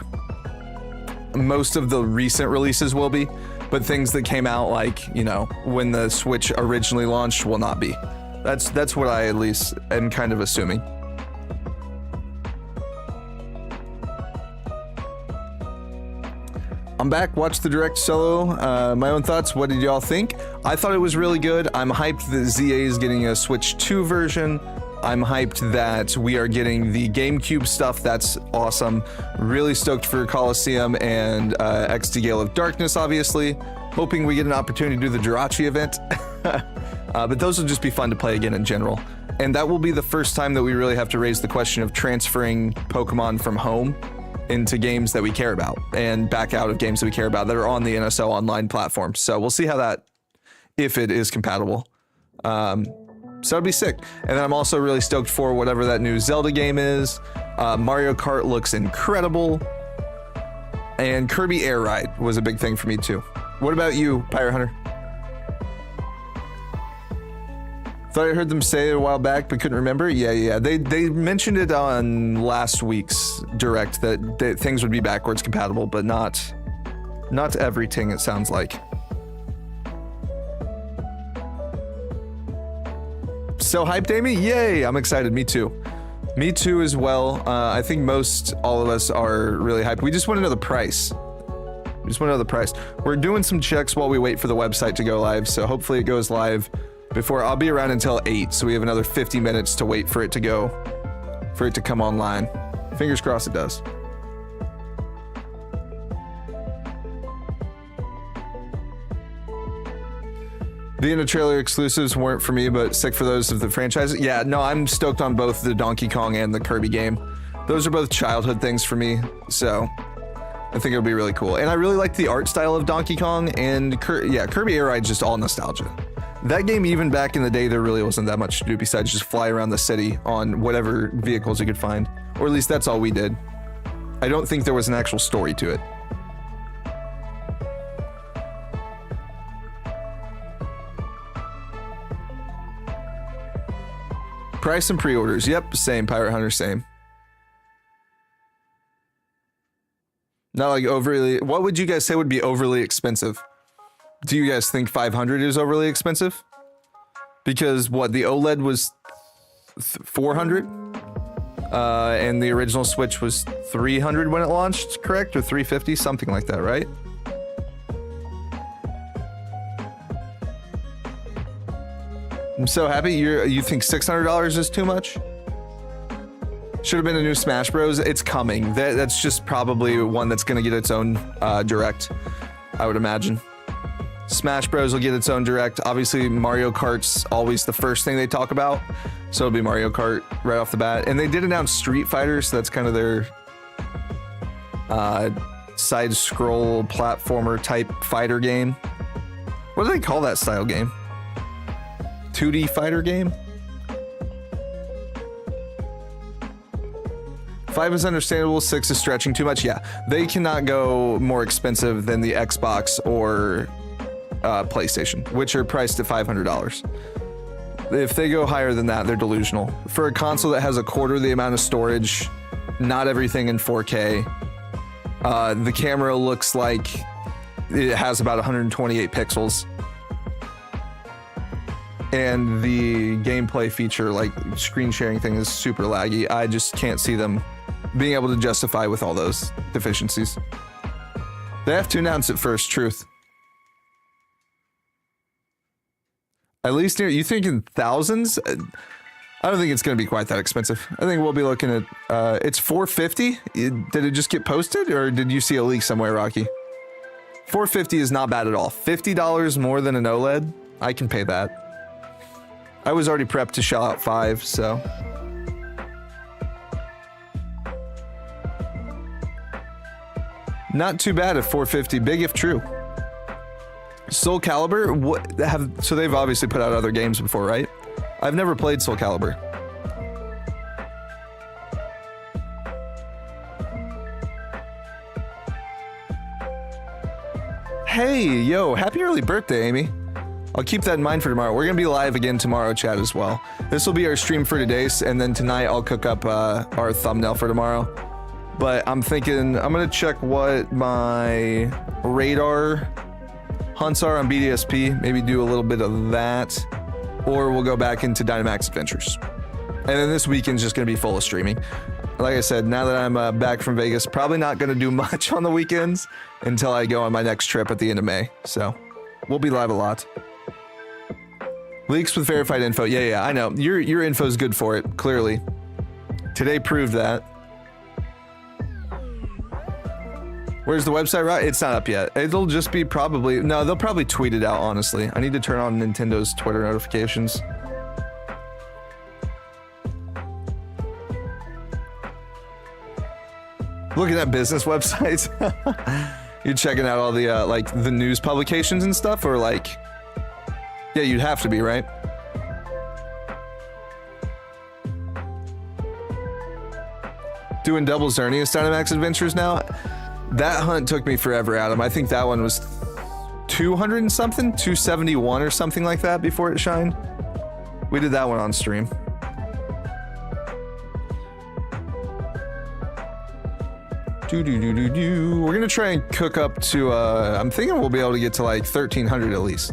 most of the recent releases will be, but things that came out like, you know, when the Switch originally launched will not be. That's what I at least am kind of assuming. I'm back, watched the direct solo. My own thoughts, what did y'all think? I thought it was really good. I'm hyped that ZA is getting a Switch 2 version. I'm hyped that we are getting the GameCube stuff. That's awesome. Really stoked for Coliseum and XD Gale of Darkness, obviously. Hoping we get an opportunity to do the Jirachi event. But those will just be fun to play again in general. And that will be the first time that we really have to raise the question of transferring Pokemon from home into games that we care about and back out of games that we care about that are on the NSO online platform. So we'll see how that, if it is compatible. So it'll be sick. And then I'm also really stoked for whatever that new Zelda game is. Mario Kart looks incredible. And Kirby Air Ride was a big thing for me too. What about you, Pirate Hunter? Thought I heard them say it a while back, but couldn't remember. Yeah. They mentioned it on last week's direct that things would be backwards compatible, but not everything, it sounds like. So hyped, Amy? Yay! I'm excited. Me too. Me too as well. I think all of us are really hyped. We just want to know the price. We're doing some checks while we wait for the website to go live, so hopefully it goes live before. I'll be around until 8, so we have another 50 minutes to wait for it to come online. Fingers crossed it does. The end of trailer exclusives weren't for me, but sick for those of the franchises. Yeah, no, I'm stoked on both the Donkey Kong and the Kirby game. Those are both childhood things for me, so I think it'll be really cool. And I really like the art style of Donkey Kong and Kirby Air Ride, just all nostalgia. That game, even back in the day, there really wasn't that much to do besides just fly around the city on whatever vehicles you could find. Or at least that's all we did. I don't think there was an actual story to it. Price and pre-orders. Yep, same. Pirate Hunter, same. Not like overly... What would you guys say would be overly expensive? Do you guys think 500 is overly expensive? Because what, the OLED was 400? And the original Switch was 300 when it launched, correct? Or 350? Something like that, right? I'm so happy. You think $600 is too much? Should have been a new Smash Bros. It's coming. That's just probably one that's going to get its own direct, I would imagine. Smash Bros. Will get its own direct. Obviously, Mario Kart's always the first thing they talk about. So it'll be Mario Kart right off the bat. And they did announce Street Fighter, so that's kind of their side-scroll platformer type fighter game. What do they call that style game? 2D fighter game? 5 is understandable, 6 is stretching too much. Yeah, they cannot go more expensive than the Xbox or PlayStation, which are priced at $500. If they go higher than that, they're delusional. For a console that has a quarter the amount of storage, not everything in 4K, the camera looks like it has about 128 pixels. And the gameplay feature, like screen sharing thing, is super laggy. I just can't see them being able to justify with all those deficiencies. They have to announce it first, truth. At least you thinking thousands? I don't think it's going to be quite that expensive. I think we'll be looking at, it's $450? Did it just get posted, or did you see a leak somewhere, Rocky? $450 is not bad at all. $50 more than an OLED? I can pay that. I was already prepped to shell out 5, so. Not too bad at $450, big if true. Soul Calibur, so they've obviously put out other games before, right? I've never played Soul Calibur. Hey, yo, happy early birthday, Amy. I'll keep that in mind for tomorrow. We're going to be live again tomorrow, chat, as well. This will be our stream for today, and then tonight I'll cook up our thumbnail for tomorrow. But I'm thinking I'm going to check what my radar hunts are on BDSP. Maybe do a little bit of that. Or we'll go back into Dynamax Adventures. And then this weekend's just going to be full of streaming. Like I said, now that I'm back from Vegas, probably not going to do much on the weekends until I go on my next trip at the end of May. So we'll be live a lot. Leaks with verified info. Yeah, I know. Your info's good for it, clearly. Today proved that. Where's the website, right? It's not up yet. It'll just be probably... No, they'll probably tweet it out, honestly. I need to turn on Nintendo's Twitter notifications. Looking at business websites. You're checking out all the, like, the news publications and stuff, or like... Yeah, you'd have to be, right? Doing double Xerneas Dynamax Adventures now? That hunt took me forever, Adam. I think that one was 200 and something? 271 or something like that before it shined. We did that one on stream. We're gonna try and cook up to, I'm thinking we'll be able to get to like 1,300 at least.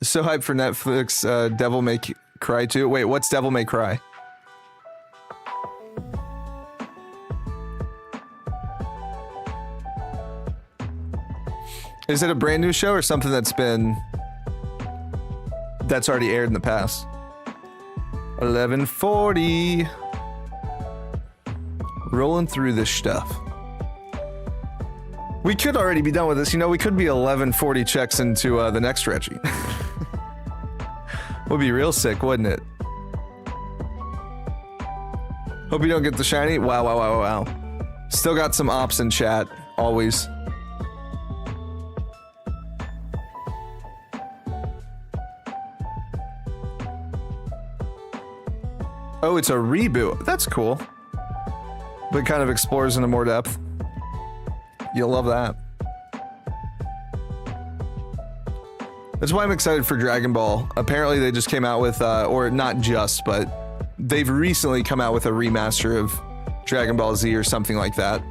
So hyped for Netflix, Devil May Cry 2. Wait, what's Devil May Cry? Is it a brand new show or something that's already aired in the past? 11:40. Rolling through this stuff. We could already be done with this. You know, we could be 11:40 checks into the next Reggie. Would be real sick, wouldn't it? Hope you don't get the shiny. Wow. Still got some ops in chat, always. Oh, it's a reboot. That's cool. But kind of explores into more depth. You'll love that. That's why I'm excited for Dragon Ball. Apparently they just came out with, or not just, but they've recently come out with a remaster of Dragon Ball Z or something like that.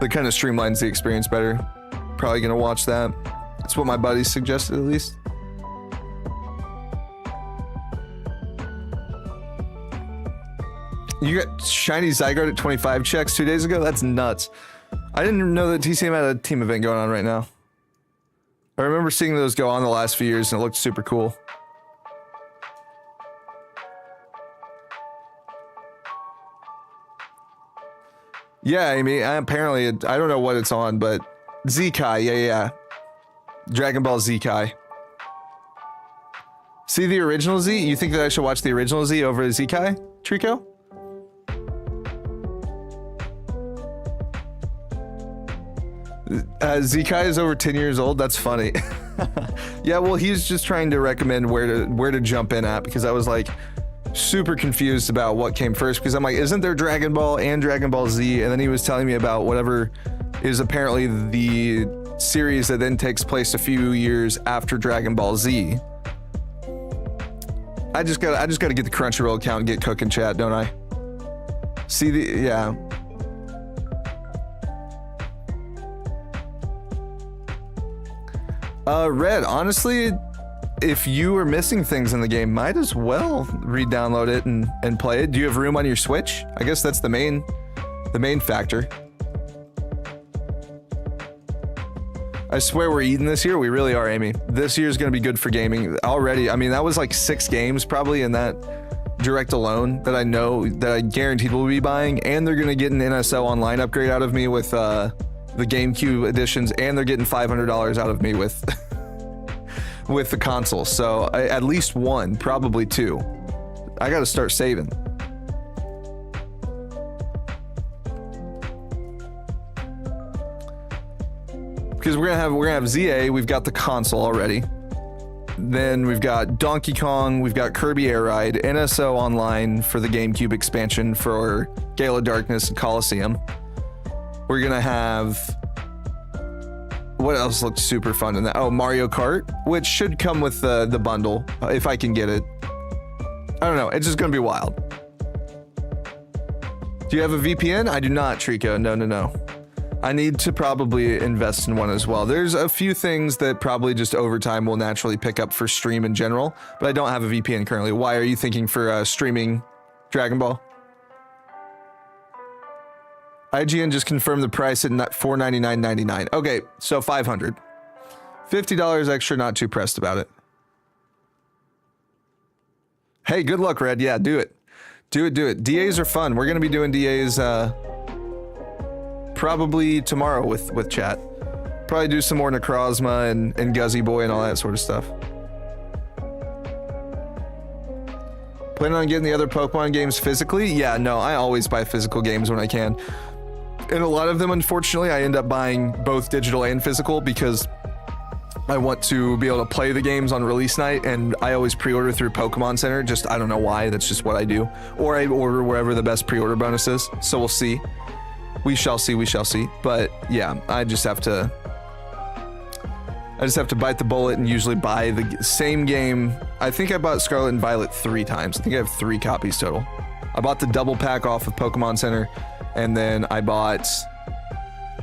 That kind of streamlines the experience better. Probably gonna watch that. That's what my buddies suggested, at least. You got Shiny Zygarde at 25 checks 2 days ago? That's nuts. I didn't know that TCM had a team event going on right now. I remember seeing those go on the last few years and it looked super cool. Yeah, Amy, apparently, I don't know what it's on, but Z-Kai, yeah. Dragon Ball Z-Kai. See the original Z? You think that I should watch the original Z over Z-Kai, Trico? Z-Kai is over 10 years old. That's funny. Yeah, well, he's just trying to recommend where to jump in at, because I was like super confused about what came first, because I'm like, isn't there Dragon Ball and Dragon Ball Z? And then he was telling me about whatever is apparently the series that then takes place a few years after Dragon Ball Z. I just gotta get the Crunchyroll account and get cooking, chat, don't I? See the, yeah. Red, honestly, if you were missing things in the game, might as well re-download it and play it. Do you have room on your Switch? I guess that's the main factor. I swear we're eating this year. We really are, Amy. This year's gonna be good for gaming already. I mean, that was like 6 games probably in that direct alone that I know that I guaranteed we'll be buying, and they're gonna get an NSO online upgrade out of me with the GameCube editions, and they're getting $500 out of me with with the console. So at least one, probably 2. I got to start saving. Because we're gonna have ZA. We've got the console already. Then we've got Donkey Kong. We've got Kirby Air Ride, NSO online for the GameCube expansion for Gale of Darkness and Coliseum. We're gonna have, what else looked super fun in that? Oh, Mario Kart, which should come with the bundle if I can get it. I don't know. It's just gonna be wild. Do you have a VPN? I do not, Trico. No. I need to probably invest in one as well. There's a few things that probably just over time will naturally pick up for stream in general, but I don't have a VPN currently. Why are you thinking for streaming Dragon Ball? IGN just confirmed the price at $499.99. Okay, so $500. $50 extra, not too pressed about it. Hey, good luck, Red. Yeah, do it. Do it. DAs are fun. We're going to be doing DAs probably tomorrow with chat. Probably do some more Necrozma and Guzzy Boy and all that sort of stuff. Planning on getting the other Pokemon games physically? Yeah, no, I always buy physical games when I can. And a lot of them, unfortunately, I end up buying both digital and physical because I want to be able to play the games on release night, and I always pre-order through Pokemon Center. Just, I don't know why, that's just what I do. Or I order wherever the best pre-order bonus is. So we'll see. We shall see. But yeah, I just have to bite the bullet and usually buy the same game. I think I bought Scarlet and Violet 3 times. I think I have 3 copies total. I bought the double pack off of Pokemon Center, and then I bought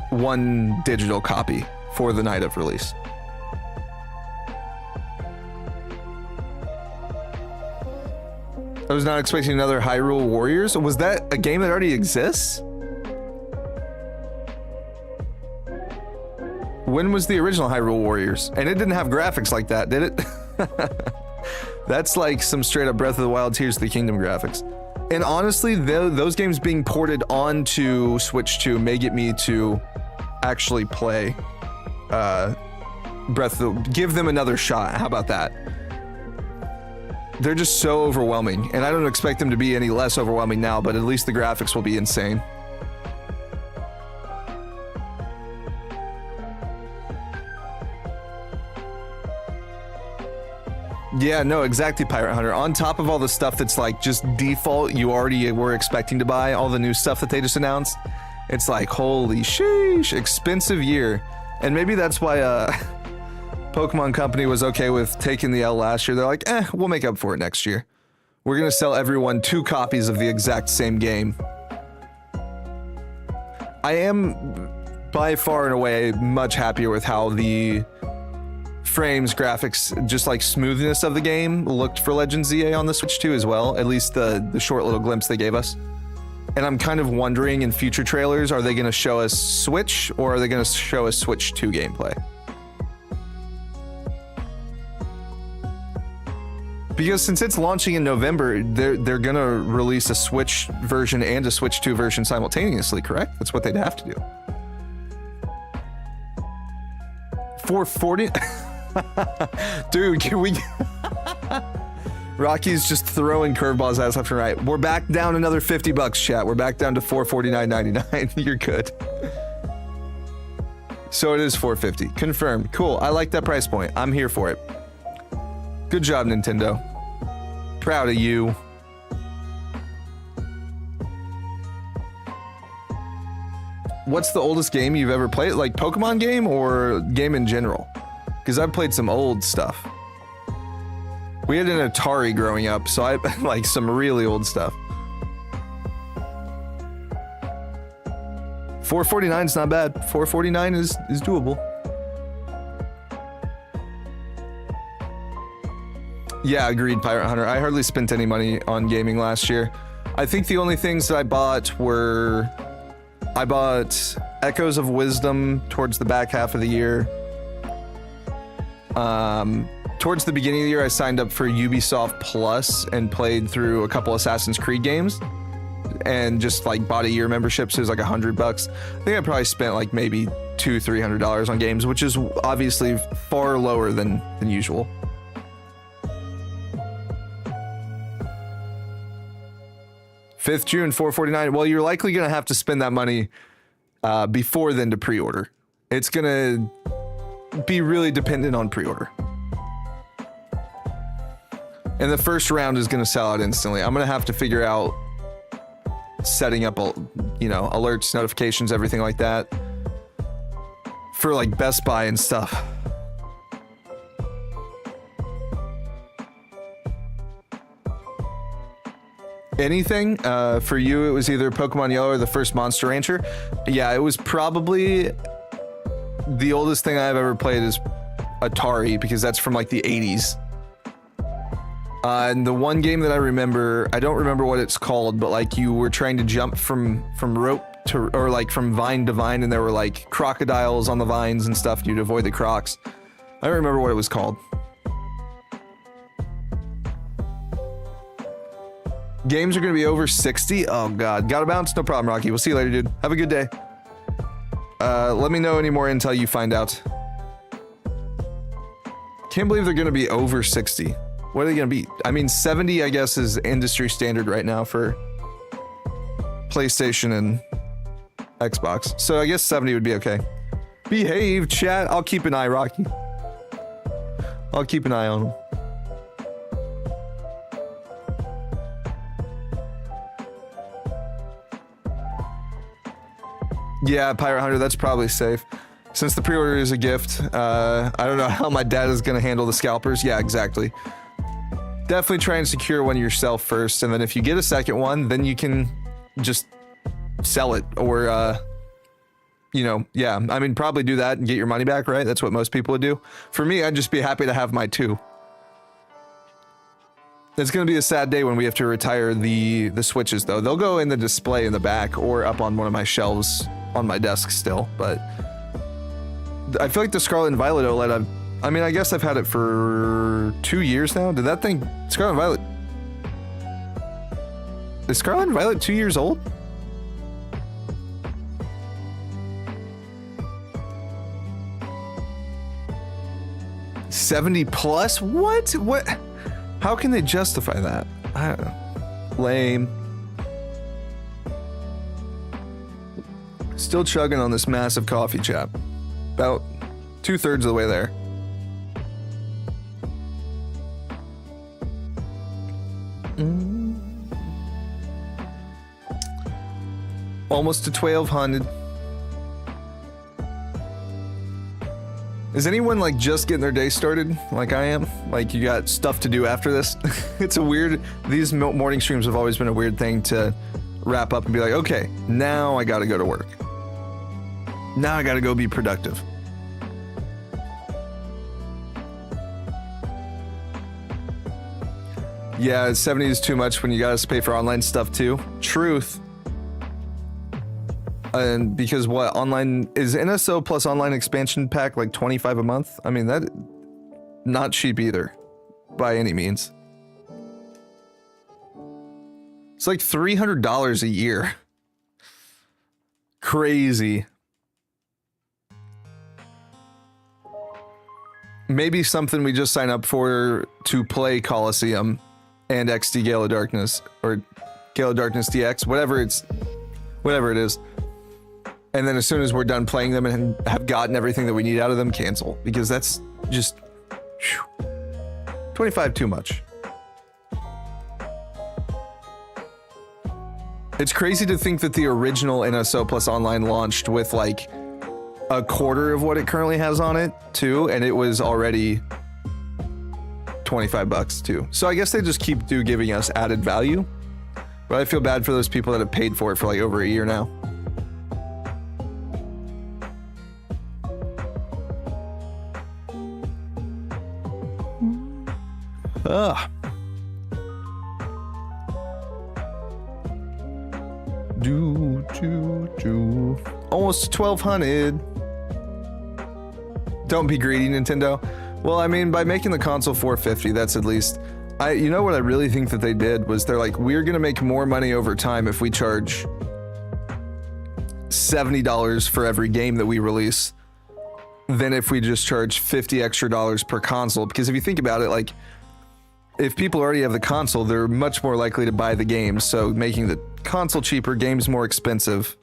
1 digital copy for the night of release. I was not expecting another Hyrule Warriors. Was that a game that already exists? When was the original Hyrule Warriors? And it didn't have graphics like that, did it? That's like some straight up Breath of the Wild Tears of the Kingdom graphics. And honestly, those games being ported onto Switch 2 may get me to actually play give them another shot. How about that? They're just so overwhelming, and I don't expect them to be any less overwhelming now, but at least the graphics will be insane. Yeah, no, exactly, Pirate Hunter. On top of all the stuff that's like just default, you already were expecting to buy, all the new stuff that they just announced. It's like, holy sheesh, expensive year. And maybe that's why Pokemon Company was okay with taking the L last year. They're like, we'll make up for it next year. We're gonna sell everyone 2 copies of the exact same game. I am by far and away much happier with how the frames, graphics, just like smoothness of the game looked for Legends ZA on the Switch 2 as well. At least the short little glimpse they gave us. And I'm kind of wondering in future trailers, are they going to show us Switch or are they going to show us Switch 2 gameplay? Because since it's launching in November, they're going to release a Switch version and a Switch 2 version simultaneously, correct? That's what they'd have to do. 440? Dude, can we... Rocky's just throwing curveballs at us left and right. We're back down another $50, chat. We're back down to $449.99. You're good. So it is $450. Confirmed. Cool. I like that price point. I'm here for it. Good job, Nintendo. Proud of you. What's the oldest game you've ever played? Like Pokemon game or game in general? Because I've played some old stuff. We had an Atari growing up, so I like some really old stuff. $449 is not bad. $449 is doable. Yeah, agreed, Pirate Hunter. I hardly spent any money on gaming last year. I think the only things that I bought were... I bought Echoes of Wisdom towards the back half of the year. Towards the beginning of the year, I signed up for Ubisoft Plus and played through a couple Assassin's Creed games. And just like bought a year membership, so it was like $100. I think I probably spent like maybe $200-300 on games, which is obviously far lower than usual. June 5th, $449. Well, you're likely going to have to spend that money before then to pre-order. It's going to be really dependent on pre-order. And the first round is going to sell out instantly. I'm going to have to figure out setting up, alerts, notifications, everything like that for like Best Buy and stuff. Anything for you? It was either Pokemon Yellow or the first Monster Rancher. Yeah, it was probably the oldest thing I've ever played is Atari, because that's from like the 80s. And the one game that I remember, I don't remember what it's called, but like you were trying to jump from rope to, or like from vine to vine, and there were like crocodiles on the vines and stuff. You'd avoid the crocs. I don't remember what it was called. Games are going to be over 60. Oh god, gotta bounce. No problem, Rocky. We'll see you later, dude. Have a good day. Let me know any more intel you find out. Can't believe they're going to be over 60. What are they going to be? I mean, 70, I guess, is industry standard right now for PlayStation and Xbox. So I guess 70 would be okay. Behave, chat. I'll keep an eye, Rocky. I'll keep an eye on them. Yeah, Pirate Hunter, that's probably safe. Since the pre-order is a gift, I don't know how my dad is going to handle the scalpers. Yeah, exactly. Definitely try and secure one yourself first, and then if you get a second one, then you can just sell it, or, yeah, I mean, probably do that and get your money back, right? That's what most people would do. For me, I'd just be happy to have my 2. It's going to be a sad day when we have to retire the Switches, though. They'll go in the display in the back or up on one of my shelves on my desk still, but I feel like the Scarlet and Violet OLED, I mean, I guess I've had it for 2 years now. Did that thing, Scarlet and Violet, is Scarlet and Violet 2 years old? $70+? What? How can they justify that? I don't know. Lame. Still chugging on this massive coffee, chap. About 2/3 of the way there. Almost to 1200. Is anyone like just getting their day started like I am? Like you got stuff to do after this? It's a weird, these morning streams have always been a weird thing to wrap up and be like, okay, now I gotta go to work. Now I gotta go be productive. Yeah, 70 is too much when you gotta pay for online stuff too. Truth. And because what, online is NSO plus online expansion pack like 25 a month? I mean, that not cheap either by any means. It's like $300 a year. Crazy. Maybe something we just sign up for to play Coliseum and XD Gale of Darkness or Gale of Darkness DX, whatever it is. And then as soon as we're done playing them and have gotten everything that we need out of them, cancel. Because that's just... Whew, 25 too much. It's crazy to think that the original NSO Plus Online launched with like a quarter of what it currently has on it too, and it was already $25 too. So I guess they just keep giving us added value. But I feel bad for those people that have paid for it for like over a year now. Ugh. Almost 1200. Don't be greedy, Nintendo. Well, I mean, by making the console $450, that's at least... you know what I really think that they did was they're like, we're gonna make more money over time if we charge $70 for every game that we release than if we just charge $50 extra per console. Because if you think about it, like, if people already have the console, they're much more likely to buy the games. So making the console cheaper, games more expensive.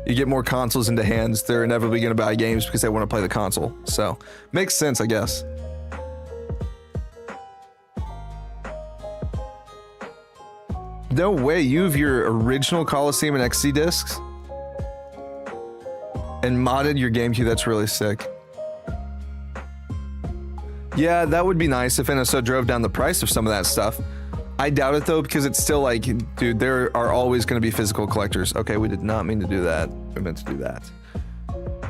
You get more consoles into hands, they're inevitably going to buy games because they want to play the console. So makes sense, I guess. No way, you have your original Coliseum and XC discs and modded your GameCube. That's really sick. Yeah, that would be nice if NSO drove down the price of some of that stuff. I doubt it though, because it's still like, dude, there are always going to be physical collectors. Okay, we did not mean to do that. We meant to do that.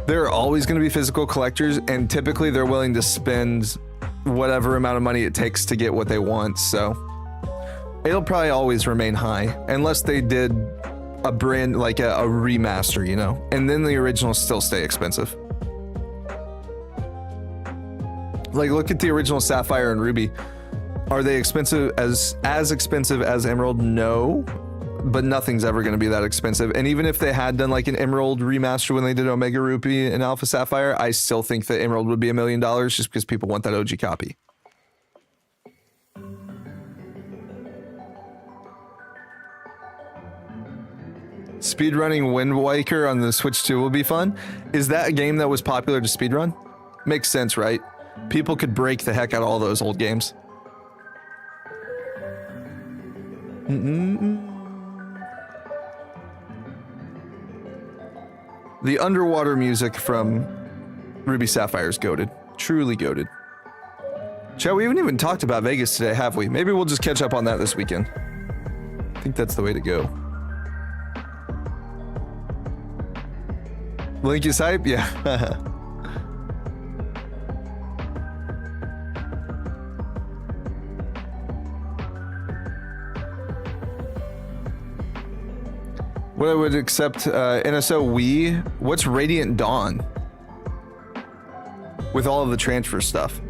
There are always going to be physical collectors, and typically they're willing to spend whatever amount of money it takes to get what they want. So it'll probably always remain high unless they did a brand, like a remaster, you know, and then the originals still stay expensive. Like, look at the original Sapphire and Ruby. Are they expensive as expensive as Emerald? No, but nothing's ever going to be that expensive. And even if they had done like an Emerald remaster when they did Omega Ruby and Alpha Sapphire, I still think that Emerald would be $1 million just because people want that OG copy. Speedrunning Wind Waker on the Switch 2 will be fun. Is that a game that was popular to speedrun? Makes sense, right? People could break the heck out of all those old games. The underwater music from Ruby Sapphire is goated. Truly goated. Chat, we haven't even talked about Vegas today, have we? Maybe we'll just catch up on that this weekend. I think that's the way to go. Link is hype? Yeah. What I would accept, NSO Wii. What's Radiant Dawn? With all of the transfer stuff.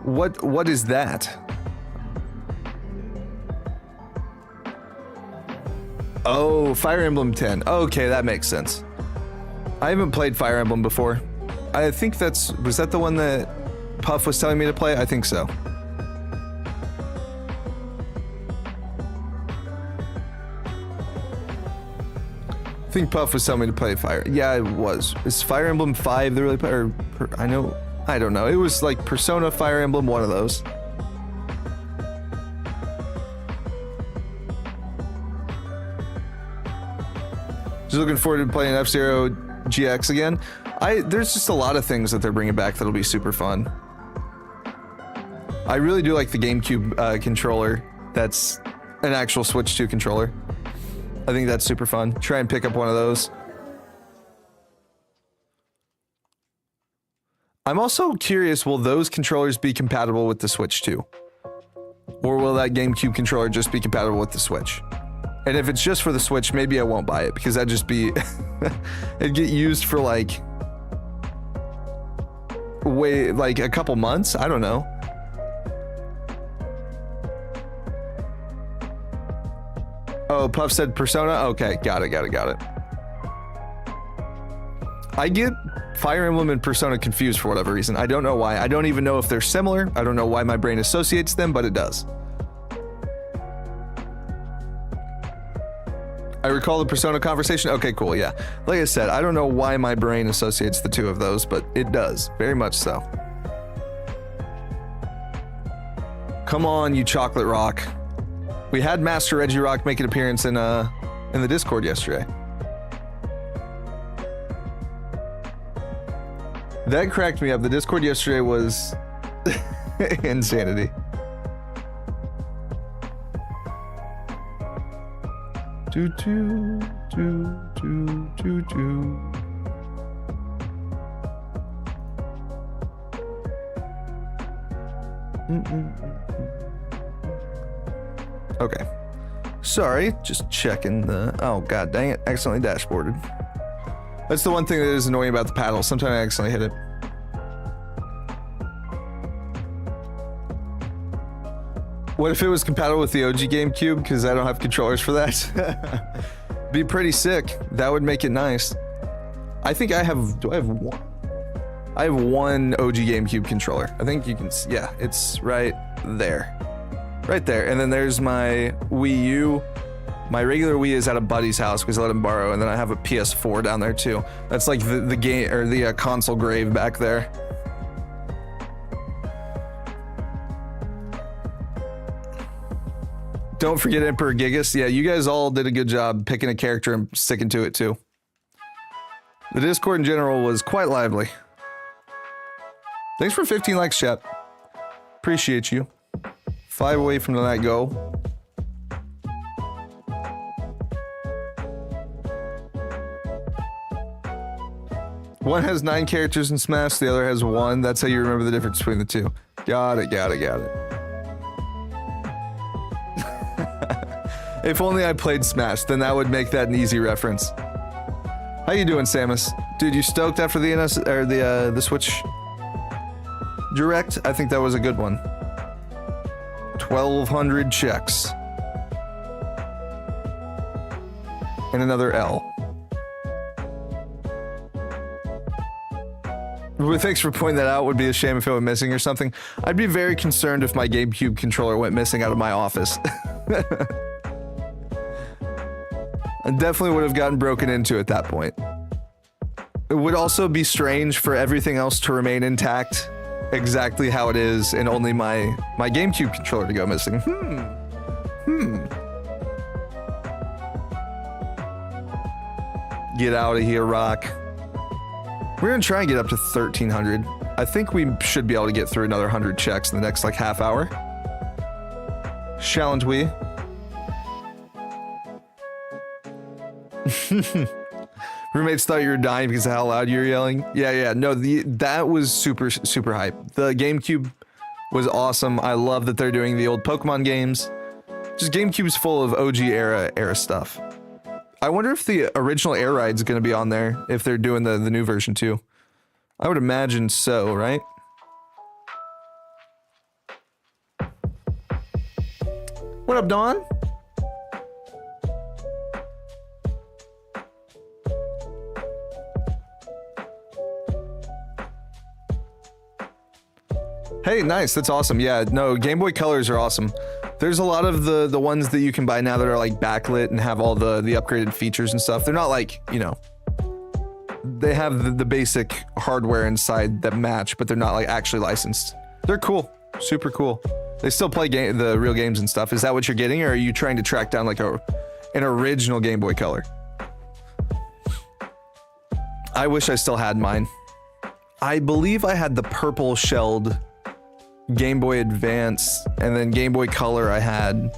What is that? Oh, Fire Emblem 10. Okay, that makes sense. I haven't played Fire Emblem before. I think was that the one that Puff was telling me to play? I think so. I think Puff was telling me to play Fire. Yeah, it was. Is Fire Emblem 5 the really play? Or I don't know. It was like Persona, Fire Emblem, one of those. Just looking forward to playing F-Zero GX again. There's just a lot of things that they're bringing back that'll be super fun. I really do like the GameCube controller. That's an actual Switch 2 controller. I think that's super fun. Try and pick up one of those. I'm also curious, will those controllers be compatible with the Switch 2? Or will that GameCube controller just be compatible with the Switch? And if it's just for the Switch, maybe I won't buy it because that'd just be... it'd get used for like a couple months? I don't know. Oh, Puff said Persona? Okay, got it. I get Fire Emblem and Persona confused for whatever reason. I don't know why. I don't even know if they're similar. I don't know why my brain associates them, but it does. I recall the Persona conversation. Okay, cool, yeah. Like I said, I don't know why my brain associates the two of those, but it does. Very much so. Come on, you chocolate rock. We had Master Regirock make an appearance in the Discord yesterday. That cracked me up. The Discord yesterday was insanity. Okay. Sorry, just checking the... Oh, god dang it. Accidentally dashboarded. That's the one thing that is annoying about the paddle. Sometimes I accidentally hit it. What if it was compatible with the OG GameCube? Because I don't have controllers for that. Be pretty sick. That would make it nice. I think I have... Do I have one? I have one OG GameCube controller. I think you can... Yeah, it's right there. Right there. And then there's my Wii U. My regular Wii is at a buddy's house because I let him borrow, and then I have a PS4 down there too. That's like the game or the console grave back there. Don't forget Emperor Gigas. Yeah, you guys all did a good job picking a character and sticking to it too. The Discord in general was quite lively. Thanks for 15 likes, chat. Appreciate you. 5 away from the night go. One has 9 characters in Smash, the other has 1. That's how you remember the difference between the two. Got it. If only I played Smash, then that would make that an easy reference. How you doing, Samus? Dude, you stoked after the NS or the Switch Direct? I think that was a good one. 1,200 checks. And another L. Well, thanks for pointing that out. Would be a shame if it went missing or something. I'd be very concerned if my GameCube controller went missing out of my office. I definitely would have gotten broken into at that point. It would also be strange for everything else to remain intact exactly how it is and only my GameCube controller to go missing. Get out of here, Rock. We're gonna try and get up to 1,300. I think we should be able to get through another 100 checks in the next like half hour. Challenge we. Roommates thought you were dying because of how loud you were yelling. Yeah. No, that was super hype. The GameCube was awesome. I love that they're doing the old Pokemon games. Just GameCube's full of OG era stuff. I wonder if the original Air Ride's gonna be on there if they're doing the new version too. I would imagine so, right? What up, Dawn? Hey, nice. That's awesome. Yeah, no, Game Boy Colors are awesome. There's a lot of the ones that you can buy now that are like backlit and have all the upgraded features and stuff. They're not like, you know, they have the basic hardware inside that match, but they're not like actually licensed. They're cool. Super cool. They still play the real games and stuff. Is that what you're getting, or are you trying to track down like an original Game Boy Color? I wish I still had mine. I believe I had the purple shelled Game Boy Advance, and then Game Boy Color I had.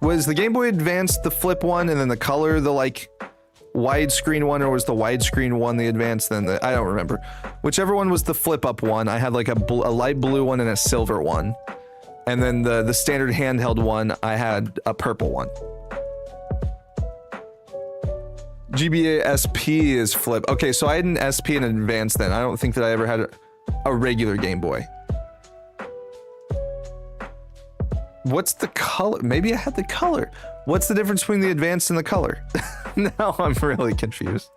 Was the Game Boy Advance the flip one, and then the Color the like widescreen one, or was the widescreen one the Advance, then the, I don't remember. Whichever one was the flip up one, I had like a light blue one and a silver one. And then the standard handheld one, I had a purple one. GBA SP is flip. Okay, so I had an SP and an Advance then. I don't think that I ever had a regular Game Boy. What's the color? Maybe I had the color. What's the difference between the Advance and the Color? Now I'm really confused.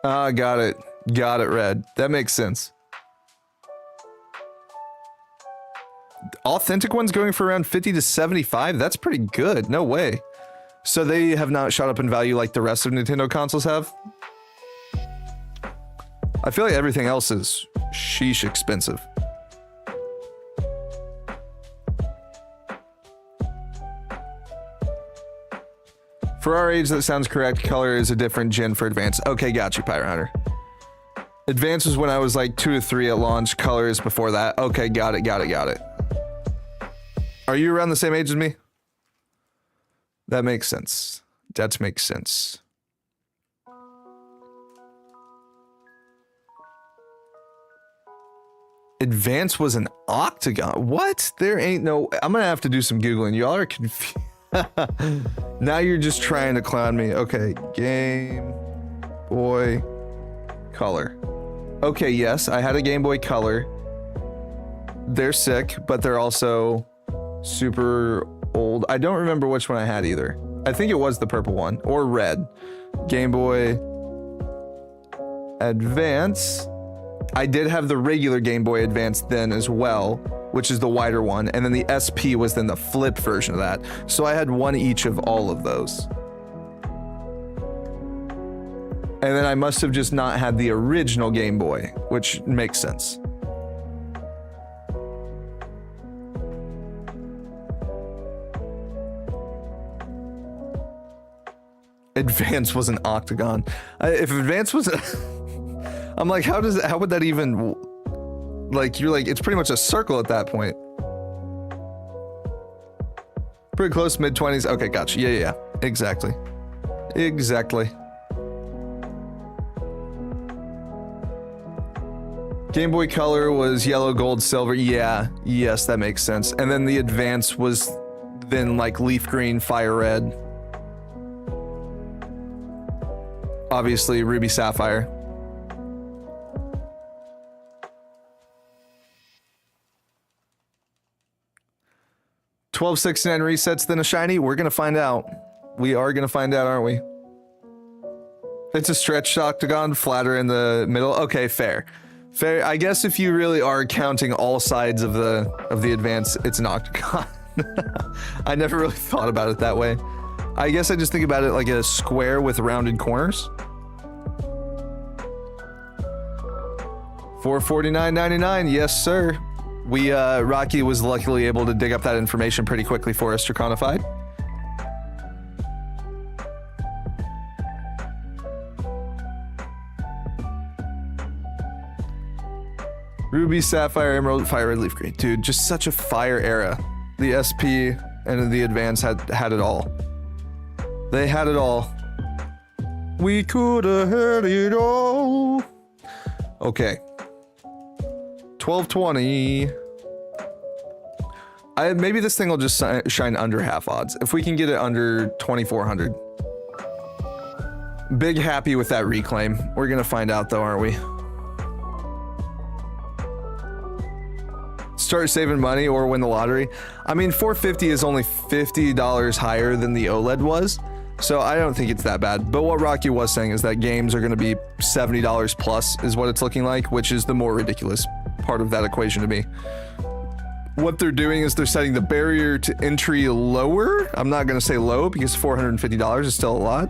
Ah, got it. Got it, Red. That makes sense. Authentic ones going for around 50 to 75? That's pretty good. No way. So they have not shot up in value like the rest of Nintendo consoles have? I feel like everything else is sheesh expensive. For our age, that sounds correct. Color is a different gen for Advance. Okay, got you, Pyro Hunter. Advance was when I was like 2 to 3 at launch. Color is before that. Okay, got it, got it, got it. Are you around the same age as me? That makes sense. That makes sense. Advance was an octagon. What? There ain't no... I'm gonna have to do some Googling. Y'all are confused. Now you're just trying to clown me. Okay, Game Boy Color. Okay, yes, I had a Game Boy Color. They're sick, but they're also super old. I don't remember which one I had either. I think it was the purple one, or red. Game Boy Advance. I did have the regular Game Boy Advance then as well, which is the wider one, and then the SP was then the flip version of that. So I had one each of all of those. And then I must have just not had the original Game Boy, which makes sense. Advance was an octagon. If Advance was I'm like, how would that even, like, you're like, it's pretty much a circle at that point. Pretty close, mid-20s. Okay, gotcha. Yeah. Exactly. Game Boy Color was yellow, gold, silver. Yeah, yes, that makes sense. And then the Advance was then like leaf green, fire red. Obviously, ruby, sapphire. $12.69 resets, then a shiny. We're gonna find out. We are gonna find out, aren't we? It's a stretched octagon, flatter in the middle. Okay, fair. I guess if you really are counting all sides of the Advance, it's an octagon. I never really thought about it that way. I guess I just think about it like a square with rounded corners. $449.99, yes sir. We, Rocky was luckily able to dig up that information pretty quickly for us, Draconified. Ruby, Sapphire, Emerald, Fire, Red, Leaf Green. Dude, just such a fire era. The SP and the Advance had it all. They had it all. We could have had it all. Okay. 1220. Maybe this thing will just shine under half odds. If we can get it under 2400. Big happy with that reclaim. We're gonna find out though, aren't we? Start saving money or win the lottery. I mean, 450 is only $50 higher than the OLED was, so I don't think it's that bad. But what Rocky was saying is that games are going to be $70 plus is what it's looking like, which is the more ridiculous part of that equation to me. What they're doing is they're setting the barrier to entry lower. I'm not going to say low because $450 is still a lot.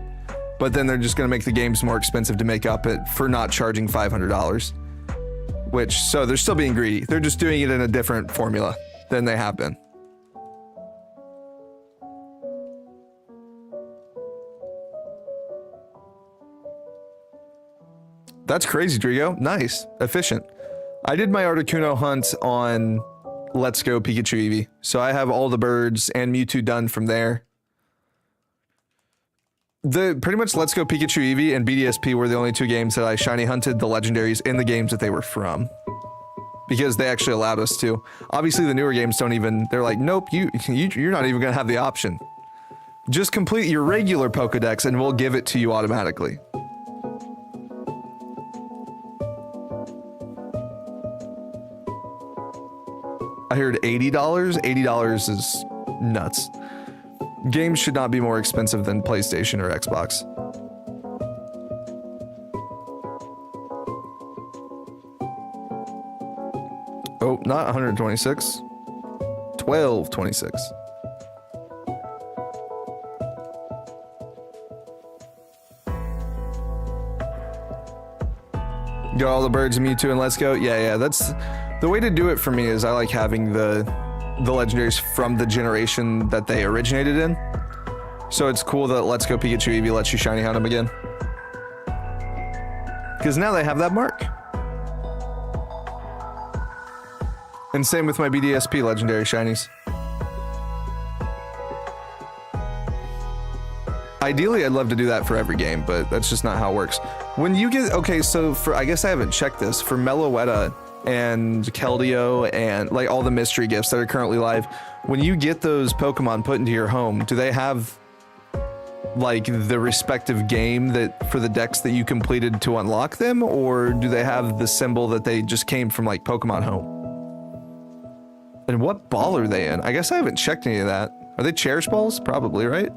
but then they're just going to make the games more expensive to make up it for not charging $500. Which, so they're still being greedy. They're just doing it in a different formula than they have been. That's crazy, Drigo. Nice. Efficient. I did my Articuno hunt on Let's Go Pikachu Eevee. So I have all the birds and Mewtwo done from there. Pretty much Let's Go Pikachu Eevee and BDSP were the only two games that I shiny hunted the legendaries in the games that they were from. Because they actually allowed us to. Obviously the newer games don't even, they're like, nope, you're not even gonna have the option. Just complete your regular Pokedex and we'll give it to you automatically. I heard $80. $80 is nuts. Games should not be more expensive than PlayStation or Xbox. Oh, not 126. 1226. Got all the birds and Mewtwo and Let's Go. Yeah, that's the way to do it for me. Is I like having the legendaries from the generation that they originated in. So it's cool that Let's Go Pikachu Eevee lets you shiny hunt them again. Because now they have that mark. And same with my BDSP legendary shinies. Ideally, I'd love to do that for every game, but that's just not how it works. When you get, okay, so for, I guess I haven't checked this, for Meloetta and Keldeo and like all the mystery gifts that are currently live, when you get those Pokemon put into your home, do they have like the respective game that for the decks that you completed to unlock them, or do they have the symbol that they just came from like Pokemon Home? And what ball are they in? I guess I haven't checked any of that. Are they Cherish Balls? Probably, right?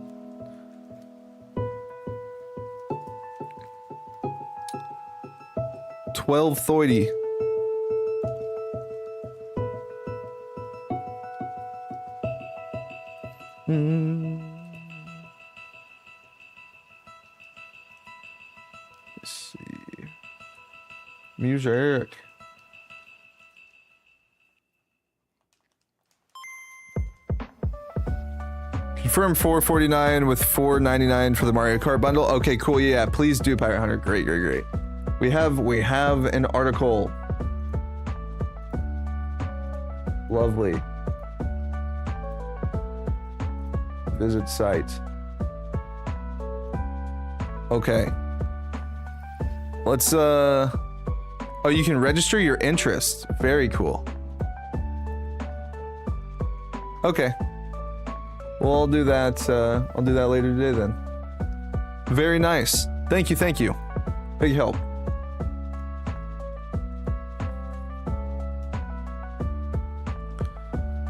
$12.30. Let's see. Music. Confirm $4.49 with $4.99 for the Mario Kart bundle. Okay, cool. Yeah, please do, Pirate Hunter. Great. We have an article. Lovely. Visit site. Okay. Let's oh, you can register your interest. Very cool. Okay. Well, I'll do that later today then. Very nice. Thank you. Big help.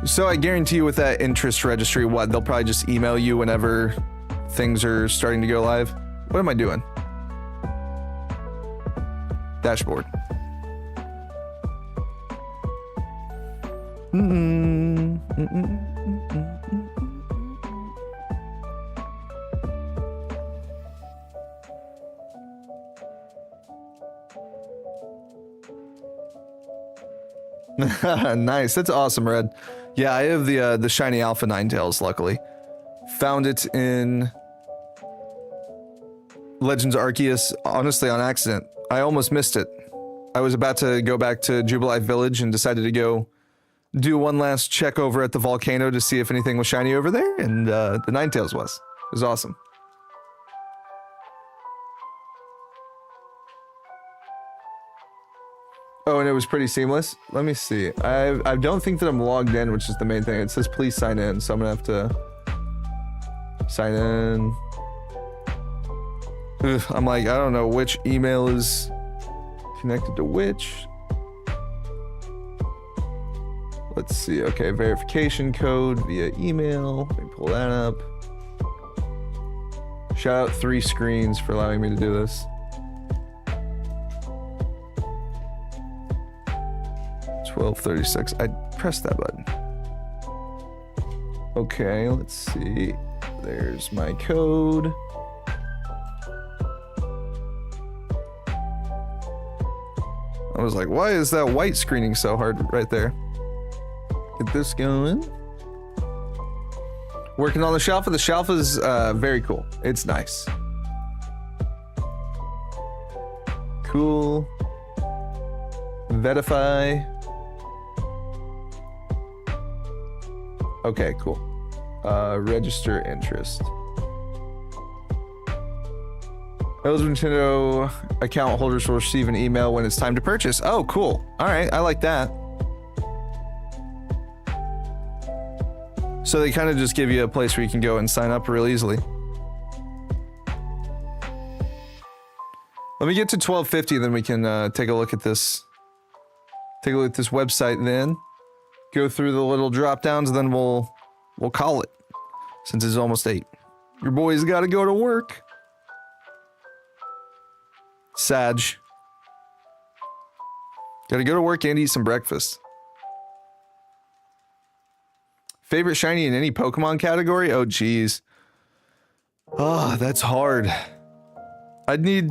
So I guarantee you with that interest registry, what, they'll probably just email you whenever things are starting to go live. What am I doing? Dashboard. Nice. That's awesome, Red. Yeah, I have the shiny Alpha Ninetales, luckily. Found it in Legends Arceus, honestly, on accident. I almost missed it. I was about to go back to Jubilife Village and decided to go do one last check over at the volcano to see if anything was shiny over there, and the Ninetales was. It was awesome. Oh, and it was pretty seamless. Let me see. I don't think that I'm logged in, which is the main thing. It says please sign in, so I'm gonna have to sign in. Ugh, I'm like, I don't know which email is connected to which. Let's see. Okay, verification code via email. Let me pull that up. Shout out 3 Screens for allowing me to do this. 12:36. I pressed that button. Okay, let's see. There's my code. I was like, why is that white screening so hard right there? Get this going. Working on the shelf. The shelf is very cool. It's nice. Cool. Vetify. Okay, cool. Register interest. Eligible Nintendo account holders will receive an email when it's time to purchase. Oh, cool. All right, I like that. So they kind of just give you a place where you can go and sign up real easily. Let me get to 1250, then we can take a look at this. Take a look at this website, then go through the little drop downs, then we'll call it. Since it's almost 8. Your boy's got to go to work. Sag. Got to go to work and eat some breakfast. Favorite shiny in any Pokemon category? Oh, geez. Oh, that's hard. I'd need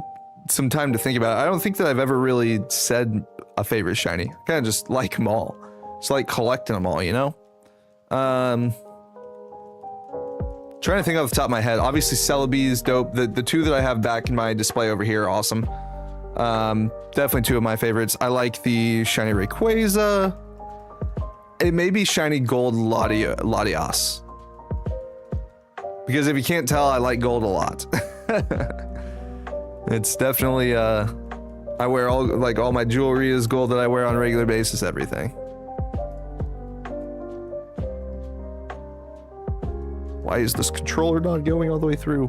some time to think about it. I don't think that I've ever really said a favorite shiny. I kind of just like them all. Just like collecting them all, you know? Trying to think off the top of my head. Obviously, Celebi's dope. The two that I have back in my display over here are awesome. Definitely two of my favorites. I like the shiny Rayquaza. It may be shiny gold Latias. Because if you can't tell, I like gold a lot. It's definitely, I wear all my jewelry is gold that I wear on a regular basis, everything. Why is this controller not going all the way through?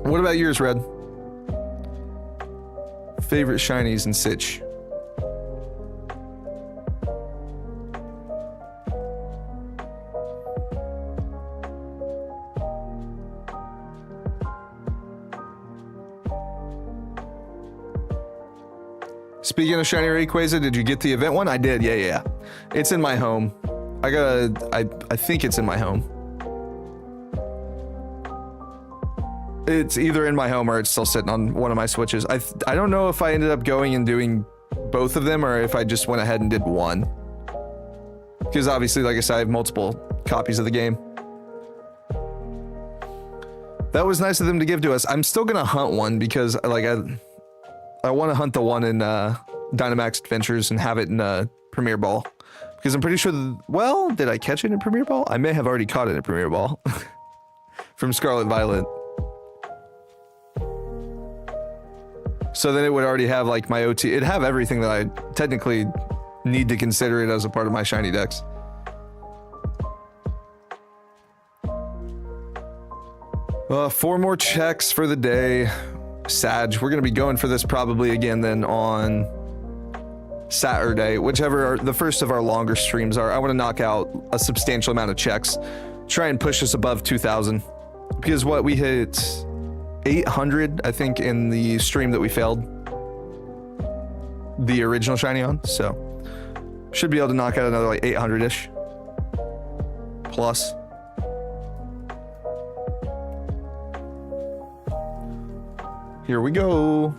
What about yours, Red? Favorite shinies in Sitch? Speaking of shiny Rayquaza, did you get the event one? I did, yeah. It's in my home. I think it's in my home. It's either in my home or it's still sitting on one of my Switches. I don't know if I ended up going and doing both of them or if I just went ahead and did one. Because obviously, like I said, I have multiple copies of the game. That was nice of them to give to us. I'm still gonna hunt one because I want to hunt the one in Dynamax Adventures and have it in Premier Ball. Because I'm pretty sure, well, did I catch it in Premier Ball? I may have already caught it in Premier Ball. From Scarlet Violet. So then it would already have like my OT. It'd have everything that I technically need to consider it as a part of my shiny decks. Four more checks for the day. Sag. We're going to be going for this probably again then on Saturday, whichever the first of our longer streams are. I want to knock out a substantial amount of checks. Try and push us above 2,000. Because what we hit 800, I think, in the stream that we failed the original shiny on. So should be able to knock out another like 800-ish plus. Here we go.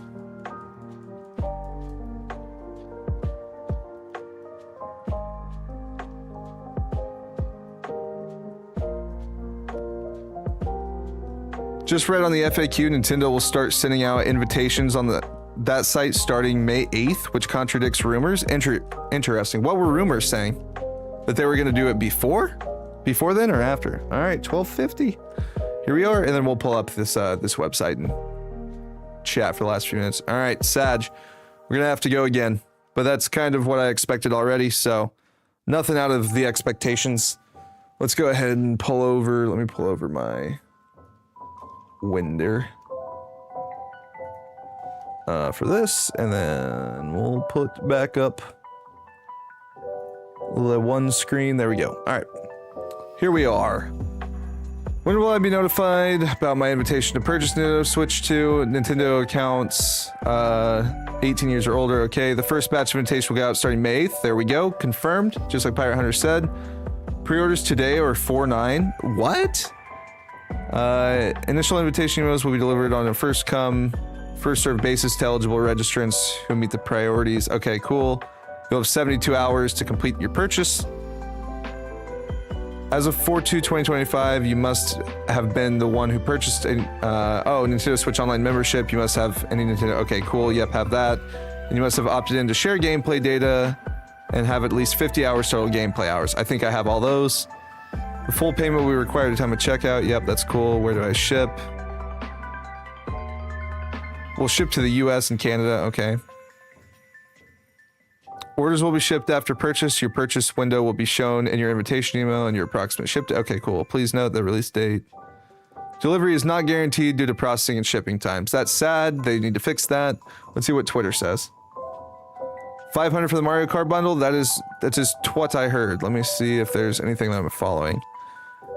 Just read on the FAQ, Nintendo will start sending out invitations on that site starting May 8th, which contradicts rumors. Interesting. What were rumors saying? That they were going to do it before? Before then or after? All right, 1250. Here we are, and then we'll pull up this website and chat for the last few minutes. All right, Sag, we're gonna have to go again, but that's kind of what I expected already, so nothing out of the expectations. Let's go ahead and pull over. Let me pull over my Winder for this, and then we'll put back up the one screen. There we go. All right, here we are. When will I be notified about my invitation to purchase Nintendo Switch 2? Nintendo accounts 18 years or older. Okay, the first batch of invitation will go out starting May 8th. There we go. Confirmed, just like Pirate Hunter said. Pre-orders today or 4/9. What? Initial invitation emails will be delivered on a first come, First serve basis to eligible registrants who meet the priorities. Okay, cool. You'll have 72 hours to complete your purchase. As of 4/2/2025, you must have been the one who purchased a Nintendo Switch Online membership. You must have any Nintendo. Okay, cool. Yep, have that. And you must have opted in to share gameplay data and have at least 50 hours total gameplay hours. I think I have all those. The full payment will be required at the time of checkout. Yep, that's cool. Where do I ship? We'll ship to the US and Canada. Okay. Orders will be shipped after purchase. Your purchase window will be shown in your invitation email and your approximate ship date. Okay, cool. Please note the release date. Delivery is not guaranteed due to processing and shipping times. That's sad. They need to fix that. Let's see what Twitter says. 500 for the Mario Kart bundle. That's just what I heard. Let me see if there's anything that I'm following.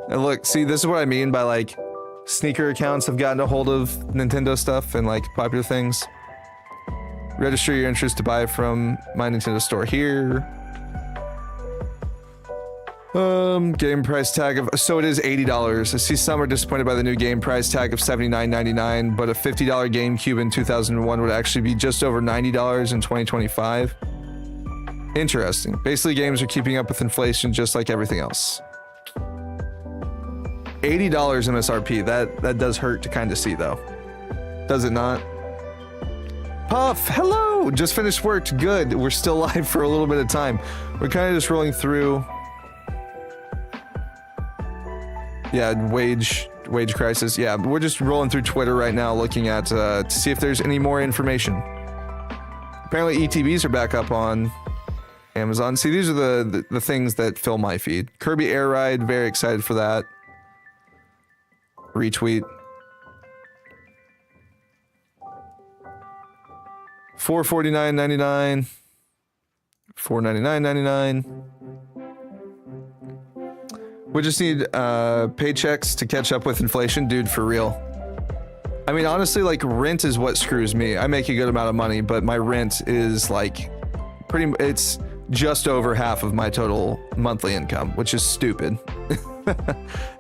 And look, see, this is what I mean by like sneaker accounts have gotten a hold of Nintendo stuff and like popular things. Register your interest to buy from my Nintendo store here. Game price tag of, so it is $80. I see some are disappointed by the new game price tag of $79.99, but a $50 GameCube in 2001 would actually be just over $90 in 2025. Interesting. Basically, games are keeping up with inflation just like everything else. $80 MSRP. That does hurt to kind of see, though. Does it not? Puff, hello! Just finished work. Good. We're still live for a little bit of time. We're kind of just rolling through. Yeah, wage crisis. Yeah, we're just rolling through Twitter right now, looking at to see if there's any more information. Apparently, ETBs are back up on Amazon. See, these are the things that fill my feed. Kirby Air Ride, very excited for that. Retweet. $449.99. $499.99. We just need paychecks to catch up with inflation, dude, for real. I mean, honestly, like, rent is what screws me. I make a good amount of money, but my rent is like it's just over half of my total monthly income, which is stupid.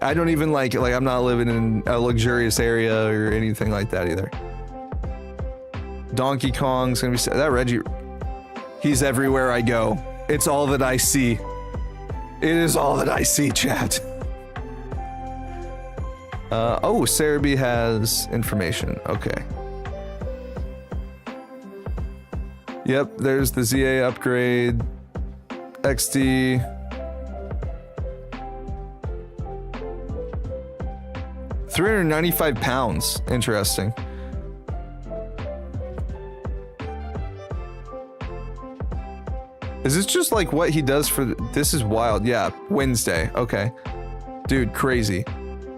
I don't even like I'm not living in a luxurious area or anything like that either. Donkey Kong's gonna be that Reggie. He's everywhere I go. It's all that I see. It is all that I see, chat. Oh, Cerebi has information. Okay. Yep, there's the ZA upgrade. XD. £395. Interesting. Is this just like what he does for this is wild. Yeah, Wednesday. Okay. Dude, crazy.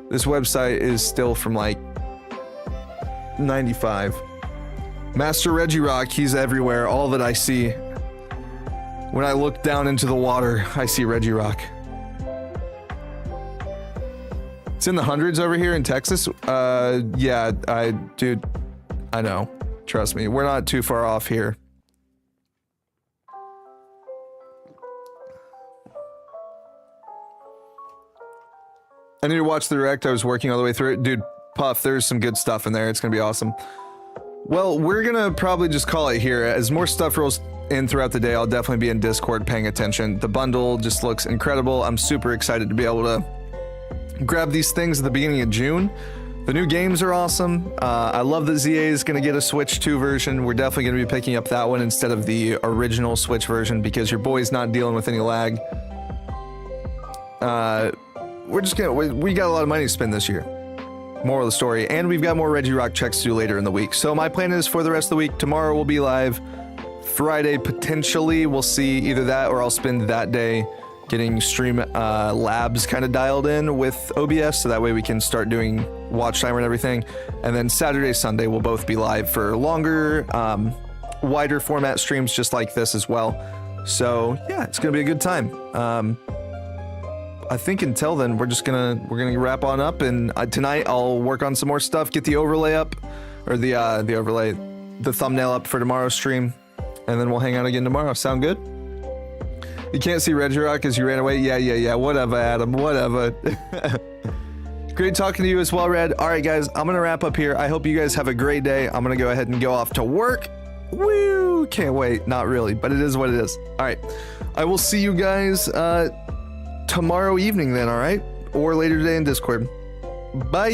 This website is still from like 95. Master Regirock, he's everywhere. All that I see. When I look down into the water, I see Regirock. It's in the hundreds over here in Texas. Yeah, dude, I know. Trust me, we're not too far off here. I need to watch the direct. I was working all the way through it. Dude, Puff, there's some good stuff in there. It's going to be awesome. Well, we're going to probably just call it here. As more stuff rolls in throughout the day, I'll definitely be in Discord paying attention. The bundle just looks incredible. I'm super excited to be able to grab these things at the beginning of June. The new games are awesome. I love that ZA is going to get a Switch 2 version. We're definitely going to be picking up that one instead of the original Switch version because your boy's not dealing with any lag. We're just gonna, we got a lot of money to spend this year. Moral of the story. And we've got more Regirock checks to do later in the week. So my plan is for the rest of the week, tomorrow we'll be live. Friday, potentially, we'll see either that or I'll spend that day getting stream labs kind of dialed in with OBS. So that way we can start doing watch timer and everything. And then Saturday, Sunday, we'll both be live for longer, wider format streams just like this as well. So yeah, it's going to be a good time. I think until then, we're gonna wrap on up, and tonight I'll work on some more stuff, get the overlay up, or the thumbnail up for tomorrow's stream, and then we'll hang out again tomorrow. Sound good? You can't see Regirock because you ran away? Yeah, whatever, Adam, whatever. Great talking to you as well, Red. All right, guys, I'm going to wrap up here. I hope you guys have a great day. I'm going to go ahead and go off to work. Woo! Can't wait. Not really, but it is what it is. All right. I will see you guys tomorrow evening then, all right? Or later today in Discord. Bye!